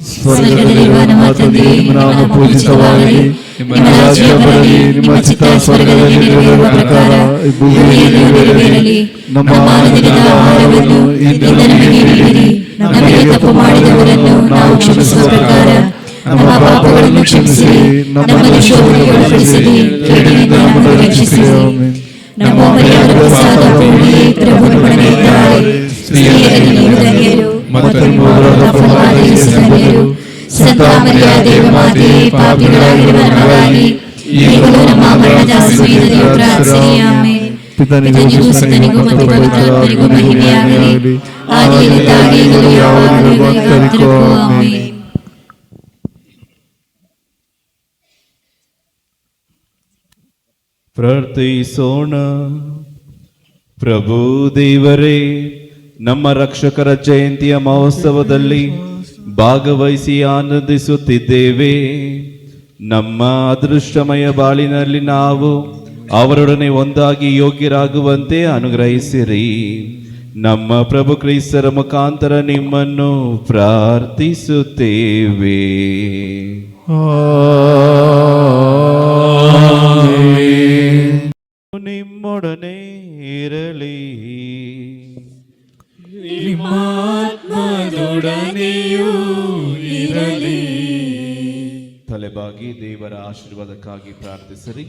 ಸ್ವರ್ಗದಲ್ಲಿರುವ ನಮ್ಮ ತಂದೆಯೇ, ನಿಮ್ಮ ನಾಮ ಪೂಜಿತವಾಗಲಿ, ನಿಮ್ಮ ರಾಜ್ಯ ಬರಲಿ, ನಿಮ್ಮ ಚಿತ್ತ ಸ್ವರ್ಗದಲ್ಲಿ ನೆರವೇರುವ ಪ್ರಕಾರ ಭೂಮಿಯಲ್ಲಿ ನೆರವೇರಲಿ. ನಮ್ಮ ಅನುದಿನದ ಆಹಾರವನ್ನು ಇಂದು ನಮಗೆ ನೀಡಿರಿ. ನಮಗೆ ತಪ್ಪು ಮಾಡಿದವರನ್ನು ನಾವು ಕ್ಷಮಿಸುವ ಪ್ರಕಾರ ನಮ್ಮ ಪಾಪಗಳನ್ನು ಕ್ಷಮಿಸಿರಿ. ನಮ್ಮನ್ನು ಶೋಧನೆಗೆ ಒಳಪಡಿಸಿರಿ, ಕೇಡಿನಿಂದ ನಮ್ಮನ್ನು ರಕ್ಷಿಸಿರಿ. ನಮ್ಮ ಮರ್ಯಾದ ಪ್ರಸಾದ ಪೂರ್ಣಿ ಪ್ರಭುನ ಮನೆಯಿದ್ದಾರೆ. ಸ್ತ್ರೀಯರಲ್ಲಿ ನೀವು ಧನ್ಯರು ಮತ್ತು ನಿಮ್ಮ ಉದರದ ಫಲವಾದ ಯೇಸು ಧನ್ಯರು. ಸಂತ ಮರಿಯ ದೇವಮಾತೆಯೇ, ಪಾಪಿಗಳಾಗಿರುವ ನಮಗಾಗಿ ಈಗಲೂ ನಮ್ಮ ಮರಣದ ಸಮಯದಲ್ಲಿಯೂ ಪ್ರಾರ್ಥಿಸಿರಿ. ಆಮೆನ್. ಪಿತನಿಗೂ ಸುತನಿಗೂ ಮತ್ತು ಪವಿತ್ರಾತ್ಮನಿಗೂ ಮಹಿಮೆಯಾಗಲಿ, ಆದಿಯಲ್ಲಿದ್ದಾಗ ಈಗಲೂ ಯಾವಾಗಲೂ ಯುಗಾಂತರಕ್ಕೂ. ಆಮೆನ್. ಪ್ರಾರ್ಥಿಸೋಣ. ಪ್ರಭು ದೇವರೇ, ನಮ್ಮ ರಕ್ಷಕರ ಜಯಂತಿಯ ಮಹೋತ್ಸವದಲ್ಲಿ ಭಾಗವಹಿಸಿ ಆನಂದಿಸುತ್ತಿದ್ದೇವೆ. ನಮ್ಮ ಅದೃಷ್ಟಮಯ ಬಾಳಿನಲ್ಲಿ ನಾವು ಅವರೊಡನೆ ಒಂದಾಗಿ ಯೋಗ್ಯರಾಗುವಂತೆ ಅನುಗ್ರಹಿಸಿರಿ. ನಮ್ಮ ಪ್ರಭು ಕ್ರಿಸ್ತರ ಮುಖಾಂತರ ನಿಮ್ಮನ್ನು ಪ್ರಾರ್ಥಿಸುತ್ತೇವೆ. ನಿಮ್ಮೊಡನೆ ಇರಲಿ, ನಿಮ್ಮಾತ್ಮದೊಡನೆಯೂ ಇರಲಿ. ತಲೆಬಾಗಿ ದೇವರ ಆಶೀರ್ವಾದಕ್ಕಾಗಿ ಪ್ರಾರ್ಥಿಸಿರಿ.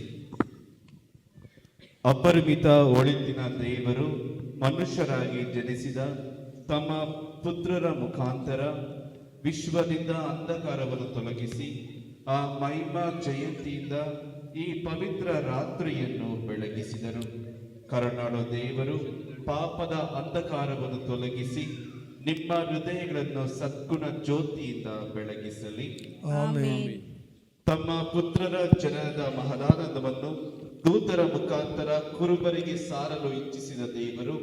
ಅಪರಿಮಿತ ಒಳಿತಿನ ದೇವರು ಮನುಷ್ಯರಾಗಿ ಜನಿಸಿದ ತಮ್ಮ ಪುತ್ರರ ಮುಖಾಂತರ ವಿಶ್ವದಿಂದ ಅಂಧಕಾರವನ್ನು ತೊಲಗಿಸಿ ಆ ಮಹಿಮಾ ಜಯಂತಿಯಿಂದ ಈ ಪವಿತ್ರ ರಾತ್ರಿಯನ್ನು ಬೆಳಗಿಸಿದರು. ಕರುಣಾಳು ದೇವರು ಪಾಪದ ಅಂಧಕಾರವನ್ನು ತೊಲಗಿಸಿ ನಿಮ್ಮ ಹೃದಯಗಳನ್ನು ಸದ್ಗುಣ ಜ್ಯೋತಿಯಿಂದ ಬೆಳಗಿಸಲಿ. ತಮ್ಮ ಪುತ್ರರ ಜನನದ ಮಹದಾನಂದವನ್ನು ದೂತರ ಮುಖಾಂತರ ಕುರುಬರಿಗೆ ಸಾರಲು ಇಚ್ಛಿಸಿದ ದೇವರು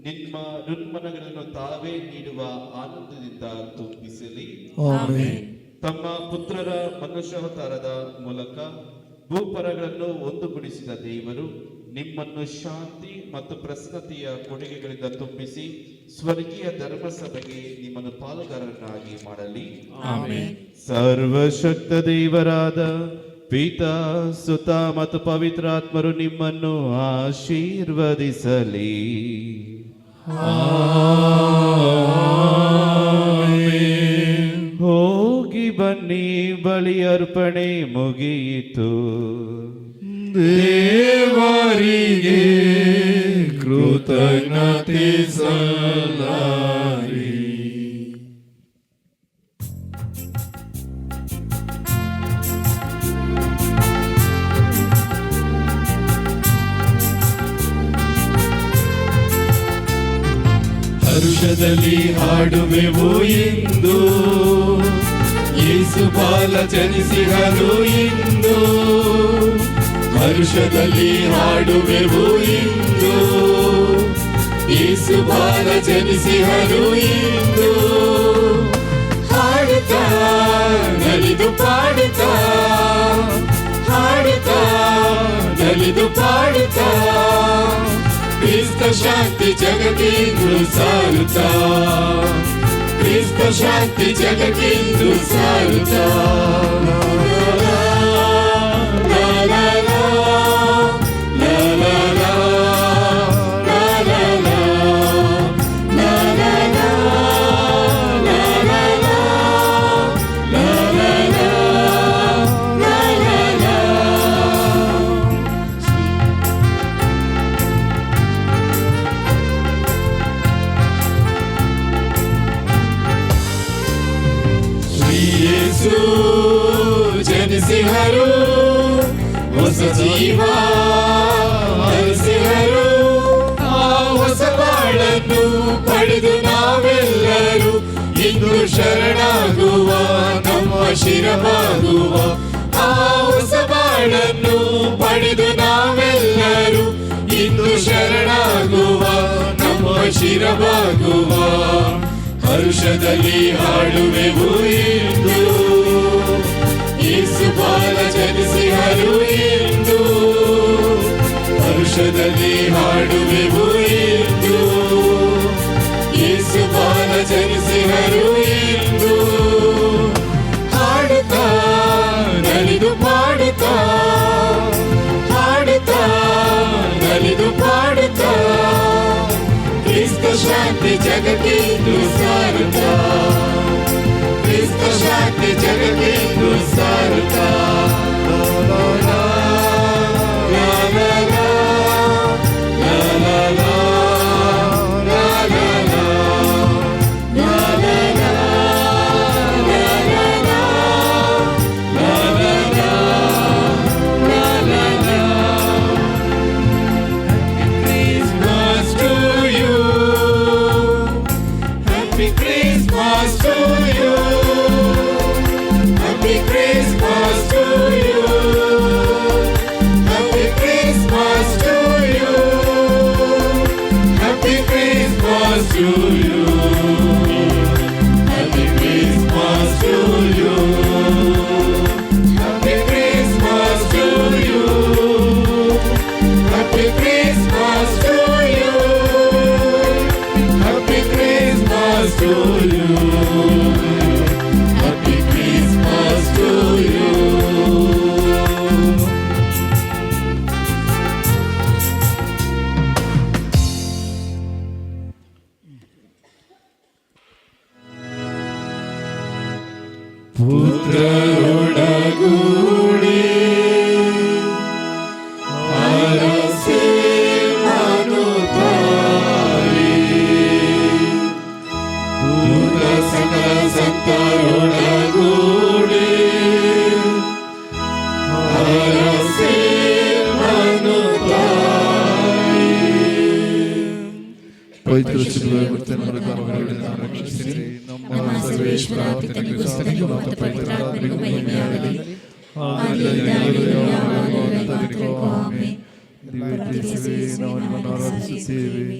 ನಿಮ್ಮ ಋನ್ಮನಗಳನ್ನು ತಾವೇ ನೀಡುವ ಆನಂದದಿಂದ ತುಂಬಿಸಲಿ. ತಮ್ಮ ಪುತ್ರರ ಮನುಷ್ಯಾವತಾರದ ಮೂಲಕ ಭೂಪರಗಳನ್ನು ಒಂದುಗೂಡಿಸಿದ ದೇವರು ನಿಮ್ಮನ್ನು ಶಾಂತಿ ಮತ್ತು ಪ್ರಸನ್ನತೆಯ ಕೊಡುಗೆಗಳಿಂದ ತುಂಬಿಸಿ ಸ್ವರ್ಗೀಯ ಧರ್ಮಸಭೆಗೆ ನಿಮ್ಮನ್ನು ಪಾಲುಗಾರರನ್ನಾಗಿ ಮಾಡಲಿ. ಸರ್ವಶಕ್ತ ದೇವರಾದ ಪಿತಾ, ಸುತ ಮತ್ತು ಪವಿತ್ರಾತ್ಮರು ನಿಮ್ಮನ್ನು ಆಶೀರ್ವದಿಸಲಿ. ಹೋಗಿ ಬನ್ನಿ, ಬಲಿ ಅರ್ಪಣೆ ಮುಗಿಯಿತು. ದೇವರಿಗೆ ಕೃತಜ್ಞತೆ ಸಲ್ಲಲಿ. ಹರುಷದಲ್ಲಿ ಹಾಡುವೆವು ಇಂದು, ಯೇಸು ಬಾಲ ಜನಿಸಿಹರು ಇಂದು. ಹರುಷದಲ್ಲಿ ಹಾಡುವೆವು ಇಂದು, ಯೇಸು ಬಾಲ ಜನಿಸಿಹರು ಇಂದು. ಹಾಡುತ್ತಾ ನಲಿದು ಪಾಡುತ್ತಾ, ಹಾಡುತ್ತಾ ನಲಿದು ಪಾಡುತ್ತಾ, ಕ್ರಿಸ್ತ ಶಾಂತಿ ಜಗಕ್ಕಿಂದು ಸಾರುತ್ತಾ, ಕ್ರಿಸ್ತ ಶಾಂತಿ ಜಗಕ್ಕಿಂದು ಸಾರುತ್ತಾ. ಜನಿಸಿಹರು ಹೊಸ ಜೀವ ಹರಿಸಿಹರು, ಆ ಹೊಸ ಬಾಳನ್ನು ಪಡೆದು ನಾವೆಲ್ಲರೂ ಇಂದು ಶರಣಾಗುವ, ನಮ್ಮ ಶಿರವಾಗುವ. ಆ ಹೊಸ ಬಾಳನ್ನು ಪಡೆದು ನಾವೆಲ್ಲರೂ ಇಂದು ಶರಣಾಗುವ, ನಮ್ಮ ಶಿರವಾಗುವ. ಹರುಷದಲ್ಲಿ ಹಾಡುವೆವು ಎಂದು ಯೇಸು ಬಾಲ ಜನಿಸಿಹರು ಎಂದು ಹರುಷದಲ್ಲಿ ಹಾಡುವೆವು ಎಂದು ಯೇಸು ಬಾಲ ಜನಿಸಿಹರು ಎಂದು ಹಾಡುತ್ತಾ ನಲಿದು ಪಾಡುತ್ತಾ ಹಾಡುತ್ತಾ ನಲಿದು ಪಾಡುತ್ತಾ ಕ್ರಿಸ್ತ ಶಾಂತಿ ಜಗಕ್ಕೆ ಸಾರುತ್ತಾ ಕ್ರಿಸ್ತ ಶಾಂತಿ ಜಗಕ್ಕೆ ಸಾರುತ್ತಾ ಪುತ್ರರೊಡಗೂಡಿ ಆರಸೆ ಮನುತಾಯಿ ದೂತ ಸಕಲ ಸಂತರೊಡಗೂಡಿ ಆರಸೆ ಮನುತಾಯಿ ಪವಿತ್ರ ಶಿಲುಬೆ ಮತ್ತು ನರಕಗಳಿಂದ ರಕ್ಷಿಸಿರಿ. ನಮ್ಮ ಸರ್ವೇಶ್ವರ ಪಿತನಿಗೂ ಕ್ರಿಸ್ತನಿಗೂ ಮತ್ತು ಪವಿತ್ರಾತ್ಮನಿಗೂ ಮಹಿಮೆಯಾಗಲಿ. ಆಮೇನ್. ನಾವು ನಿಮ್ಮನ್ನು ಆರಾಧಿಸುತ್ತೇವೆ.